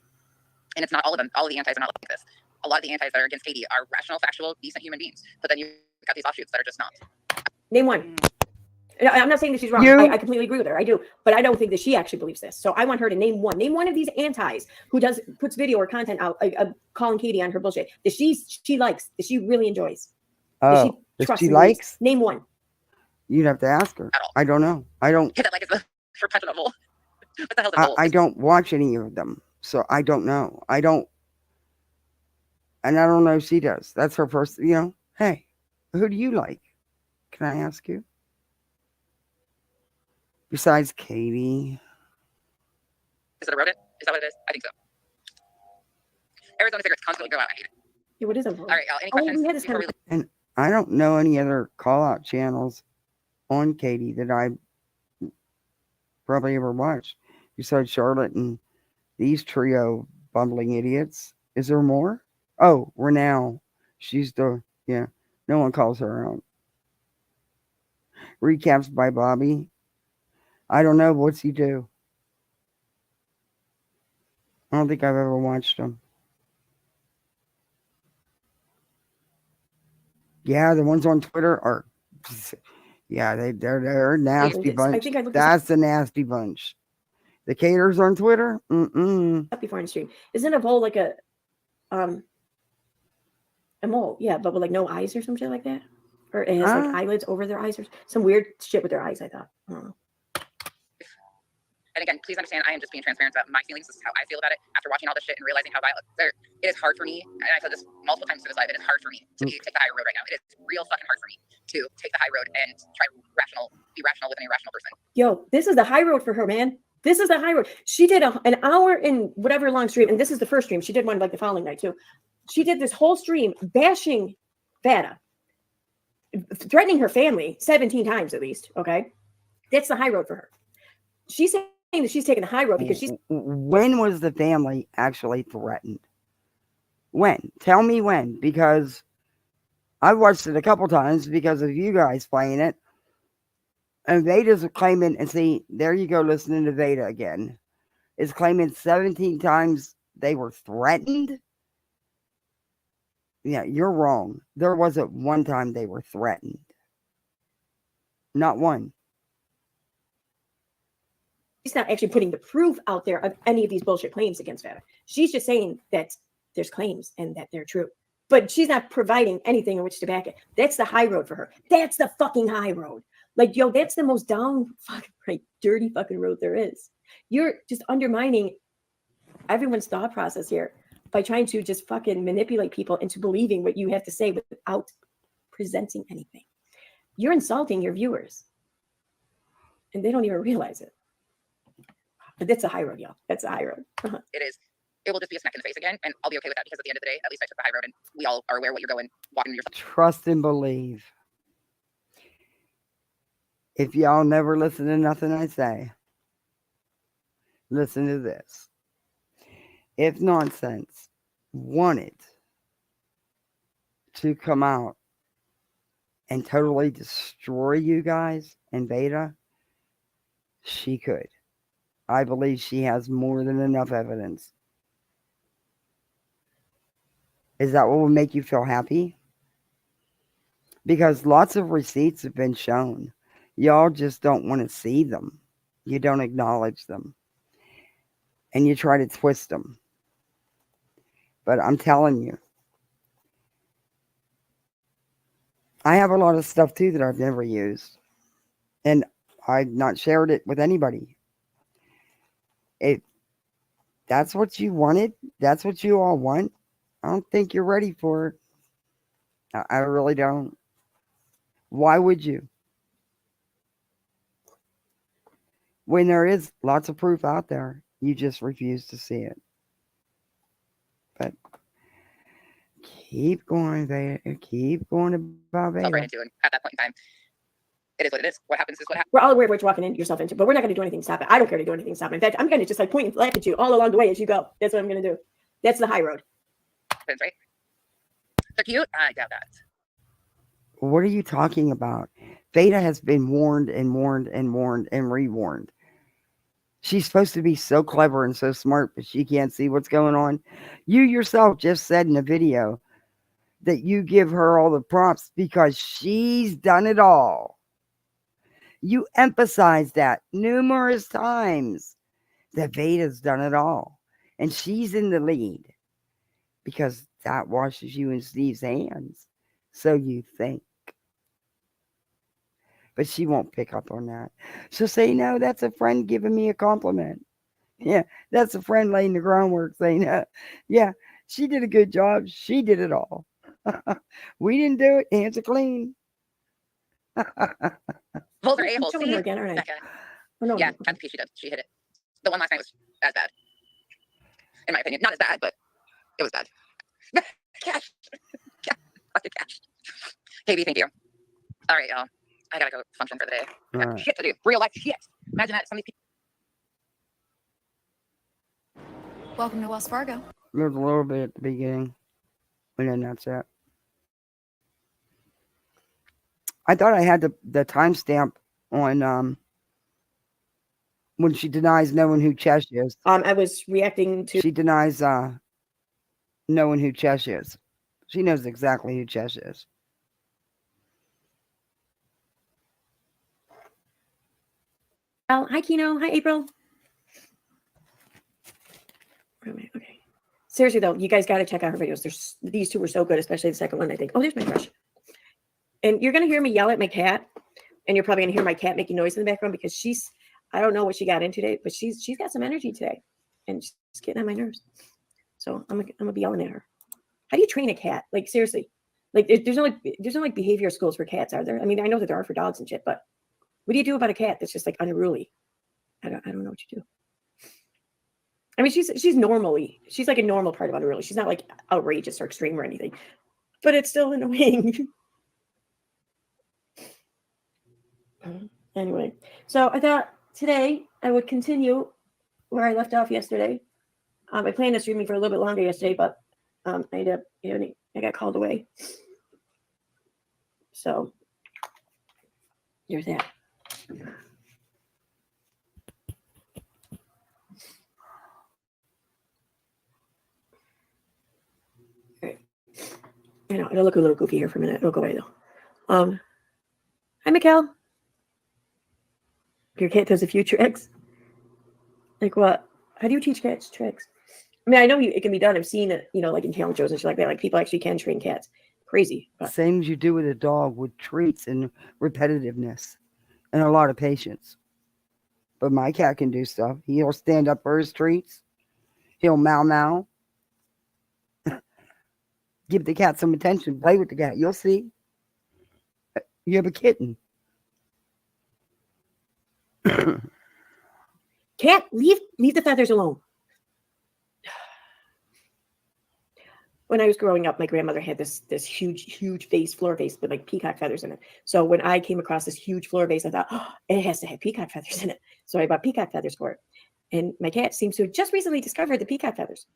And it's not all of them. All of the antis are not like this. A lot of the antis that are against Katie are rational, factual, decent human beings. But then you've got these offshoots that are just not. Name one. I'm not saying that she's wrong. I completely agree with her. I do. But I don't think that she actually believes this. So I want her to name one. Name one of these antis who puts video or content out calling Katie on her bullshit that she likes, that she really enjoys. That she likes? Name one. You'd have to ask her. I don't know. I don't. Hit that like it's for punching a hole. What the hell's a hole? I don't watch any of them. So I don't know. I don't know if she does. That's her first, hey, who do you like? Can I ask you? Besides Katie. Is it a rodent? Is that what it is? I think so. Arizona cigarettes constantly go out. I hate it. Yeah, what is it? All right, any questions? And I don't know any other call out channels on Katie that I probably ever watched. Besides Charlotte and these trio bumbling idiots. Is there more? Oh, Renal. She's no one calls her out. Recaps by Bobby. I don't know. What's he do? I don't think I've ever watched him. Yeah, the ones on Twitter are, they're a nasty bunch. That's a nasty bunch. The caters on Twitter? Before on stream. Isn't a vole like a mole? Yeah, but with like no eyes or some shit like that? Or it has like eyelids over their eyes or some weird shit with their eyes, I thought. I don't know. And again, please understand, I am just being transparent about my feelings. This is how I feel about it after watching all this shit and realizing how violent. It is hard for me, and I've said this multiple times through this live. It is hard for me to take the high road right now. It is real fucking hard for me to take the high road and try be rational with an irrational person. Yo, this is the high road for her, man. This is the high road. She did an hour in whatever long stream, and this is the first stream. She did one like the following night too. She did this whole stream bashing Vada, threatening her family 17 times at least. Okay, that's the high road for her. She's saying that she's taking the high road because she's. When was the family actually threatened? When? Tell me when, because I watched it a couple times because of you guys playing it. And Veda's claiming, and see, there you go, listening to Veda again, is claiming 17 times they were threatened. Yeah, you're wrong. There wasn't one time they were threatened. Not one. She's not actually putting the proof out there of any of these bullshit claims against Vada. She's just saying that there's claims and that they're true. But she's not providing anything in which to back it. That's the high road for her. That's the fucking high road. Like, yo, that's the most down fucking right, dirty fucking road there is. You're just undermining everyone's thought process here by trying to just fucking manipulate people into believing what you have to say without presenting anything. You're insulting your viewers. And they don't even realize it. But that's a high road, y'all. That's a high road. It is. It will just be a smack in the face again, and I'll be okay with that because at the end of the day, at least I took the high road, and we all are aware what you're walking yourself. Trust and believe. If y'all never listen to nothing I say, listen to this. If Nonsense wanted to come out and totally destroy you guys and Beta, she could. I believe she has more than enough evidence. Is that what will make you feel happy? Because lots of receipts have been shown. Y'all just don't want to see them. You don't acknowledge them. And you try to twist them. But I'm telling you, I have a lot of stuff too that I've never used. And I've not shared it with anybody. If that's what you wanted, that's what you all want, I don't think you're ready for it. I really don't. Why would you? When there is lots of proof out there, you just refuse to see it. But keep going, Veda. Keep going about Veda. Right into it at that point in time. It is what it is. What happens is what happens. We're all aware of what you're walking yourself into, but we're not going to do anything to stop it. I don't care to do anything to stop it. In fact, I'm going to just like point and laugh at you all along the way as you go. That's what I'm going to do. That's the high road. That's right. They're cute. I doubt that. What are you talking about? Veda has been warned and warned and warned and re-warned. She's supposed to be so clever and so smart, but she can't see what's going on. You yourself just said in a video that you give her all the props because she's done it all. You emphasized that numerous times that Veda's done it all. And she's in the lead because that washes you in Steve's hands. So you think. But she won't pick up on that. She'll say, no, that's a friend giving me a compliment. Yeah, that's a friend laying the groundwork saying, yeah, she did a good job. She did it all. We didn't do it. Hands are clean. Vulgar a-hole. See? Again, all right. Becca. Oh, no, Yeah, no. that's the piece she did. She hit it. The one last night was as bad. In my opinion. Not as bad, but it was bad. Cash. Fucking cash. KB, thank you. All right, y'all. I gotta go function for the day. I got shit to do. Real life shit. Imagine that. Some of these people. Welcome to Wells Fargo. There's a little bit at the beginning. And then that's it. I thought I had the timestamp on when she denies knowing who Chesh is. I was reacting to. She denies knowing who Chesh is. She knows exactly who Chesh is. Hi, Kino. Hi, April. seriously though, you guys got to check out her videos. These two were so good, especially the second one. I think. Oh, there's my brush. And you're gonna hear me yell at my cat, and you're probably gonna hear my cat making noise in the background because I don't know what she got into today, but she's got some energy today, and she's getting on my nerves. So I'm gonna be yelling at her. How do you train a cat? Like seriously, like there's no like behavior schools for cats, are there? I mean, I know that there are for dogs and shit, but what do you do about a cat that's just like unruly? I don't know what you do. I mean, she's like a normal part of unruly. She's not like outrageous or extreme or anything, but it's still annoying. Anyway, so I thought today I would continue where I left off yesterday. I planned on streaming for a little bit longer yesterday, but I ended up, I got called away. So there's that. All right. I know it'll look a little goofy here for a minute. It'll go away though. Hi, Mikkel. Your cat does a few tricks. Like what? How do you teach cats tricks? I mean, I know it can be done. I've seen it, like in talent shows and shit like that. Like people actually can train cats. Crazy. But. Same as you do with a dog with treats and repetitiveness and a lot of patience. But my cat can do stuff. He'll stand up for his treats. He'll meow meow. Give the cat some attention. Play with the cat. You'll see. You have a kitten. Cat, leave the feathers alone. When I was growing up, my grandmother had this huge floor vase with like peacock feathers in it. So when I came across this huge floor vase, I thought, oh, it has to have peacock feathers in it. So I bought peacock feathers for it. And my cat seems to have just recently discovered the peacock feathers.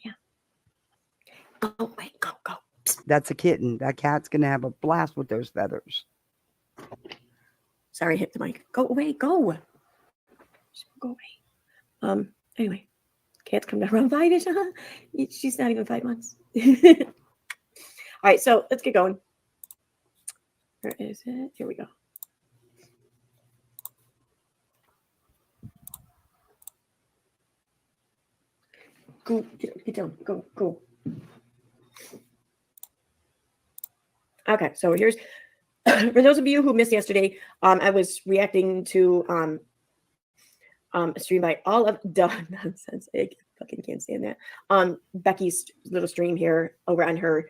Yeah. Oh, wait, go. Psst. That's a kitten. That cat's going to have a blast with those feathers. Sorry, I hit the mic. Go away, go. Go away. Anyway. Cat's come down around 5-ish, huh? She's not even 5 months. All right, so let's get going. Where is it? Here we go. Go, get down. Go. Okay, so here's for those of you who missed yesterday. I was reacting to a stream by all of dumb nonsense. I fucking can't stand that. Becky's little stream here over on her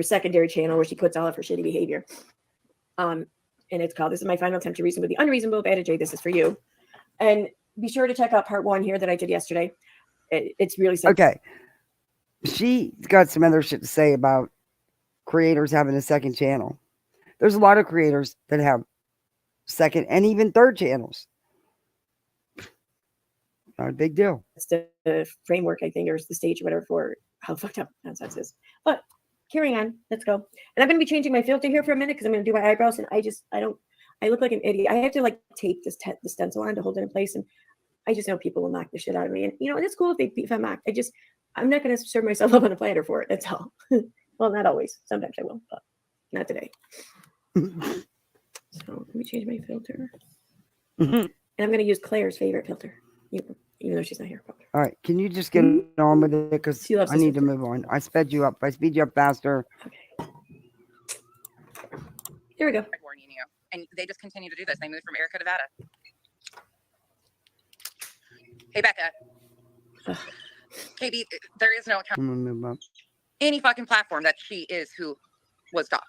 secondary channel where she puts all of her shitty behavior. And it's called "This is my final attempt to reason with the unreasonable." Beta J, this is for you. And be sure to check out part 1 here that I did yesterday. It's really simple. Okay. She got some other shit to say about creators having a second channel. There's a lot of creators that have second and even third channels. Not a big deal. It's the framework, I think, or it's the stage or whatever for how fucked up nonsense is. But carrying on, let's go. And I'm going to be changing my filter here for a minute because I'm going to do my eyebrows, and I look like an idiot. I have to like tape the stencil on to hold it in place, and I just know people will knock the shit out of me. And and it's cool if I'm mocked. I'm not going to serve myself up on a platter for it. That's all. Well, not always. Sometimes I will, but not today. So let me change my filter. And I'm going to use Claire's favorite filter, even though she's not here. All right. Can you just get on with it? Because I need to move on. I sped you up. I speed you up faster. Okay. Here we go. Warning you. And they just continue to do this. They moved from Erica to Nevada. Hey, Becca. KB, there is no account. I'm going to move up. Any fucking platform that she is who was doxxed.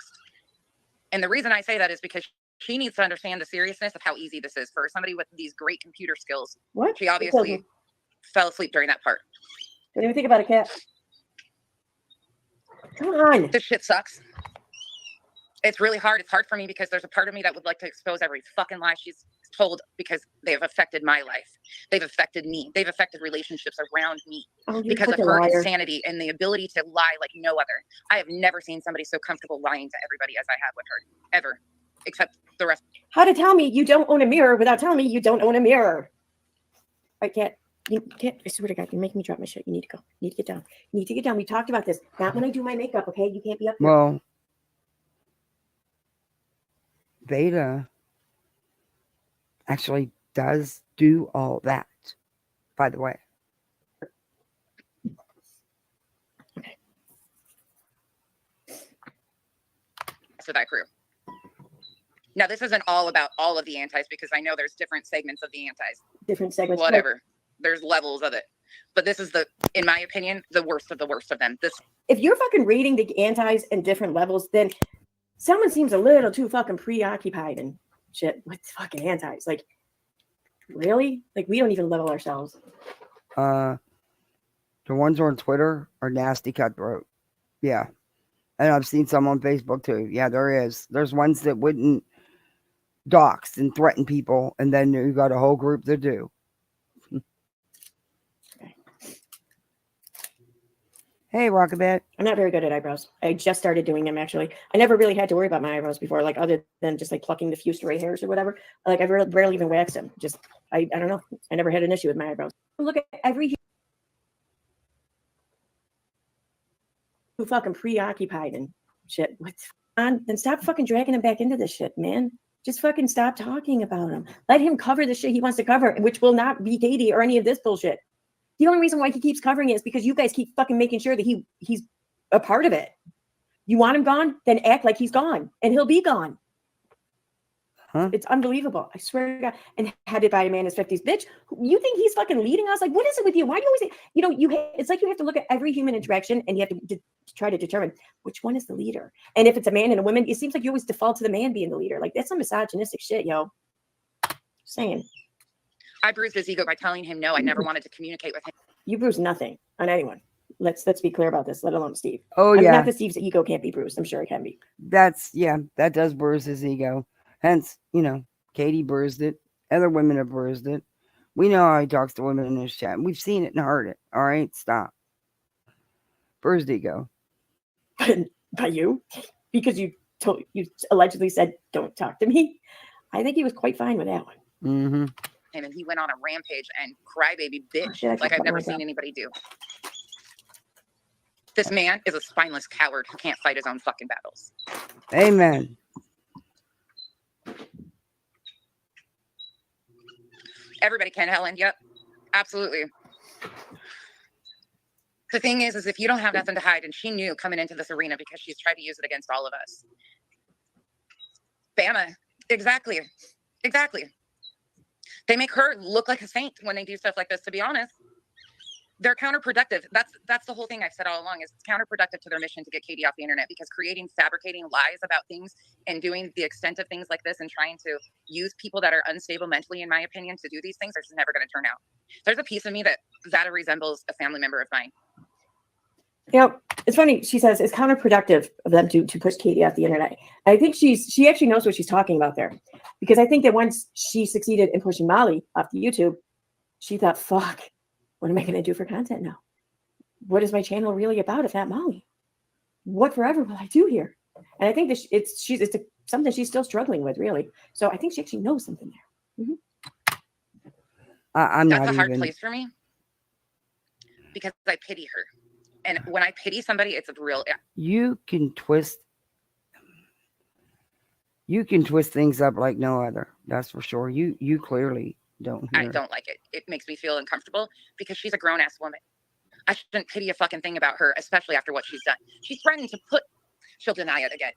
And the reason I say that is because she needs to understand the seriousness of how easy this is for somebody with these great computer skills. What? She obviously fell asleep during that part. Didn't even think about a cat. Come on. This shit sucks. It's really hard. It's hard for me because there's a part of me that would like to expose every fucking lie she's told because they've affected my life. They've affected me. They've affected relationships around me because of her insanity and the ability to lie like no other. I have never seen somebody so comfortable lying to everybody as I have with her, ever, except the rest. How to tell me you don't own a mirror without telling me you don't own a mirror? I can't. You can't. I swear to God, you're making me drop my shit. You need to go. You need to get down. You need to get down. We talked about this. Not when I do my makeup, okay? You can't be up here. Well, Beta actually does do all that, by the way. of that crew. Now, this isn't all about all of the antis, because I know there's different segments of the antis. Different segments. Whatever. There's levels of it. But this is in my opinion, the worst of them. If you're fucking rating the antis in different levels, then someone seems a little too fucking preoccupied and shit with fucking antis. Like, really? Like, we don't even level ourselves. The ones on Twitter are nasty cutthroat. Yeah. And I've seen some on Facebook too. Yeah, there is. There's ones that wouldn't dox and threaten people, and then you got a whole group that do. Hey, Rockabit. I'm not very good at eyebrows. I just started doing them, actually. I never really had to worry about my eyebrows before, like, other than just like plucking the few stray hairs or whatever. Like, I rarely even waxed them. Just, I don't know. I never had an issue with my eyebrows. Look at every who fucking preoccupied and shit. What's on? Then stop fucking dragging him back into this shit, man. Just fucking stop talking about him. Let him cover the shit he wants to cover, which will not be Katie or any of this bullshit. The only reason why he keeps covering it is because you guys keep fucking making sure that he's a part of it. You want him gone? Then act like he's gone, and he'll be gone. Huh? It's unbelievable. I swear to God. And headed by a man in his 50s. Bitch, you think he's fucking leading us? Like, what is it with you? Why do you always, it's like you have to look at every human interaction and you have to try to determine which one is the leader. And if it's a man and a woman, it seems like you always default to the man being the leader. Like, that's some misogynistic shit, yo. Just saying. I bruised his ego by telling him no, I never wanted to communicate with him. You bruised nothing on anyone. Let's be clear about this, let alone Steve. Oh, I mean, yeah. not that Steve's ego can't be bruised. I'm sure it can be. That does bruise his ego. Hence, Katie bruised it. Other women have bruised it. We know how he talks to women in his chat. We've seen it and heard it. All right, stop. Bruised ego. By you? Because you allegedly said, don't talk to me? I think he was quite fine with that one. Mm-hmm. And he went on a rampage and crybaby bitch, shit, like I've never seen anybody do. This man is a spineless coward who can't fight his own fucking battles. Amen. Everybody can, Helen. Yep, absolutely. The thing is if you don't have nothing to hide, and she knew coming into this arena because she's tried to use it against all of us. Bama, exactly. They make her look like a saint when they do stuff like this, to be honest. They're counterproductive. That's the whole thing I've said all along, is it's counterproductive to their mission to get Katie off the internet, because fabricating lies about things and doing the extent of things like this and trying to use people that are unstable mentally, in my opinion, to do these things, are just never going to turn out. There's a piece of me that resembles a family member of mine. It's funny. She says it's counterproductive of them to push Katie off the internet. I think she actually knows what she's talking about there, because I think that once she succeeded in pushing Molly off the YouTube, she thought, fuck, what am I going to do for content now? What is my channel really about if not Molly? What forever will I do here? And I think that it's something she's still struggling with, really. So I think she actually knows something there. Mm-hmm. That's a hard place for me, because I pity her. And when I pity somebody, it's a real. You can twist things up like no other. That's for sure. You clearly don't hear. I don't like it. It makes me feel uncomfortable, because she's a grown-ass woman. I shouldn't pity a fucking thing about her, especially after what she's done. She's threatened to she'll deny it again.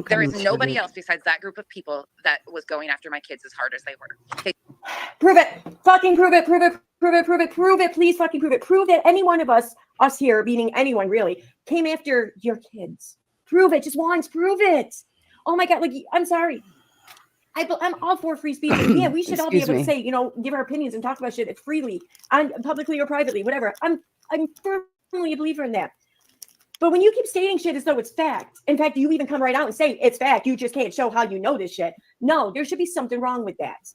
There is nobody else besides that group of people that was going after my kids as hard as they were. Prove it. Fucking prove it. Prove it. Prove it. Prove it. Prove it. Please fucking prove it. Prove that any one of us here, meaning anyone really, came after your kids. Prove it. Just once. Prove it. Oh my God. Like, I'm sorry. I'm all for free speech. Yeah, we should all be able to say, give our opinions and talk about shit freely, publicly or privately, whatever. I'm firmly a believer in that. But when you keep stating shit as though it's fact, in fact, you even come right out and say it's fact, you just can't show how you know this shit. No, there should be something wrong with that.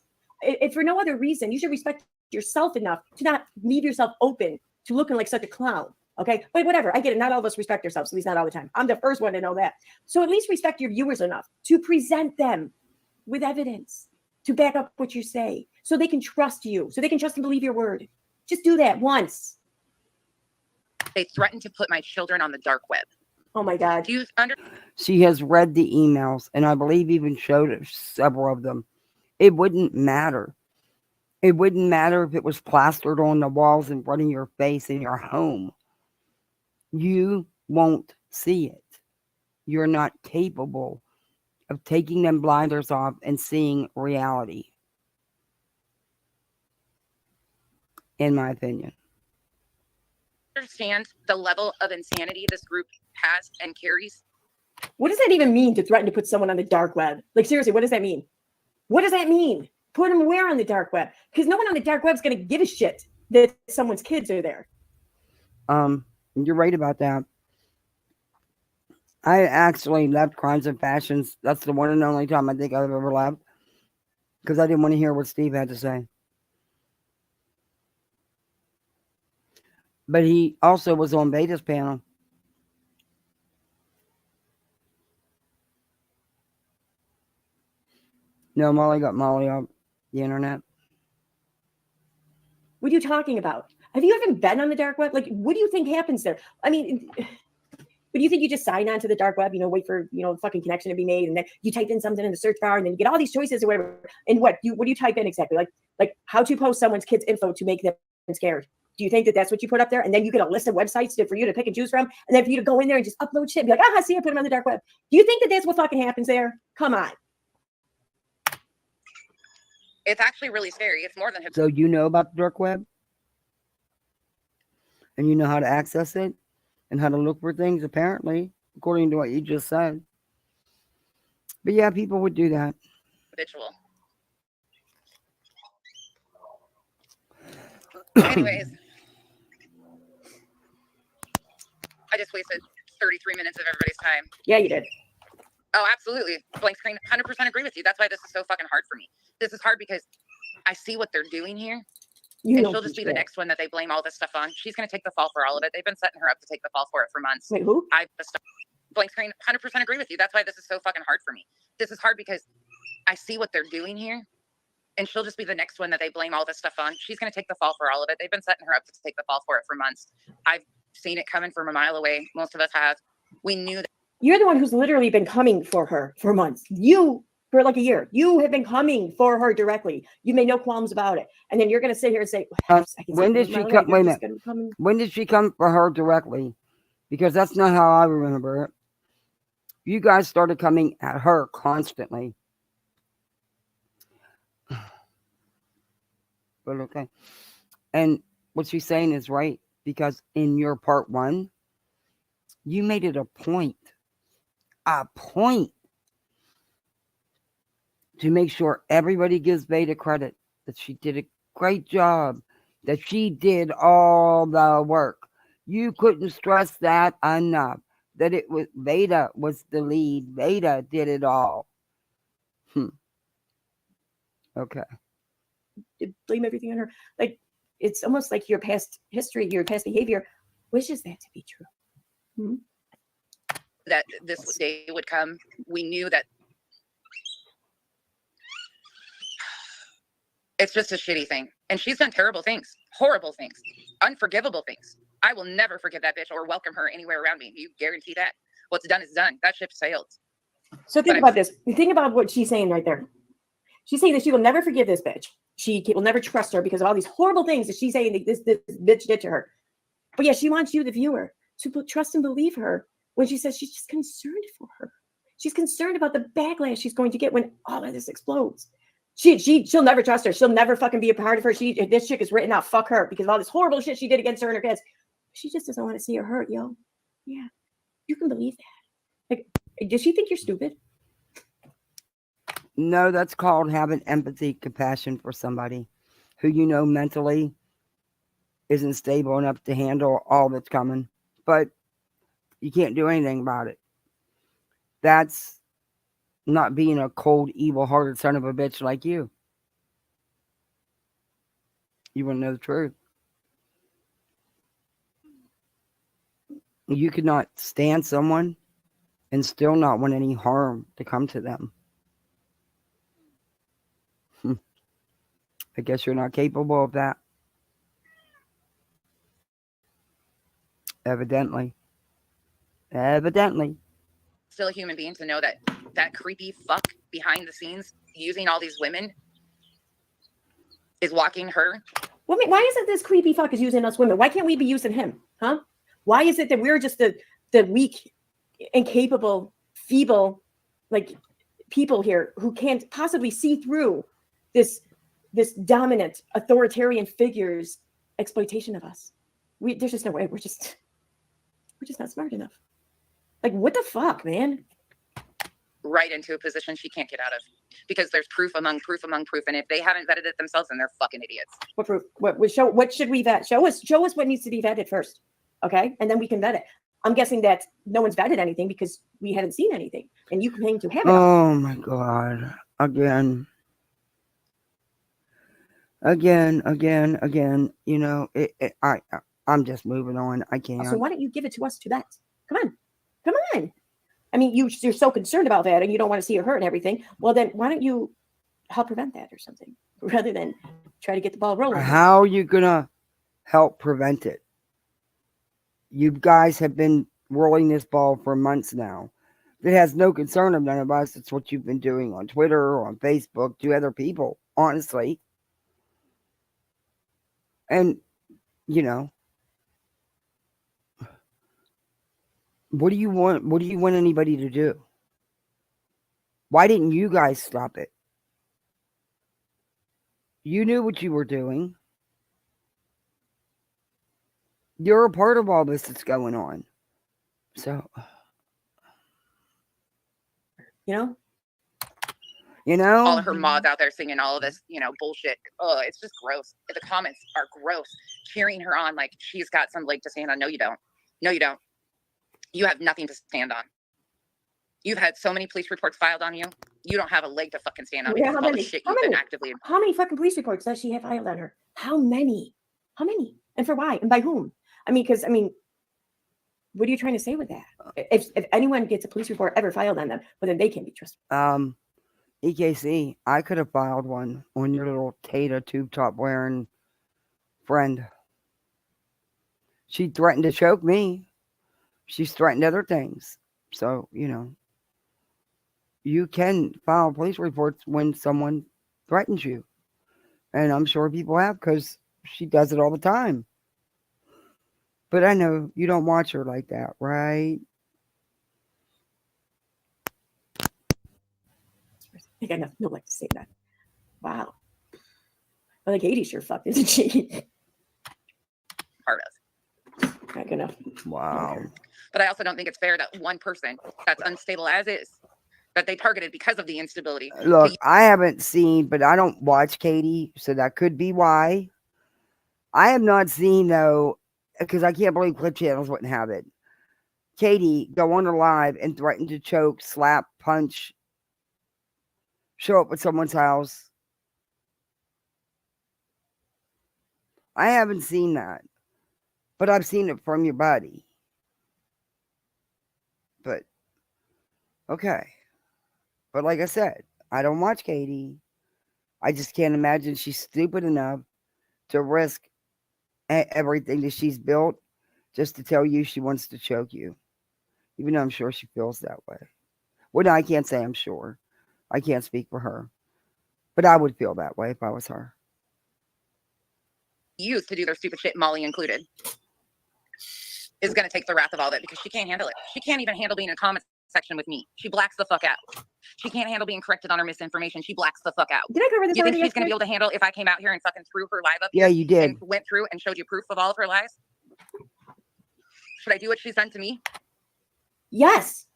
If for no other reason, you should respect yourself enough to not leave yourself open to looking like such a clown. Okay, but whatever, I get it. Not all of us respect ourselves, at least not all the time. I'm the first one to know that. So at least respect your viewers enough to present them with evidence to back up what you say, so they can trust you, so they can trust and believe your word. Just do that once. They threatened to put my children on the dark web. Oh my God. She has read the emails, and I believe even showed several of them. It wouldn't matter. It wouldn't matter if it was plastered on the walls in front of your face in your home. You won't see it. you're not capable of taking them blinders off and seeing reality, in my opinion. Understand the level of insanity this group has and carries. What does that even mean, to threaten to put someone on the dark web? Like, seriously, what does that mean? What does that mean? Put them where on the dark web? Because no one on the dark web is going to give a shit that someone's kids are there. You're right about that. I actually left Crimes and Fashions. That's the one and only time I think I've ever left, because I didn't want to hear what Steve had to say. But he also was on Beta's panel. No, Molly got Molly off the internet. What are you talking about? Have you ever been on the dark web? Like, what do you think happens there? I mean, but do you think you just sign on to the dark web, wait for, fucking connection to be made, and then you type in something in the search bar, and then you get all these choices or whatever. And what do you type in exactly? Like how to post someone's kid's info to make them scared. Do you think that that's what you put up there? And then you get a list of websites for you to pick and choose from, and then for you to go in there and just upload shit, and be like, see, I put them on the dark web. Do you think that that's what fucking happens there? Come on. It's actually really scary. It's more than So you know about the dark web? And you know how to access it? And how to look for things, apparently, according to what you just said. But yeah, people would do that. habitual. Anyways, I just wasted 33 minutes of everybody's time. Yeah, you did. Oh, absolutely. Blank screen, 100% agree with you. That's why this is so fucking hard for me. This is hard because I see what they're doing here. And she'll just be the next one that they blame all this stuff on. She's going to take the fall for all of it. They've been setting her up to take the fall for it for months. Wait, who? Blank screen, 100% agree with you. That's why this is so fucking hard for me. This is hard because I see what they're doing here. And she'll just be the next one that they blame all this stuff on. She's going to take the fall for all of it. They've been setting her up to take the fall for it for months. I've seen it coming from a mile away. Most of us have. We knew that. You're the one who's literally been coming for her for months. You, for like a year, you have been coming for her directly. You made no qualms about it. And then you're going to sit here and say, when did she come? Wait a minute. When did she come for her directly? Because that's not how I remember it. You guys started coming at her constantly. But okay. And what she's saying is right, because in your part one, you made it a point to make sure everybody gives Beta credit, that she did a great job, that she did all the work. You couldn't stress that enough, that it was Beta was the lead. Beta did it all. Okay. Blame everything on her. Like, it's almost like your past history, your past behavior wishes that to be true. That this day would come. We knew that. It's just a shitty thing. And she's done terrible things, horrible things, unforgivable things. I will never forgive that bitch or welcome her anywhere around me. You guarantee that. What's done is done. That ship sailed. So think about this. Think about what she's saying right there. She's saying that she will never forgive this bitch. She will never trust her because of all these horrible things that she's saying that this bitch did to her. But yeah, she wants you, the viewer, to trust and believe her when she says she's just concerned for her. She's concerned about the backlash she's going to get when all of this explodes. She'll never trust her. She'll never fucking be a part of her. This chick is written out. Fuck her because of all this horrible shit she did against her and her kids. She just doesn't want to see her hurt, yo. Yeah, you can believe that. Like, does she think you're stupid? No, that's called having empathy, compassion for somebody who you know mentally isn't stable enough to handle all that's coming. But you can't do anything about it. That's not being a cold, evil-hearted son of a bitch like you. You want to know the truth. You could not stand someone and still not want any harm to come to them. I guess you're not capable of that. Evidently. Still a human being to know that that creepy fuck behind the scenes using all these women is walking her. Well, why is it this creepy fuck is using us women? Why can't we be using him? Huh? Why is it that we're just the weak, incapable feeble, like people here who can't possibly see through this dominant authoritarian figure's exploitation of us. There's just no way. We're just not smart enough. Like, what the fuck, man? Right into a position she can't get out of because there's proof among proof among proof, and if they haven't vetted it themselves, then they're fucking idiots. What proof? What should we vet? Show us what needs to be vetted first, okay? And then we can vet it. I'm guessing that no one's vetted anything because we haven't seen anything, and you claim to have it. Oh my God! Again. You know, I'm just moving on. I can't. So why don't you give it to us to vet? Come on. I mean, you're so concerned about that, and you don't want to see her hurt and everything. Well, then why don't you help prevent that or something, rather than try to get the ball rolling? How are you gonna help prevent it? You guys have been rolling this ball for months now. It has no concern of none of us. It's what you've been doing on Twitter or on Facebook to other people, honestly. And, you know, what do you want? What do you want anybody to do? Why didn't you guys stop it? You knew what you were doing. You're a part of all this that's going on. So, you know, all of her mods out there singing all of this, bullshit. Oh, it's just gross. The comments are gross, cheering her on like she's got some leg to stand on. No, you don't. No, you don't. You have nothing to stand on. You've had so many police reports filed on you. You don't have a leg to fucking stand on. Yeah, How many fucking police reports does she have filed on her? How many? And for why? And by whom? Because what are you trying to say with that? If anyone gets a police report ever filed on them, well, then they can be trusted. EKC, I could have filed one on your little Tata tube top wearing friend. She threatened to choke me. She's threatened other things. So, you can file police reports when someone threatens you. And I'm sure people have because she does it all the time. But I know you don't watch her like that, right? I got no like to say that. Wow. I think Katie sure fucked, isn't she? Part of. Not gonna. Wow. But I also don't think it's fair that one person that's unstable as is, that they targeted because of the instability. Look, I haven't seen, but I don't watch Katie, so that could be why. I have not seen, though, because I can't believe Clip Channels wouldn't have it. Katie go on a live and threaten to choke, slap, punch, show up at someone's house. I haven't seen that, but I've seen it from your buddy. But, okay. But like I said, I don't watch Katie. I just can't imagine she's stupid enough to risk everything that she's built just to tell you she wants to choke you. Even though I'm sure she feels that way. Well, no, I can't say I'm sure. I can't speak for her. But I would feel that way if I was her. Used to do their stupid shit, Molly included, is going to take the wrath of all that because she can't handle it. She can't even handle being in a comment section with me. She blacks the fuck out. She can't handle being corrected on her misinformation. She blacks the fuck out. Did I cover this? You think she's going to be able to handle if I came out here and fucking threw her live up Yeah, here you did. and went through and showed you proof of all of her lies? Should I do what she's done to me? Yes.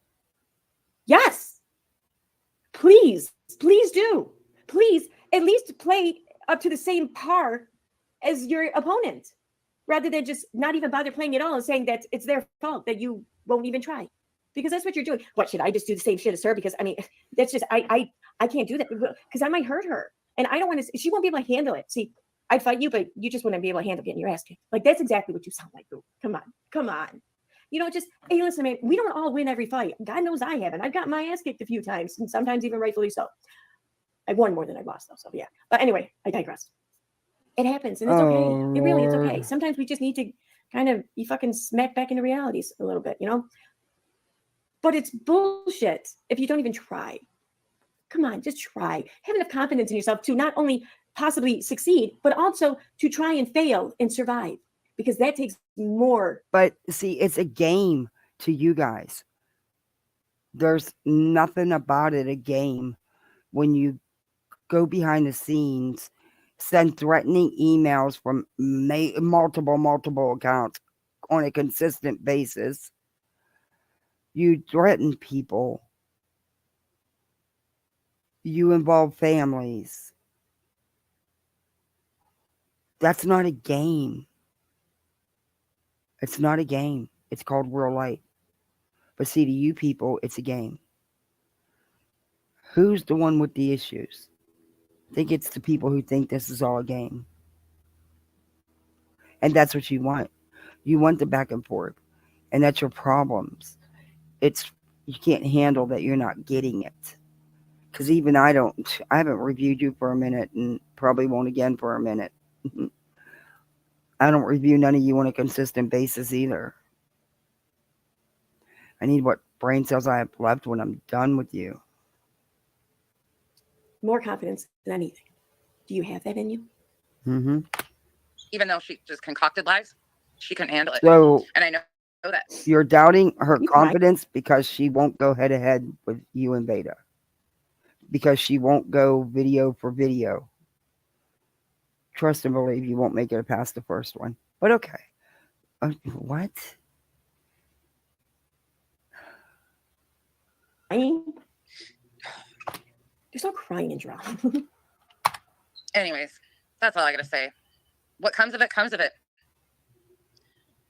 Please do. Please at least play up to the same par as your opponent, rather than just not even bother playing at all and saying that it's their fault that you won't even try. Because that's what you're doing. What, should I just do the same shit as her? Because that's just I can't do that because I might hurt her, and I don't want to. She won't be able to handle it. See, I'd fight you, but you just wouldn't be able to handle getting your ass kicked. Like, that's exactly what you sound like. Boo. Come on. Just hey, listen, man. We don't all win every fight. God knows I haven't. I've got my ass kicked a few times, and sometimes even rightfully so. I've won more than I've lost, though. So yeah. But anyway, I digress. It happens, and it's okay. It really is okay. Sometimes we just need to kind of be fucking smacked back into realities a little bit, But it's bullshit if you don't even try. Come on, just try. Have enough confidence in yourself to not only possibly succeed, but also to try and fail and survive, because that takes more. But see, it's a game to you guys. There's nothing about it a game when you go behind the scenes, send threatening emails from multiple accounts on a consistent basis. You threaten people. You involve families. That's not a game. It's not a game. It's called real life. But see, to you people, it's a game. Who's the one with the issues? I think it's the people who think this is all a game. And that's what you want. You want the back and forth. And that's your problems. It's you can't handle that you're not getting it. Because even I haven't reviewed you for a minute and probably won't again for a minute. I don't review none of you on a consistent basis either. I need what brain cells I have left when I'm done with you. More confidence than anything. Do you have that in you? Mm-hmm. Even though she just concocted lies, she couldn't handle it. So And I know that. you're doubting her You confidence because she won't go head to head with you and Beta. Because she won't go video for video. Trust and believe you won't make it past the first one. But okay. What? Crying? There's no crying in drama. Anyways, that's all I gotta say. What comes of it comes of it.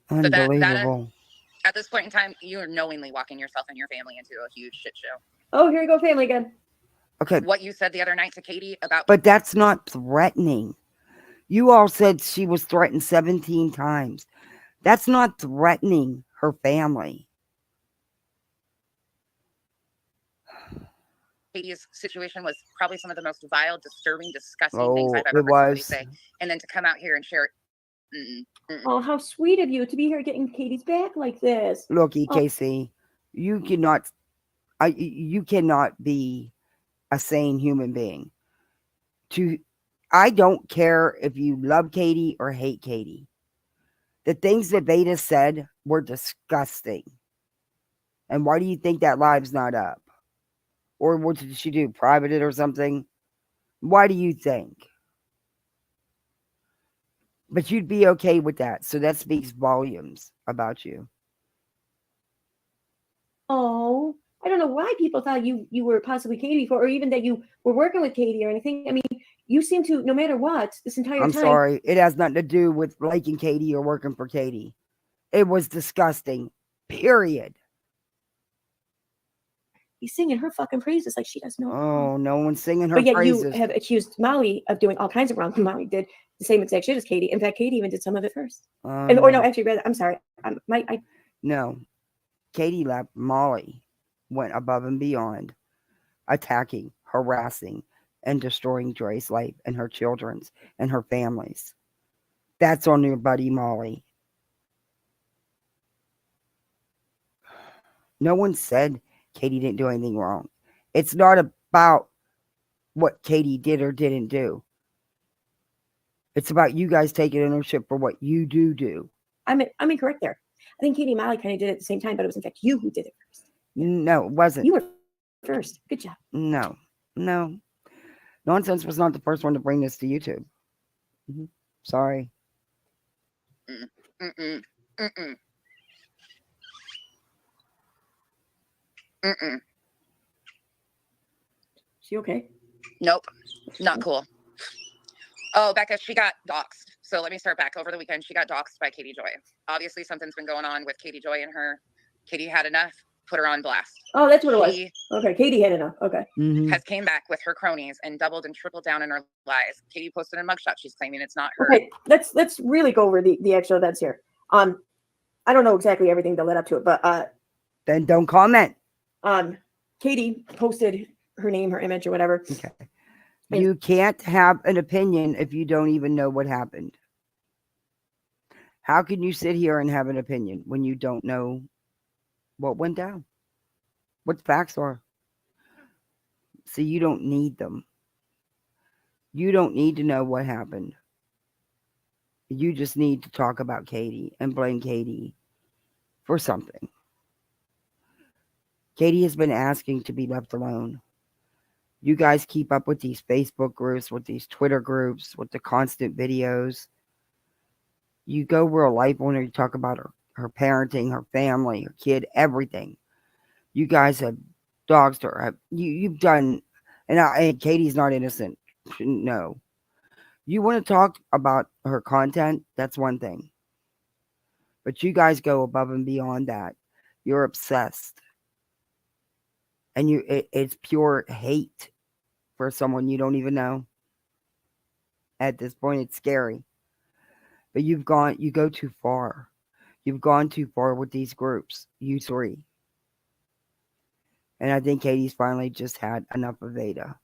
But Unbelievable. at this point in time, you are knowingly walking yourself and your family into a huge shit show. Oh, here we go, family again. Okay. What you said the other night to Katie about. But that's not threatening. You all said she was threatened 17 times. That's not threatening her family. Katie's situation was probably some of the most vile, disturbing, disgusting Oh, things I've ever it heard somebody was. say. And then to come out here and share it. Oh, how sweet of you to be here getting Katie's back like this. Look, EKC, you cannot be a sane human being. I don't care if you love Katie or hate Katie. The things that Beta said were disgusting. And why do you think that live's not up? Or what did she do? Private it or something? Why do you think? But you'd be okay with that. So that speaks volumes about you. Oh, I don't know why people thought you were possibly Katie before, or even that you were working with Katie or anything. I mean, you seem to, no matter what, this entire I'm time. sorry. It has nothing to do with liking Katie or working for Katie. It was disgusting. Period. He's singing her fucking praises like she doesn't know. Oh, no one's singing her but yet praises. You have accused Molly of doing all kinds of wrong. Molly did the same exact shit as Katie. In fact, Katie even did some of it first. Or no, actually, rather, I'm sorry. No. Katie left. Molly went above and beyond, attacking, harassing, and destroying Dre's life and her children's and her family's. That's on your buddy Molly. No one said Katie didn't do anything wrong. It's not about what Katie did or didn't do. It's about you guys taking ownership for what you do. I'm incorrect there. I think Katie and Molly kind of did it at the same time, but it was in fact you who did it first. No, it wasn't. You were first. Good job. No. Nonsense was not the first one to bring this to YouTube. Mm-hmm. Sorry. She okay? Nope. Not cool. Oh, Becca, she got doxxed. So let me start back. Over the weekend, she got doxxed by Katie Joy. Obviously, something's been going on with Katie Joy and her. Katie had enough, put her on blast. Oh, that's what it was. Okay, Katie had enough. Okay. Has came back with her cronies and doubled and tripled down in her lies. Katie posted a mugshot. She's claiming it's not her. Okay, let's really go over the actual events here. I don't know exactly everything that led up to it, but then don't comment. Katie posted her name, her image, or whatever. Okay. You can't have an opinion if you don't even know what happened. How can you sit here and have an opinion when you don't know what went down? What the facts are? See, you don't need them. You don't need to know what happened. You just need to talk about Katie and blame Katie for something. Katie has been asking to be left alone. You guys keep up with these Facebook groups, with these Twitter groups, with the constant videos. You go real life on her. You talk about her parenting, her family, her kid, everything. You guys have dogs to her. You've done, and Katie's not innocent. No. You want to talk about her content? That's one thing. But you guys go above and beyond that. You're obsessed. And it's pure hate for someone you don't even know. At this point, it's scary. But you go too far. You've gone too far with these groups, you three. And I think Katie's finally just had enough of Veda.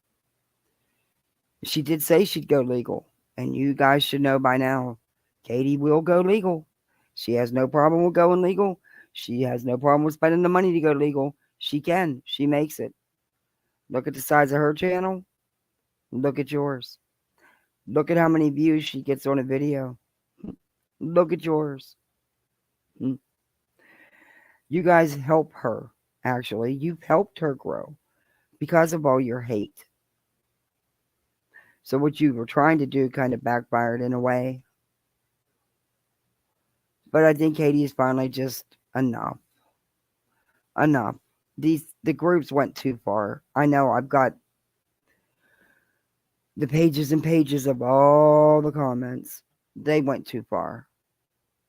She did say she'd go legal. And you guys should know by now, Katie will go legal. She has no problem with going legal. She has no problem with spending the money to go legal. She can. She makes it. Look at the size of her channel. Look at yours. Look at how many views she gets on a video. Look at yours. You guys help her, actually. You've helped her grow because of all your hate. So what you were trying to do kind of backfired in a way. But I think Katie is finally just enough. Enough. The groups went too far. I know I've got the pages and pages of all the comments. They went too far.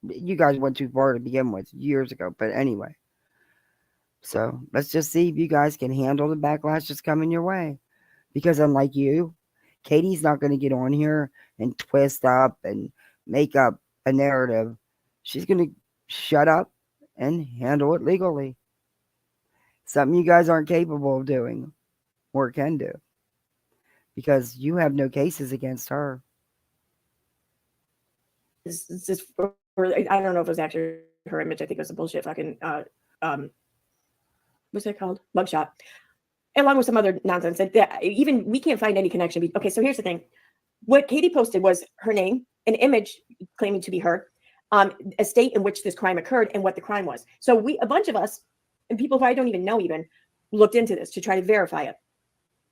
You guys went too far to begin with years ago. But anyway. So let's just see if you guys can handle the backlash that's coming your way. Because unlike you, Katie's not going to get on here and twist up and make up a narrative. She's going to shut up and handle it legally. Something you guys aren't capable of doing or can do. Because you have no cases against her. This is for, I don't know if it was actually her image. I think it was a bullshit fucking, what's it called? Mugshot. Along with some other nonsense. That even we can't find any connection. Okay, so here's the thing. What Katie posted was her name, an image claiming to be her, a state in which this crime occurred, and what the crime was. So a bunch of us, and people who I don't even know even, looked into this to try to verify it.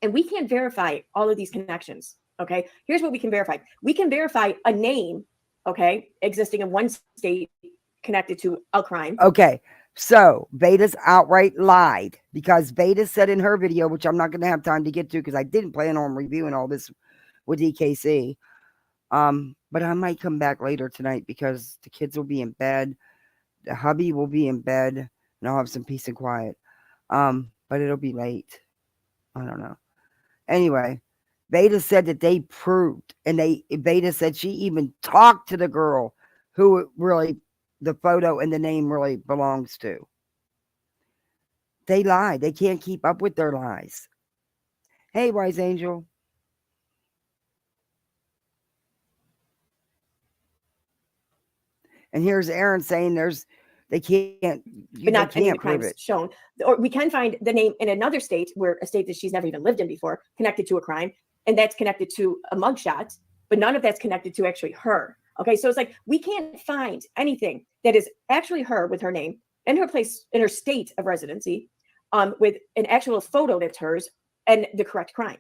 And we can't verify all of these connections, okay? Here's what we can verify. We can verify a name, okay, existing in one state connected to a crime. Okay, so Veda's outright lied because Veda said in her video, which I'm not going to have time to get to because I didn't plan on reviewing all this with EKC. But I might come back later tonight because the kids will be in bed. The hubby will be in bed and I'll have some peace and quiet. But it'll be late. I don't know. Anyway, Veda said that they proved, and Veda said she even talked to the girl who really the photo and the name really belongs to. They lie. They can't keep up with their lies. Hey, Wise Angel. And here's Aaron saying they can't, but not any of the prove crimes it. shown. Or we can find the name in another state, where a state that she's never even lived in before, connected to a crime, and that's connected to a mugshot, but none of that's connected to actually her. Okay, so it's like we can't find anything that is actually her with her name and her place in her state of residency, with an actual photo that's hers and the correct crime.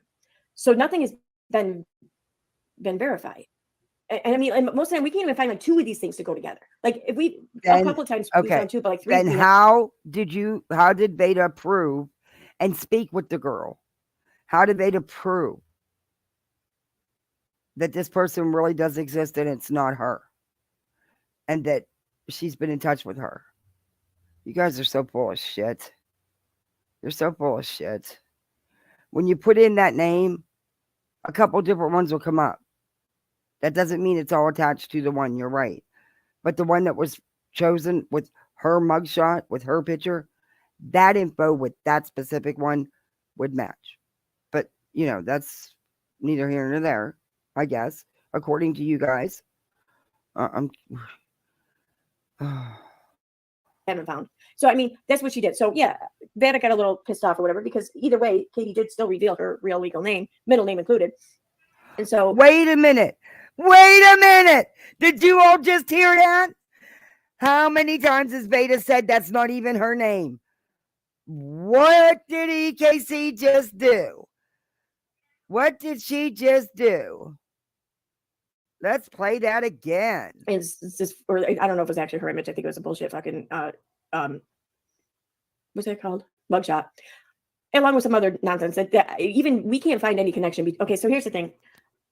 So nothing has been verified. And I mean, and most of the time we can't even find like two of these things to go together. Like if we a couple of times we found two, but like three. Then how did Veda prove and speak with the girl? How did Veda prove that this person really does exist and it's not her? And that she's been in touch with her? You guys are so full of shit. You're so full of shit. When you put in that name, a couple different ones will come up. That doesn't mean it's all attached to the one. You're right. But the one that was chosen with her mugshot, with her picture, that info with that specific one would match. But, that's neither here nor there, I guess, according to you guys. Haven't found. So, I mean, that's what she did. So, yeah, Vanna got a little pissed off or whatever, because either way, Katie did still reveal her real legal name, middle name included. And so. Wait a minute. Did you all just hear that? How many times has Veda said that's not even her name? What did EKC just do? What did she just do? Let's play that again. It's just, or I don't know if it was actually her image. I think it was a bullshit fucking, what's that called? Mugshot. Along with some other nonsense that even we can't find any connection. Okay, so here's the thing.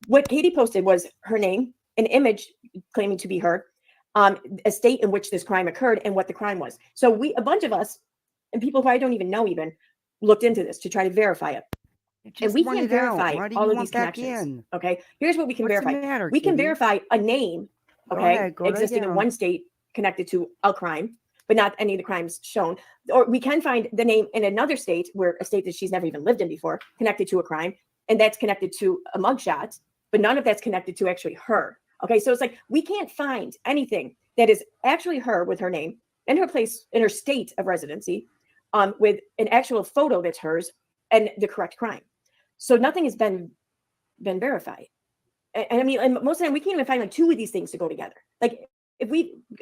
What Katie posted was her name, an image claiming to be her, a state in which this crime occurred, and what the crime was. So a bunch of us, and people who I don't even know even, looked into this to try to verify it. And we can't verify all of these connections. Okay, here's what we can verify. We can verify a name, okay, existing in one state connected to a crime, but not any of the crimes shown. Or we can find the name in another state, where a state that she's never even lived in before, connected to a crime, and that's connected to a mugshot, but none of that's connected to actually her. Okay, so it's like we can't find anything that is actually her with her name and her place in her state of residency, with an actual photo that's hers and the correct crime. So nothing has been verified. And I mean, and most of the time we can't even find like two of these things to go together. Like if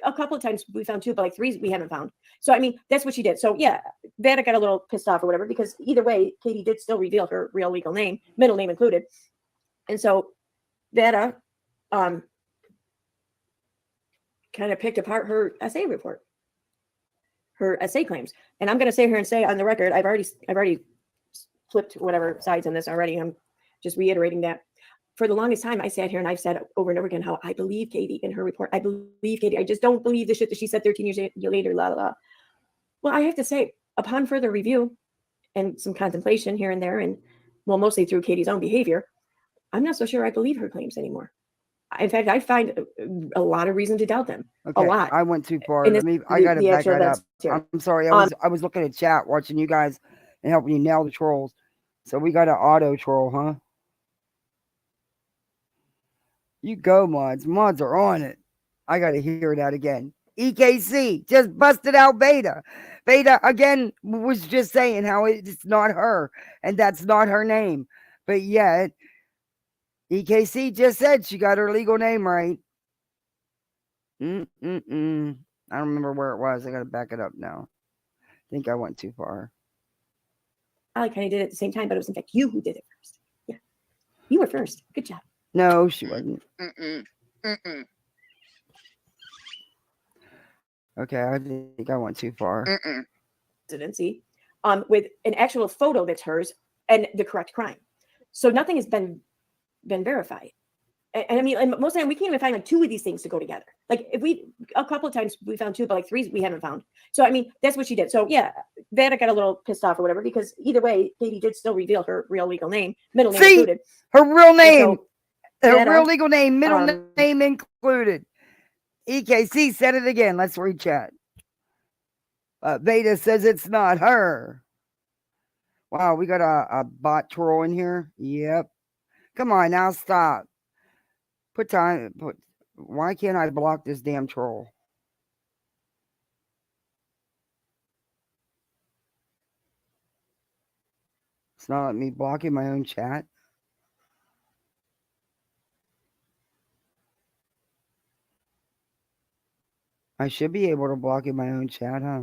a couple of times we found two, but like three we haven't found. So I mean, that's what she did. So yeah, Vanna got a little pissed off or whatever, because either way, Katie did still reveal her real legal name, middle name included. And so Vanna kind of picked apart her essay report, her essay claims. And I'm going to sit here and say on the record, I've already flipped whatever sides on this already. I'm just reiterating that. For the longest time, I sat here and I've said over and over again how I believe Katie in her report. I believe Katie. I just don't believe the shit that she said 13 years later, la, la, la. Well, I have to say, upon further review and some contemplation here and there, and well, mostly through Katie's own behavior, I'm not so sure I believe her claims anymore. In fact, I find a lot of reason to doubt them. Okay, a lot. I went too far. I got to back that up. Here. I'm sorry. I was looking at chat, watching you guys, and helping you nail the trolls. So we got an auto troll, huh? You go, mods. Mods are on it. I got to hear that again. EKC just busted out Beta. Beta, again, was just saying how it's not her, and that's not her name. But yet, EKC just said she got her legal name right. I don't remember where it was. I got to back it up now. I think I went too far. I kind of did it at the same time, but it was in fact you who did it first. Yeah. You were first. Good job. No, she wasn't. Okay, I think I went too far. Residency, with an actual photo that's hers and the correct crime. So nothing has been verified. And I mean, and most of the time we can't even find like two of these things to go together. Like if a couple of times we found two, but like three we haven't found. So I mean, that's what she did. So yeah, Vanna got a little pissed off or whatever, because either way, Katie did still reveal her real legal name, middle name included. Her real name, so her real legal name, middle name included. EKC said it again. Let's read chat. Beta says it's not her. Wow, we got a bot troll in here. Yep. Come on now, stop. Why can't I block this damn troll? It's not letting me blocking my own chat. I should be able to block in my own chat, huh?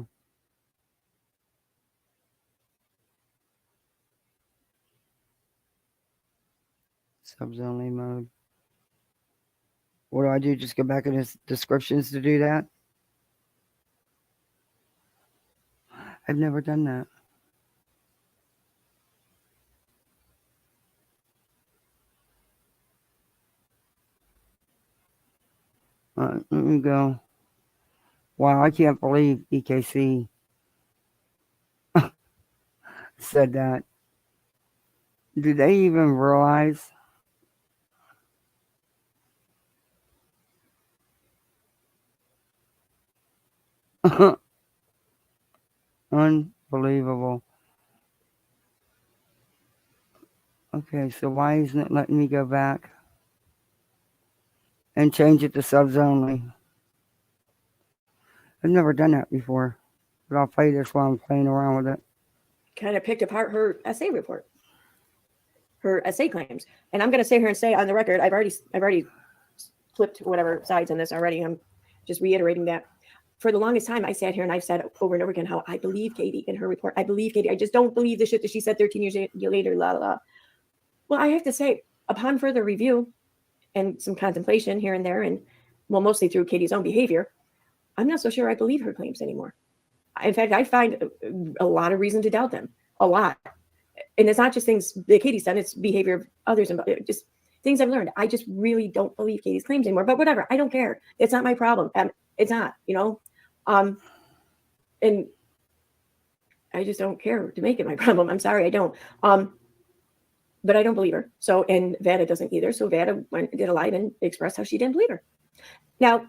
Subs only mode. What do I do? Just go back in the descriptions to do that? I've never done that. Let me go. Wow, I can't believe EKC said that. Did they even realize? Unbelievable. Okay, so why isn't it letting me go back and change it to subs only? I've never done that before, but I'll play this while I'm playing around with it. Kind of picked apart her essay report, her essay claims. And I'm going to sit here and say on the record, I've already flipped whatever sides on this already. I'm just reiterating that. for the longest time, I sat here and I've said over and over again how I believe Katie in her report. I believe Katie. I just don't believe the shit that she said 13 years later, la, la, la. Well, I have to say, upon further review and some contemplation here and there, and well, mostly through Katie's own behavior, I'm not so sure I believe her claims anymore. In fact, I find a lot of reason to doubt them. A lot. And it's not just things that Katie's done, it's behavior of others and just things I've learned. I just really don't believe Katie's claims anymore. But whatever, I don't care. It's not my problem. It's not, and I just don't care to make it my problem. I'm sorry, I don't. But I don't believe her. So, and Vada doesn't either. So Vada did a live and expressed how she didn't believe her. Now,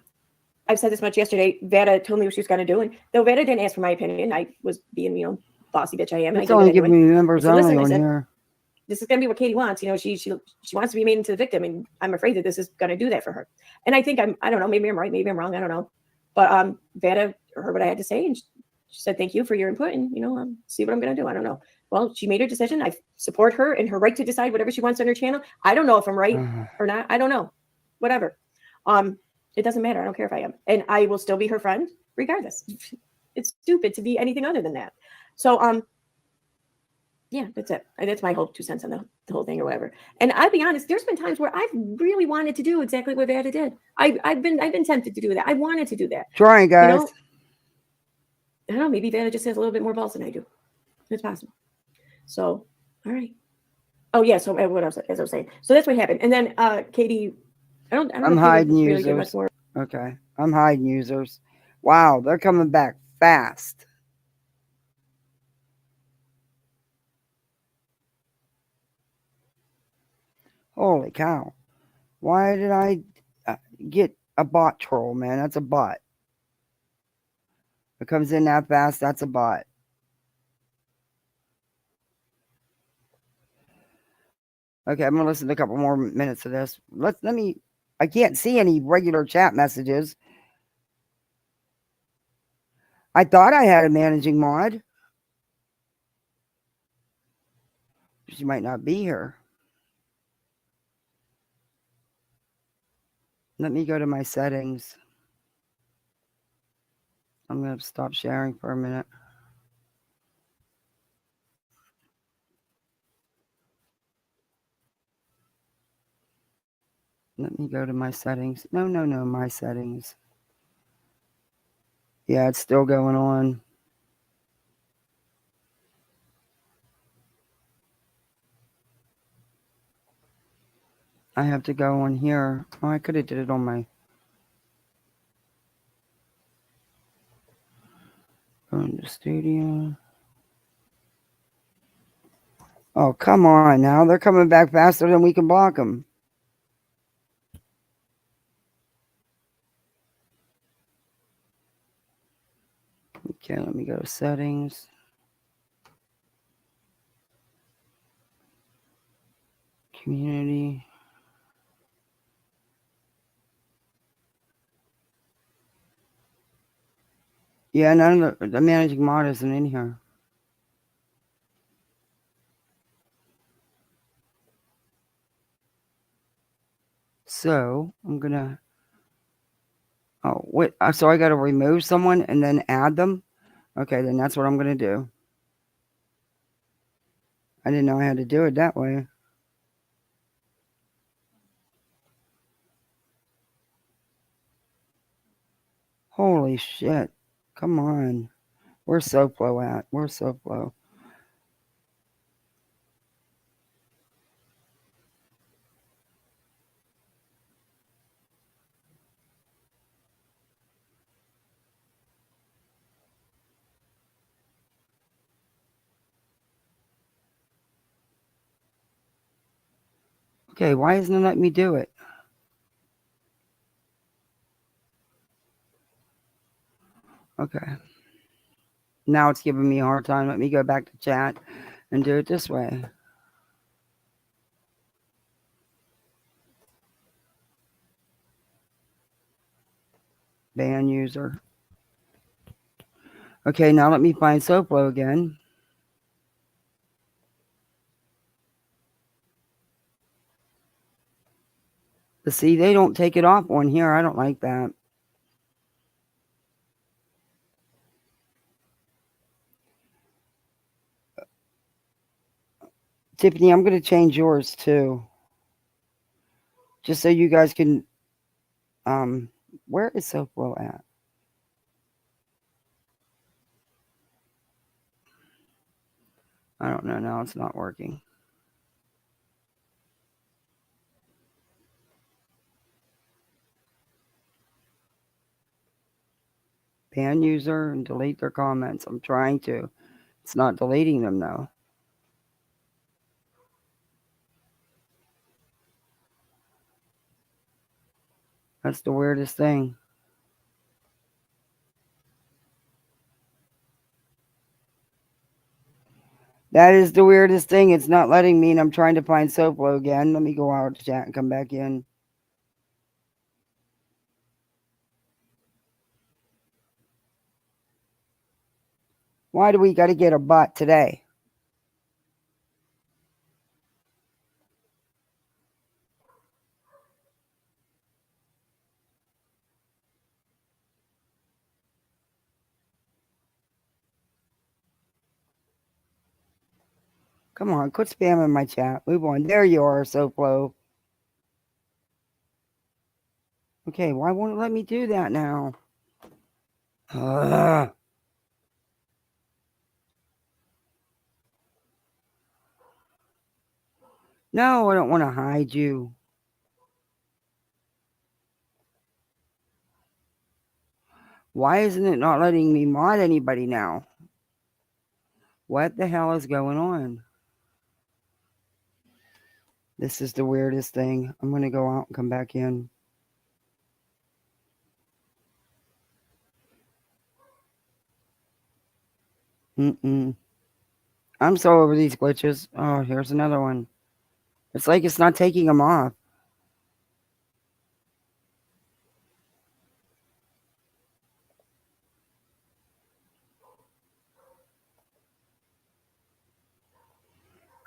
I've said this much yesterday. Vada told me what she was going to do. And though Vada didn't ask for my opinion, I was being, bossy bitch I am. It's only giving me members only on here. This is going to be what Katie wants. She wants to be made into the victim. And I'm afraid that this is going to do that for her. And I think I don't know, maybe I'm right, maybe I'm wrong. I don't know. But Vada heard what I had to say. And she said, thank you for your input. And, see what I'm going to do. I don't know. Well, she made her decision. I support her in her right to decide whatever she wants on her channel. I don't know if I'm right or not. I don't know. Whatever. It doesn't matter. I don't care if I am. And I will still be her friend regardless. It's stupid to be anything other than that. So, yeah, that's it. That's my whole 2 cents on the whole thing or whatever. And I'll be honest, there's been times where I've really wanted to do exactly what Vada did. I've been tempted to do that. I wanted to do that. Trying, guys. I don't know. Maybe Vada just has a little bit more balls than I do. It's possible. So, all right. Oh yeah. So what else? As I was saying, so that's what happened. And then Katie, I'm hiding users. Okay, I'm hiding users. Wow, they're coming back fast. Holy cow! Why did I get a bot troll, man? That's a bot. It comes in that fast. That's a bot. Okay, I'm gonna listen to a couple more minutes of this. Let me. I can't see any regular chat messages. I thought I had a managing mod. She might not be here. Let me go to my settings. I'm gonna stop sharing for a minute. Let me go to my settings. No, my settings. Yeah, it's still going on. I have to go on here. Oh, I could have did it on my... Go into studio. Oh, come on now. They're coming back faster than we can block them. Okay, let me go to settings. Community. Yeah, none of the managing mod isn't in here. So I'm gonna... Oh, wait. So I got to remove someone and then add them? Okay, then that's what I'm gonna do. I didn't know I had to do it that way. Holy shit. Come on. Where's SoFlo at? Where's SoFlo? Okay, why isn't it letting me do it? Okay. Now it's giving me a hard time. Let me go back to chat and do it this way. Ban user. Okay, now let me find SoFlo again. See, they don't take it off on here. I don't like that. Tiffany, I'm going to change yours too. Just so you guys can, where is SoFlo at? I don't know. Now it's not working. Ban user and delete their comments. I'm trying to. It's not deleting them though. That's the weirdest thing. That is the weirdest thing. It's not letting me, and I'm trying to find SoFlo again. Let me go out to chat and come back in. Why do we got to get a bot today? Come on, quit spamming my chat. Move on. There you are, SoFlo. Okay, why won't it let me do that now? Ugh. No, I don't want to hide you. Why isn't it not letting me mod anybody now? What the hell is going on? This is the weirdest thing. I'm going to go out and come back in. I'm so over these glitches. Oh, here's another one. It's like it's not taking them off.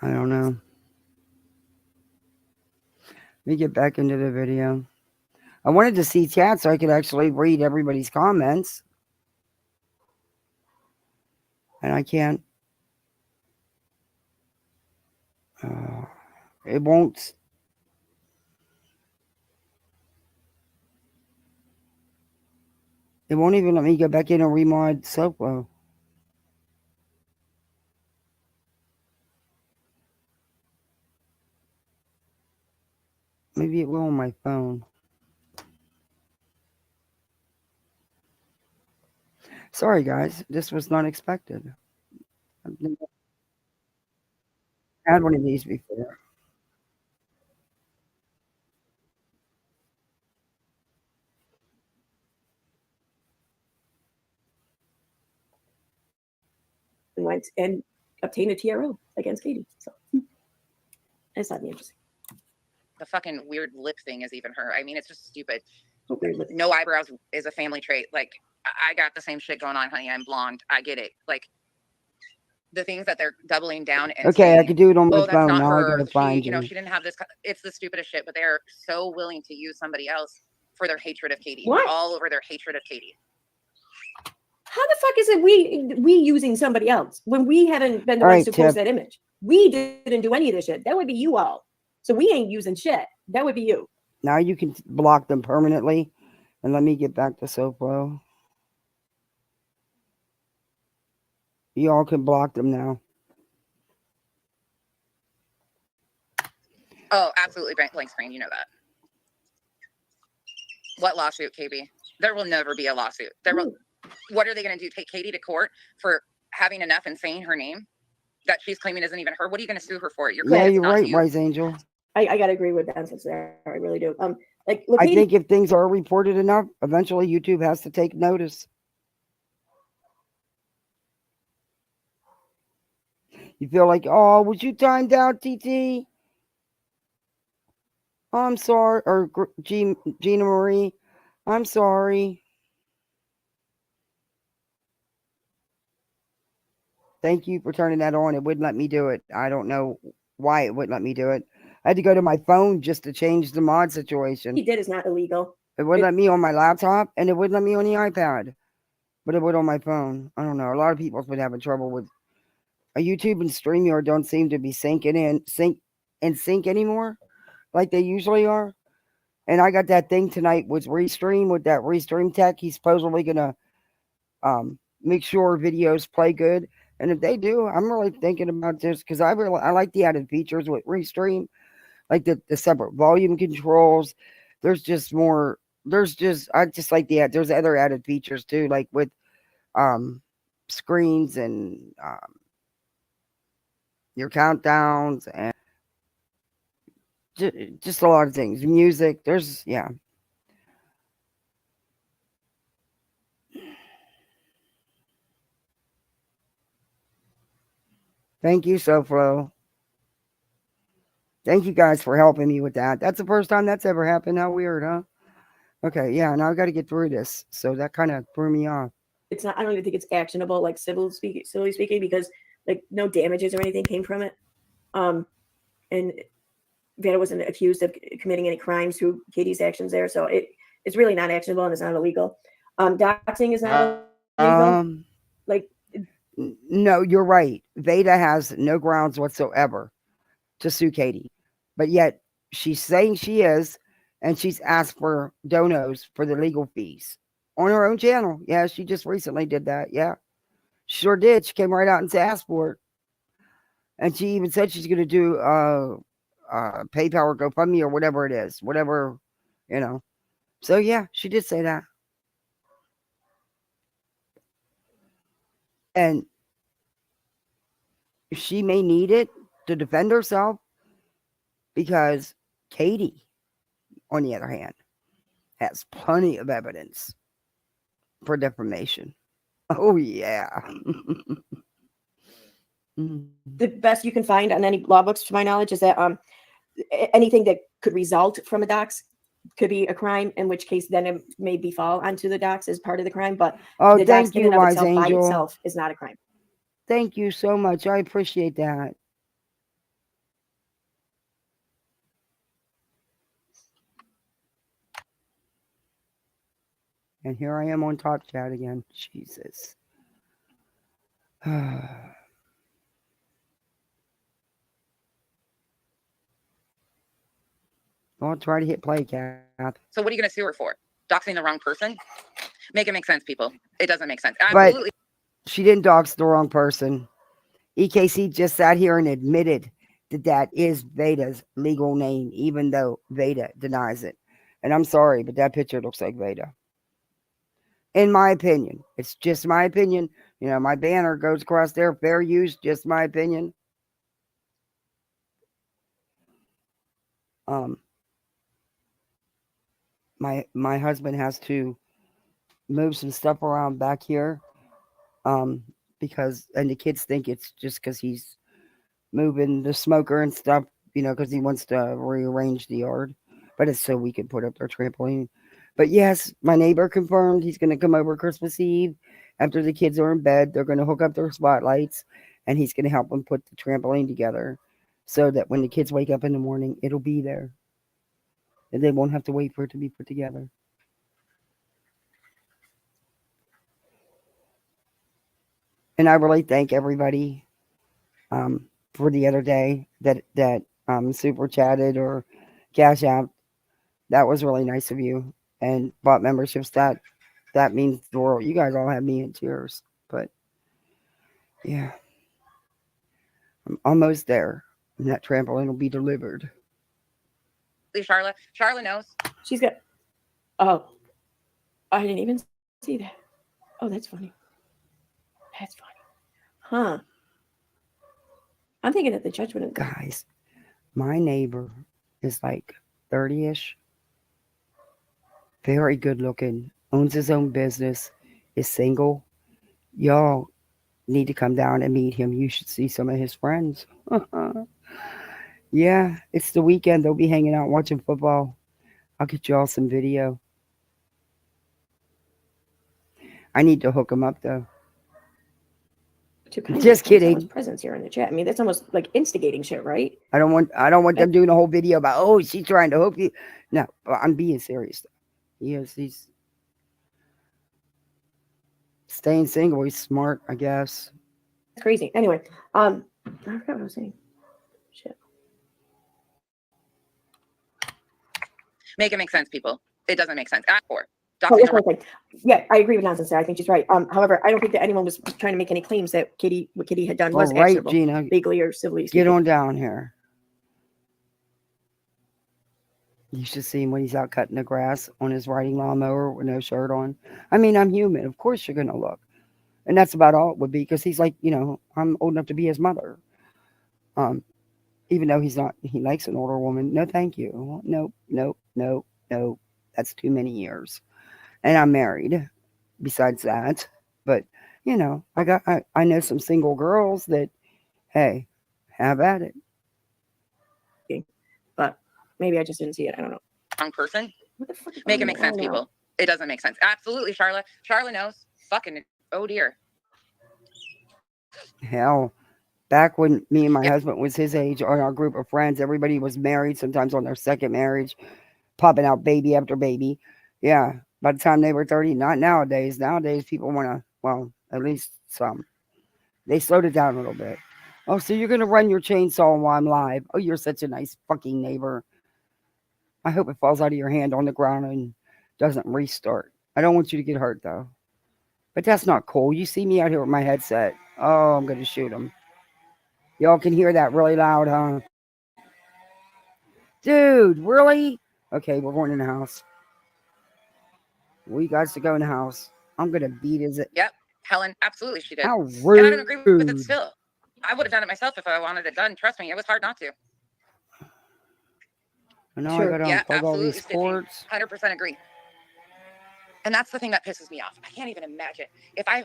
I don't know. Let me get back into the video. I wanted to see chat so I could actually read everybody's comments. And I can't. It won't. It won't even let me go back in and remod SoFlo. Maybe it will on my phone. Sorry, guys. This was not expected. I've never had one of these before. And went and obtained a TRO against Katie. So I thought interesting. The fucking weird lip thing is even her. I mean, it's just stupid. No eyebrows is a family trait. Like, I got the same shit going on, honey. I'm blonde. I get it. Like, the things that they're doubling down and Okay, saying, I could do it on my oh, that's phone. not Now I her. gotta She, find you know, you. she didn't have this. It's the stupidest shit, but they're so willing to use somebody else for their hatred of Katie. What? All over their hatred of Katie. How the fuck is it we using somebody else when we haven't been the All ones right, to Tip. post that image? We didn't do any of this shit. That would be you all. So we ain't using shit. That would be you. Now you can block them permanently. And let me get back to SoFlo. You all can block them now. Oh, absolutely blank screen. You know that. What lawsuit, KB? There will never be a lawsuit. What are they going to do? Take Katie to court for having enough and saying her name that she's claiming isn't even her? What are you going to sue her for? Your Yeah, credit's you're not right, you. Wise Angel. I gotta agree with that there. I really do. Like I Katie, think if things are reported enough, eventually YouTube has to take notice. You feel like, oh, was you timed out, TT? Oh, I'm sorry. Or Gina Marie, I'm sorry. Thank you for turning that on. It wouldn't let me do it. I don't know why it wouldn't let me do it. I had to go to my phone just to change the mod situation. he did is not illegal. It wouldn't let me on my laptop, and it wouldn't let me on the iPad. But it would on my phone. I don't know. A lot of people have been having trouble with YouTube and StreamYard don't seem to be sync anymore like they usually are. And I got that thing tonight with Restream, with that Restream tech. He's supposedly gonna make sure videos play good. And if they do, I'm really thinking about this because I like the added features with Restream, like the separate volume controls. There's just more. I just like there's other added features too, like with screens and your countdowns and just a lot of things. Music. Yeah. Thank you, SoFlo. Thank you guys for helping me with that. That's the first time that's ever happened. How weird, huh? Okay, yeah, now I got to get through this. So that kind of threw me off. It's not. I don't even think it's actionable, like civilly speaking, because like no damages or anything came from it. And Vanna wasn't accused of committing any crimes through Katie's actions there, so it's really not actionable and it's not illegal. Doxing is not illegal. Like, no, you're right. Veda has no grounds whatsoever to sue Katie, but yet she's saying she is, and she's asked for donos for the legal fees on her own channel. Yeah, she just recently did that. Yeah, sure did. She came right out and asked for it, and she even said she's going to do PayPal or GoFundMe or whatever it is, whatever, you know. So yeah, she did say that, and she may need it to defend herself because Katie, on the other hand, has plenty of evidence for defamation. Oh, yeah. the best you can find on any law books, to my knowledge, is that anything that could result from a dox could be a crime, in which case then it may fall onto the dox as part of the crime. But the dox in and of itself by itself is not a crime. Thank you so much. I appreciate that. And here I am on Top Chat again. Jesus. I'll try to hit play, Kath. So what are you going to sue her for? Doxing the wrong person? Make it make sense, people. It doesn't make sense. Absolutely. But she didn't dox the wrong person. EKC just sat here and admitted that that is Veda's legal name, even though Veda denies it. And I'm sorry, but that picture looks like Veda. In my opinion. It's just my opinion. You know, my banner goes across there. Fair use, just my opinion. My husband has to move some stuff around back here. Because the kids think it's just because he's moving the smoker and stuff, you know, because he wants to rearrange the yard. But it's so we can put up their trampoline. But yes, my neighbor confirmed he's going to come over Christmas Eve after the kids are in bed. They're going to hook up their spotlights, and he's going to help them put the trampoline together so that when the kids wake up in the morning, it'll be there. And they won't have to wait for it to be put together. And I really thank everybody for the other day that super chatted or cash out. That was really nice of you. And bought memberships. That means the world. You guys all have me in tears. But yeah, I'm almost there. And that trampoline will be delivered. Charlotte knows. She's got. Oh, I didn't even see that. Oh, that's funny. That's funny. Huh. I'm thinking that the judge wouldn't. Guys, my neighbor is like 30-ish. Very good looking. Owns his own business. Is single. Y'all need to come down and meet him. You should see some of his friends. Yeah, it's the weekend. They'll be hanging out watching football. I'll get y'all some video. I need to hook him up though. Just kidding. Presence here in the chat. I mean, that's almost like instigating shit, right? I don't want them doing a whole video about, oh, she's trying to hook you. No, I'm being serious. He's staying single. He's smart, I guess. crazy. Anyway, I forgot what I was saying. Shit. Make it make sense, people. It doesn't make sense. Act for Oh, doxing that's a one thing. Yeah, I agree with nonsense there. I think she's right. However, I don't think that anyone was trying to make any claims that what Kitty had done was All right, actionable, Gina, legally or civilly get speaking. on down here. You should see him when he's out cutting the grass on his riding lawnmower with no shirt on. I mean, I'm human. Of course you're going to look. And that's about all it would be, because he's like, I'm old enough to be his mother. Even though he's not, he likes an older woman. No, thank you. Nope, nope, nope, nope. That's too many years. And I'm married besides that. But, I know some single girls that, hey, have at it. But maybe I just didn't see it. I don't know. wrong person. What the fuck is Make it on make the sense, wall now? people. It doesn't make sense. Absolutely, Charlotte. Charlotte knows. Fucking, oh dear. Hell, back when me and my Yeah. husband was his age, on our group of friends, everybody was married, sometimes on their second marriage, popping out baby after baby. Yeah, by the time they were 30, not nowadays. Nowadays, people want to, well, at least some. They slowed it down a little bit. Oh, so you're going to run your chainsaw while I'm live. Oh, you're such a nice fucking neighbor. I hope it falls out of your hand on the ground and doesn't restart. I don't want you to get hurt, though. But that's not cool. You see me out here with my headset. Oh, I'm going to shoot him. Y'all can hear that really loud, huh? Dude, really? Okay, we're going in the house. We got to go in the house. I'm going to beat his... Yep. Helen, absolutely she did. How rude. And I don't agree with it still. I would have done it myself if I wanted it done. Trust me, it was hard not to. And now Sure. I got to Yeah, unplug all absolutely, these Stitching. cords. 100% agree. And that's the thing that pisses me off. I can't even imagine. If I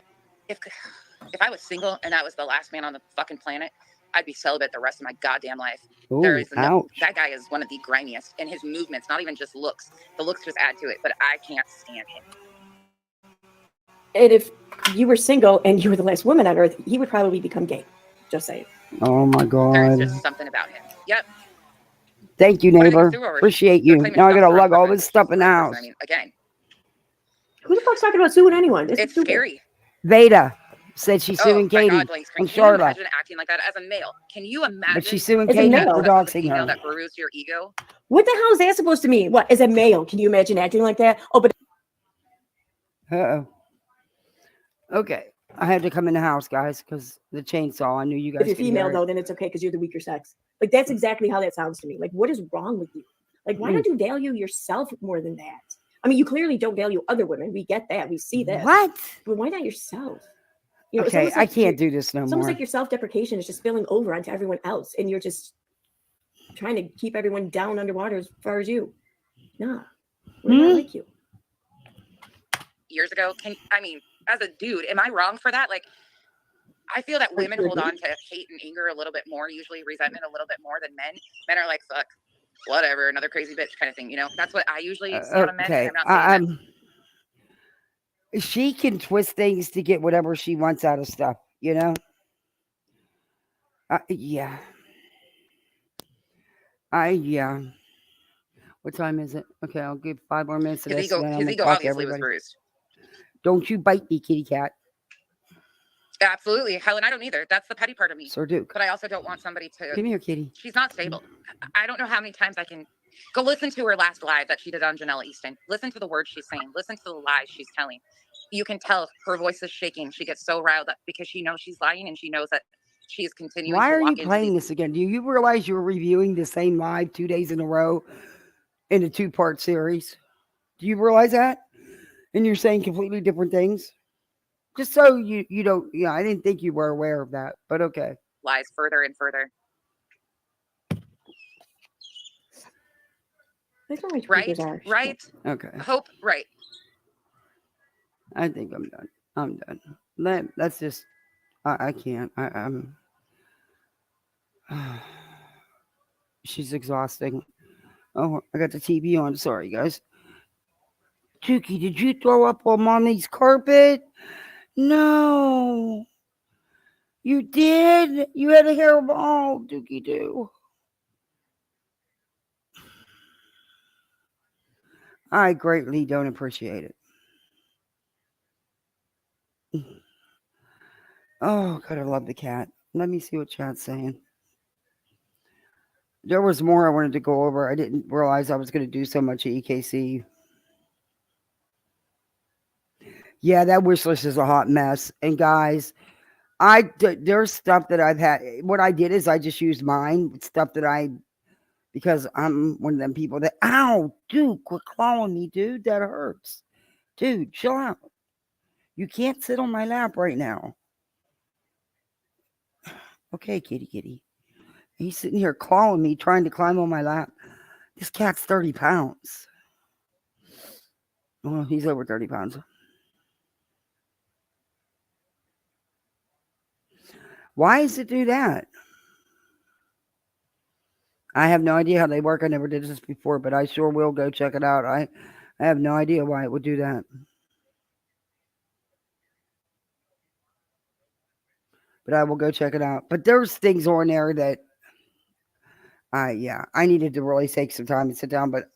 was single and that was the last man on the fucking planet, I'd be celibate the rest of my goddamn life. There Ooh, is no, ouch. that guy is one of the grimiest, and his movements, not even just looks. The looks just add to it, but I can't stand him. And if you were single and you were the last woman on earth, he would probably become gay. Just saying. Oh, my There's God. just something about him. Yep. Thank you, But I think neighbor. it's through over. Appreciate They're you. claiming Now I got to dumpster on lug all purpose, this which stuff is in the the right person. house. I mean, again, Who the fuck's talking about suing anyone? This is it's stupid. scary. Veda said she's suing Oh my Katie God, Blank from Screen. Can you Charlotte. imagine acting like that as a male? Can you imagine? But she's suing As a Katie male. for That was a doxing female her. that bruised your ego? What the hell is that supposed to mean? What, as a male? Can you imagine acting like that? Oh, but Uh-oh. Okay. I had to come in the house, guys, because the chainsaw. I knew you guys if you're could female, hear it. though, then it's okay because you're the weaker sex. Like, that's exactly how that sounds to me. Like, what is wrong with you? Like, why don't you value yourself more than that? I mean, you clearly don't value other women. We get that. We see this. What? But why not yourself? You know, it's Okay, almost I like can't do this no It's more. almost like your self-deprecation is just spilling over onto everyone else, and you're just trying to keep everyone down underwater as far as you. No, we're not like you. Years ago, as a dude, am I wrong for that? Like, I feel that women hold on to hate and anger a little bit more, usually resentment a little bit more than men. Men are like, fuck, whatever, another crazy bitch kind of thing. You know, that's what I usually see on men. Okay. And I'm not saying that. She can twist things to get whatever she wants out of stuff, you know? Yeah. Yeah. What time is it? Okay, I'll give 5 more minutes of His this. ego, And then I'm his gonna ego clock obviously was everybody. bruised. Don't you bite me, kitty cat. Absolutely. Helen, I don't either. That's the petty part of me. Sir Duke. But I also don't want somebody to... Come here, kitty. She's not stable. I don't know how many times I can... Go listen to her last live that she did on Janelle Easton. Listen to the words she's saying. Listen to the lies she's telling. You can tell her voice is shaking. She gets so riled up because she knows she's lying and she knows that she is continuing Why to are walk you into playing these... this again? Do you realize you're reviewing the same live 2 days in a row in a 2-part series? Do you realize that? And you're saying completely different things? Just so you don't, yeah, I didn't think you were aware of that, but okay. Lies further and further. Right? Right? Okay. Hope, right. I think I'm done. I'm done. That's just, I can't. I'm. She's exhausting. Oh, I got the TV on. Sorry, guys. Tukey, did you throw up on mommy's carpet? No. You did? You had a hairball, Dookie Doo. I greatly don't appreciate it. Oh, God, I love the cat. Let me see what chat's saying. There was more I wanted to go over. I didn't realize I was going to do so much at EKC. Yeah, that wish list is a hot mess. And guys, there's stuff that I've had. What I did is I just used mine, stuff that because I'm one of them people that, ow, dude, quit clawing me, dude. That hurts. Dude, chill out. You can't sit on my lap right now. Okay, kitty. He's sitting here clawing me, trying to climb on my lap. This cat's 30 pounds. Well, he's over 30 pounds. Why does it do that? I have no idea how they work. I never did this before, but I sure will go check it out. I have no idea why it would do that. But I will go check it out. But there's things on there that I needed to really take some time and sit down, but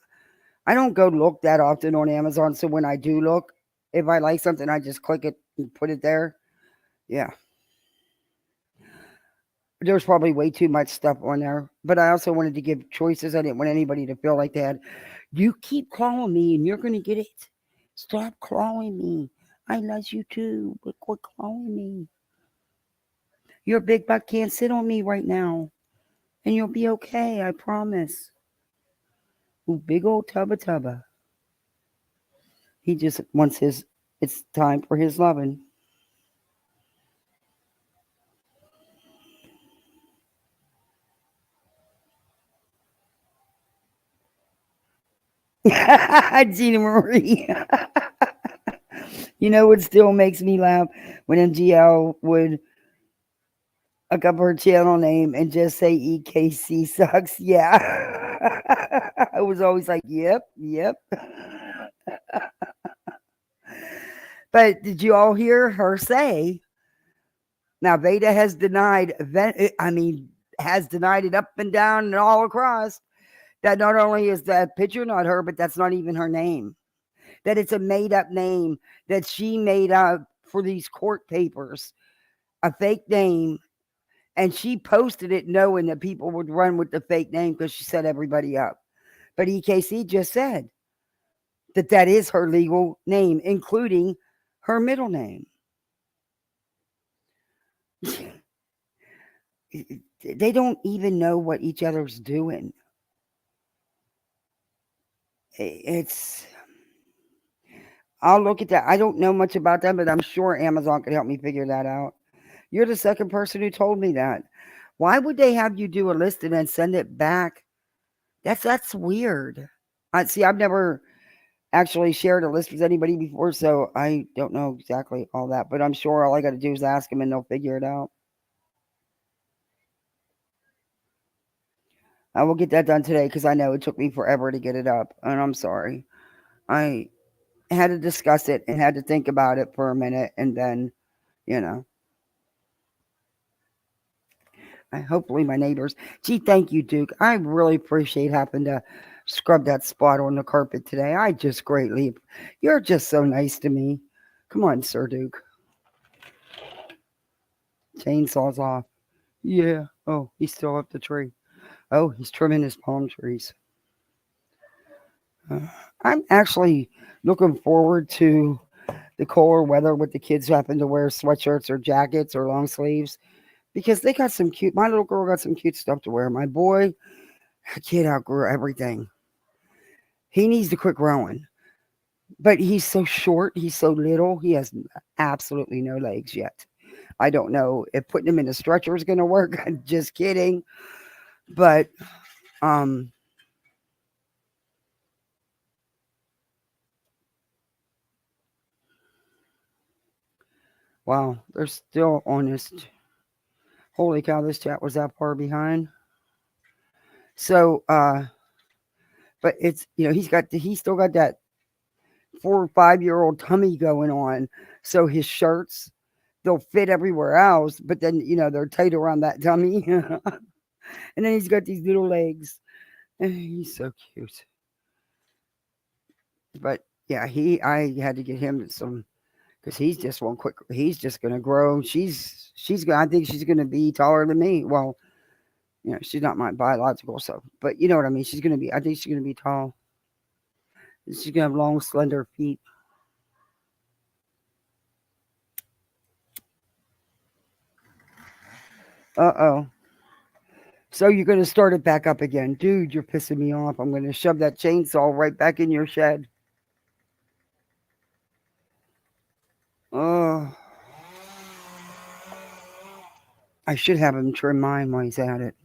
I don't go look that often on Amazon. So when I do look, if I like something, I just click it and put it there. Yeah. There's probably way too much stuff on there, but I also wanted to give choices. I didn't want anybody to feel like they had, you keep clawing me and you're going to get it. Stop clawing me. I love you too, but quit clawing me. Your big butt can't sit on me right now, and you'll be okay, I promise. Ooh, big old tubba. He just wants it's time for his loving. Gina Marie. You know what still makes me laugh? When MGL would look up her channel name and just say EKC sucks. Yeah. I was always like, yep. But did you all hear her say? Now, Veda has denied, has denied it up and down and all across that not only is that picture not her, but that's not even her name. That it's a made up name that she made up for these court papers, a fake name. And she posted it knowing that people would run with the fake name because she set everybody up. But EKC just said that is her legal name, including her middle name. They don't even know what each other's doing. I'll look at that. I don't know much about that, but I'm sure Amazon could help me figure that out. You're the second person who told me that. Why would they have you do a list and then send it back? That's weird. I've never actually shared a list with anybody before, so I don't know exactly all that, but I'm sure all I got to do is ask them and they'll figure it out. I will get that done today because I know it took me forever to get it up, and I'm sorry. I had to discuss it and had to think about it for a minute, and then, hopefully my neighbors. Gee, thank you, Duke. I really appreciate having to scrub that spot on the carpet today. You're just so nice to me. Come on, Sir Duke. Chainsaws off. Yeah. Oh, he's still up the tree. Oh, he's trimming his palm trees. I'm actually looking forward to the colder weather with the kids having to wear sweatshirts or jackets or long sleeves because they got some cute. My little girl got some cute stuff to wear. My boy, kid outgrew everything. He needs to quit growing, but he's so short. He's so little. He has absolutely no legs yet. I don't know if putting him in a stretcher is going to work. I'm just kidding. But, wow, they're still honest. Holy cow, this chat was that far behind. So, but it's, he's still got that 4 or 5 year old tummy going on. So his shirts, they'll fit everywhere else, but then, they're tight around that tummy. And then he's got these little legs. He's so cute. But yeah, I had to get him some, because he's just going to grow. She's I think she's gonna be taller than me. Well, she's not my biological, so, but you know what I mean. I think she's gonna be tall. She's gonna have long, slender feet. Uh-oh. So you're gonna start it back up again. Dude, you're pissing me off. I'm gonna shove that chainsaw right back in your shed. Oh. I should have him trim mine while he's at it.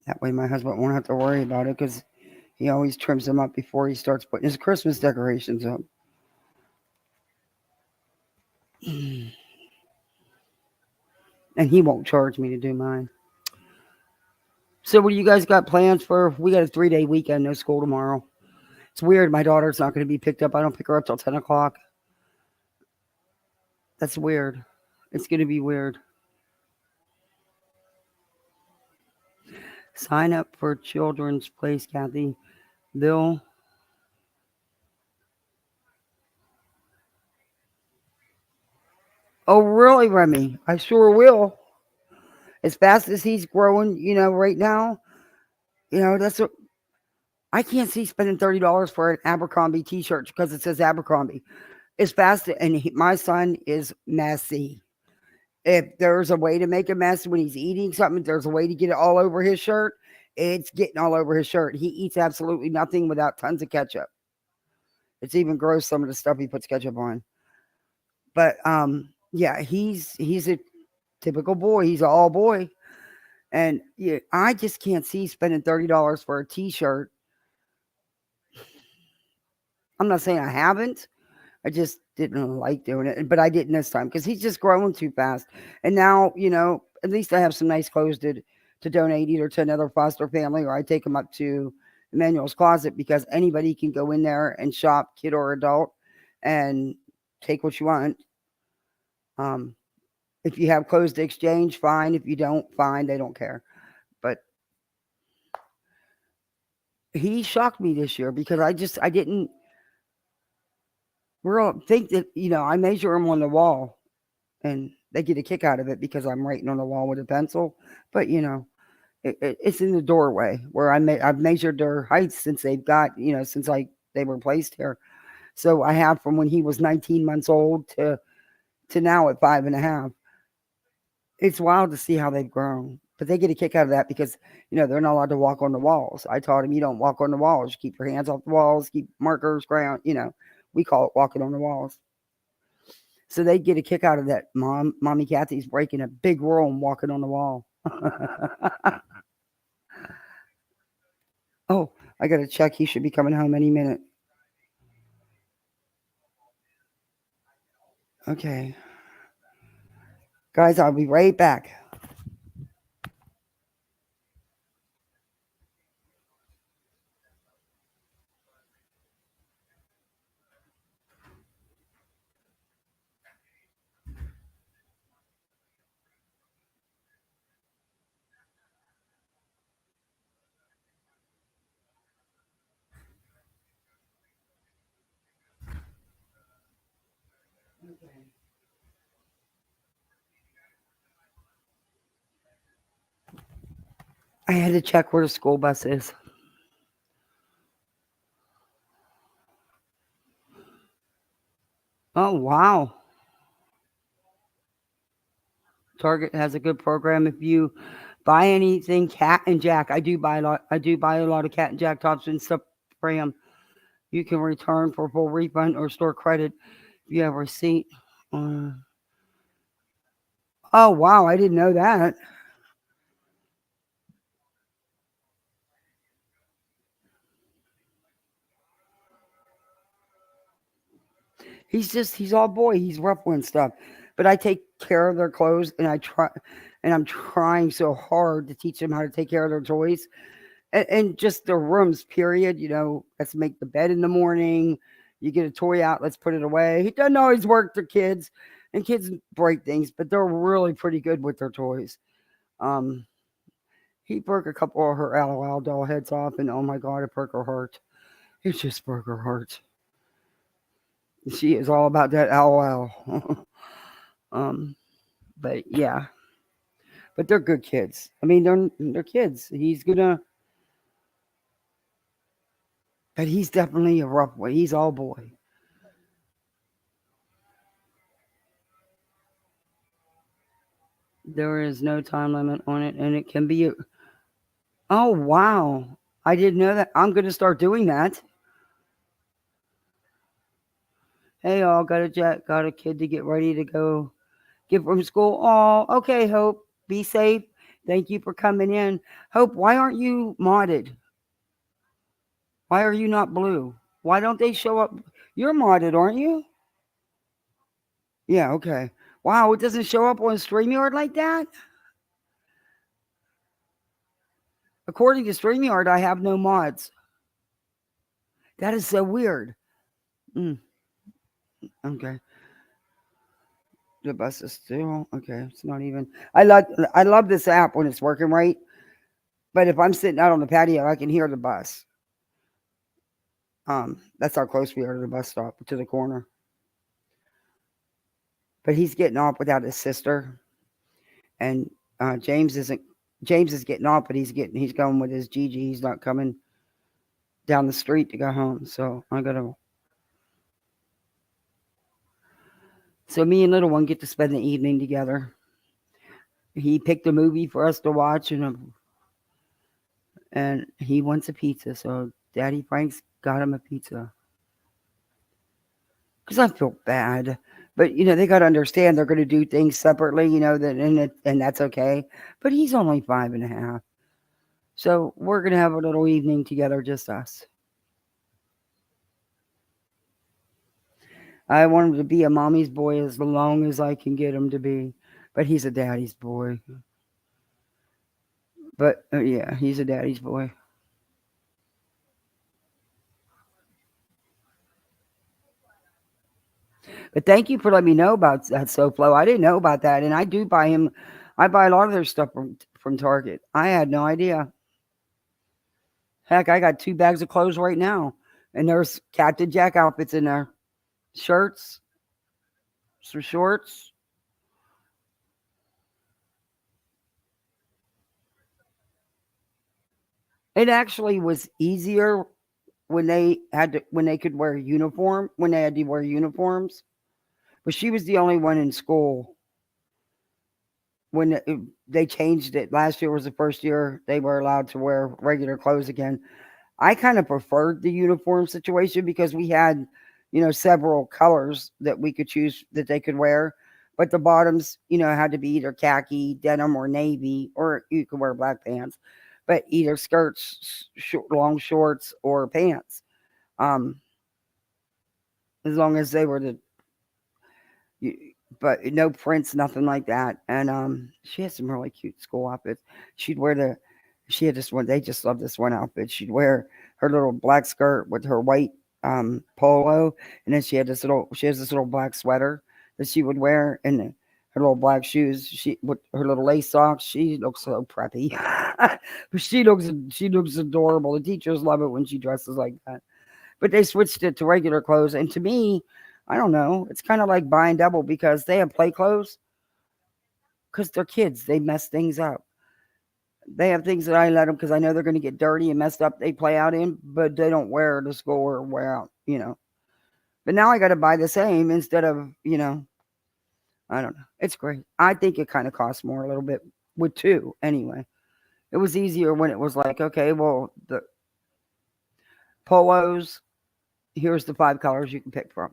That way my husband won't have to worry about it because he always trims them up before he starts putting his Christmas decorations up. And he won't charge me to do mine. So what do you guys got plans for? We got a 3-day weekend, no school tomorrow. It's weird. My daughter's not going to be picked up. I don't pick her up till 10 o'clock. That's weird. It's going to be weird. Sign up for Children's Place, Kathy. Bill. Oh, really, Remy? I sure will. As fast as he's growing, right now, that's what I can't see spending $30 for an Abercrombie t-shirt because it says Abercrombie. As fast, and my son is messy. If there's a way to make a mess when he's eating something, there's a way to get it all over his shirt, it's getting all over his shirt. He eats absolutely nothing without tons of ketchup. It's even gross, some of the stuff he puts ketchup on. But yeah, he's a typical boy. He's an all boy. And yeah, I just can't see spending $30 for a t-shirt. I'm not saying I haven't. I just didn't like doing it, but I didn't this time because he's just growing too fast. And now, at least I have some nice clothes to donate either to another foster family or I take them up to Emmanuel's Closet because anybody can go in there and shop, kid or adult, and take what you want. If you have clothes to exchange, fine. If you don't, fine. They don't care. But he shocked me this year because I didn't think that, I measure him on the wall and they get a kick out of it because I'm writing on the wall with a pencil. But, it's in the doorway where I've measured their heights since they were placed here. So I have from when he was 19 months old to now at 5.5. It's wild to see how they've grown, but they get a kick out of that because, they're not allowed to walk on the walls. I taught him, you don't walk on the walls. You keep your hands off the walls, keep markers, ground, we call it walking on the walls. So they get a kick out of that. Mommy Kathy's breaking a big rule and walking on the wall. Oh, I got to check. He should be coming home any minute. Okay. Guys, I'll be right back. I had to check where the school bus is. Oh, wow. Target has a good program. If you buy anything Cat and Jack, I do buy a lot of Cat and Jack tops and stuff for him. You can return for full refund or store credit if you have a receipt. Oh, wow. I didn't know that. He's all boy. He's rough and stuff. But I take care of their clothes and I'm trying so hard to teach them how to take care of their toys and just their rooms, period. Let's make the bed in the morning. You get a toy out, let's put it away. He doesn't always work for kids, and kids break things, but they're really pretty good with their toys. He broke a couple of her LOL doll heads off, and oh my God, it broke her heart. It just broke her heart. She is all about that LOL. But yeah, but they're good kids. I mean, they're kids. But he's definitely a rough boy. He's all boy. There is no time limit on it, and it can be. Oh wow! I didn't know that. I'm going to start doing that. Hey, y'all, got a kid to get ready to go get from school. Oh, okay, Hope. Be safe. Thank you for coming in. Hope, why aren't you modded? Why are you not blue? Why don't they show up? You're modded, aren't you? Yeah, okay. Wow, it doesn't show up on StreamYard like that? According to StreamYard, I have no mods. That is so weird. Okay. The bus is still okay. It's not even. I love this app when it's working right. But if I'm sitting out on the patio, I can hear the bus. That's how close we are to the bus stop, to the corner. But he's getting off without his sister, and James isn't. James is getting off, but he's going with his Gigi. He's not coming down the street to go home. So I gotta. So me and little one get to spend the evening together. He picked a movie for us to watch, and he wants a pizza. So Daddy Frank's got him a pizza. Because I feel bad, but they got to understand they're going to do things separately. And that's okay. But he's only 5.5, so we're going to have a little evening together, just us. I want him to be a mommy's boy as long as I can get him to be, but he's a daddy's boy. But yeah, he's a daddy's boy. But thank you for letting me know about that SoFlo. I didn't know about that, and I do buy him. I buy a lot of their stuff from Target. I had no idea. Heck, I got 2 bags of clothes right now, and there's Captain Jack outfits in there, shirts, some shorts. It actually was easier when they could wear a uniform, when they had to wear uniforms. But she was the only one in school when they changed it. Last year was the first year they were allowed to wear regular clothes again. I kind of preferred the uniform situation because we had, several colors that we could choose that they could wear. But the bottoms, had to be either khaki, denim, or navy, or you could wear black pants, but either skirts, long shorts, or pants. As long as they were but no prints, nothing like that. And she had some really cute school outfits. She had this one. They just love this one outfit. She'd wear her little black skirt with her white polo, and then she has this little black sweater that she would wear, and her little black shoes. She with her little lace socks. She looks so preppy, but she looks adorable. The teachers love it when she dresses like that. But they switched it to regular clothes, and to me, I don't know. It's kind of like buying double because they have play clothes. Because they're kids, they mess things up. They have things that I let them because I know they're going to get dirty and messed up. They play out in, but they don't wear to school or wear out. But now I got to buy the same instead of, I don't know. It's great. I think it kind of costs more a little bit with 2 anyway. It was easier when it was like, okay, well, the polos, here's the 5 colors you can pick from,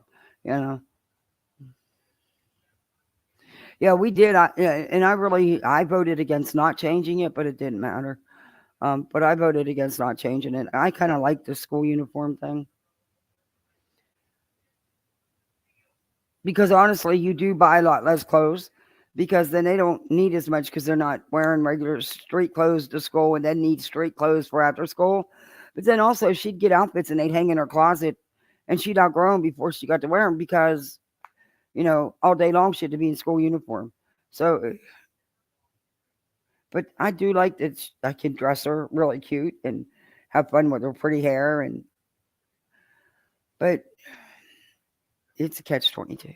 Yeah, we did. And I voted against not changing it, but it didn't matter. But I voted against not changing it. I kind of like the school uniform thing. Because honestly, you do buy a lot less clothes because then they don't need as much because they're not wearing regular street clothes to school and then need street clothes for after school. But then also she'd get outfits and they'd hang in her closet and she'd outgrow them before she got to wear them because, all day long she had to be in school uniform. So, but I do like that I can dress her really cute and have fun with her pretty hair but it's a catch-22.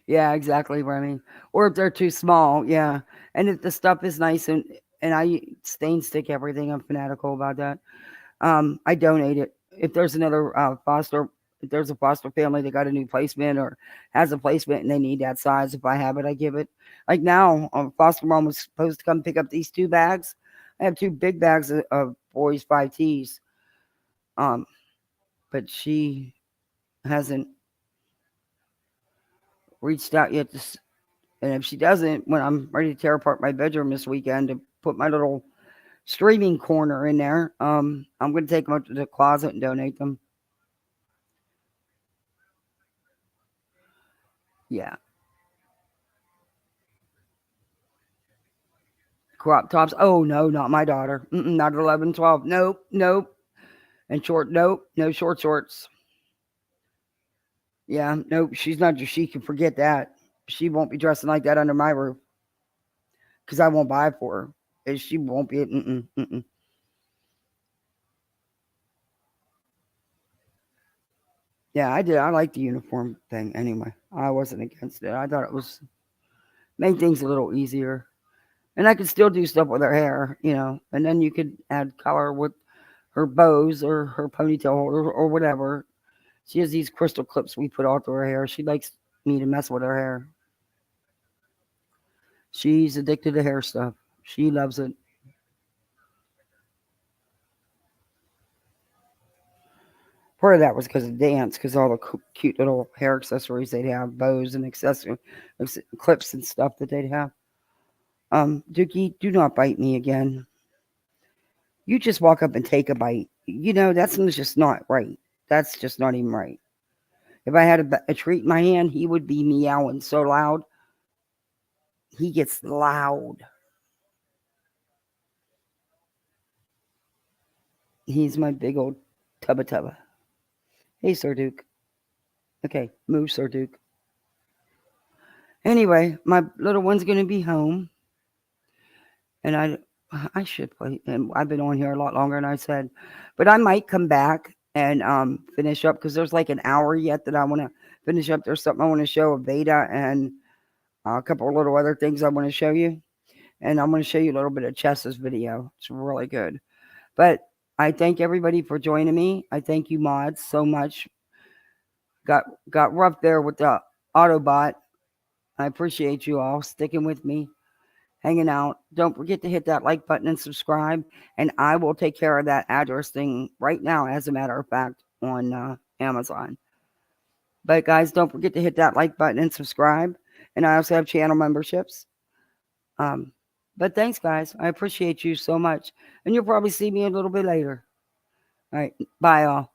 Yeah, exactly, Remy. Or if they're too small, yeah. And if the stuff is nice and I stain stick everything, I'm fanatical about that. I donate it. If there's another if there's a foster family that got a new placement or has a placement and they need that size, if I have it, I give it. Like now, foster mom was supposed to come pick up these 2 bags. I have 2 big bags of boys 5Ts. Um, but she hasn't reached out yet and if she doesn't, when I'm ready to tear apart my bedroom this weekend to put my little streaming corner in there, I'm going to take them up to the closet and donate them. Yeah. Crop tops. Oh, no, not my daughter. Not 11, 12. Nope, nope. And short, nope. No short shorts. Yeah, nope. She's not, she can forget that. She won't be dressing like that under my roof because I won't buy it for her. And she won't be. Yeah, I did. I like the uniform thing anyway. I wasn't against it. I thought it was made things a little easier. And I could still do stuff with her hair, and then you could add color with her bows or her ponytail or whatever. She has these crystal clips we put all through her hair. She likes me to mess with her hair. She's addicted to hair stuff. She loves it. Part of that was because of dance, because all the cute little hair accessories they'd have, bows and accessory clips and stuff that they'd have. Dookie, do not bite me again. You just walk up and take a bite. That's just not right. That's just not even right. If I had a treat in my hand, he would be meowing so loud. He gets loud. He's my big old tubba tubba. Hey, Sir Duke. Okay, move, Sir Duke. Anyway, my little one's going to be home. And I should play. And I've been on here a lot longer than I said. But I might come back and finish up because there's like an hour yet that I want to finish up. There's something I want to show of Veda and a couple of little other things I want to show you. And I'm going to show you a little bit of Chess's video. It's really good. But I thank everybody for joining me. I thank you mods so much. Got rough there with the Autobot. I appreciate you all sticking with me, hanging out. Don't forget to hit that like button and subscribe. And I will take care of that address thing right now, as a matter of fact, on Amazon. But guys, don't forget to hit that like button and subscribe. And I also have channel memberships. But thanks, guys. I appreciate you so much. And you'll probably see me a little bit later. All right. Bye, all.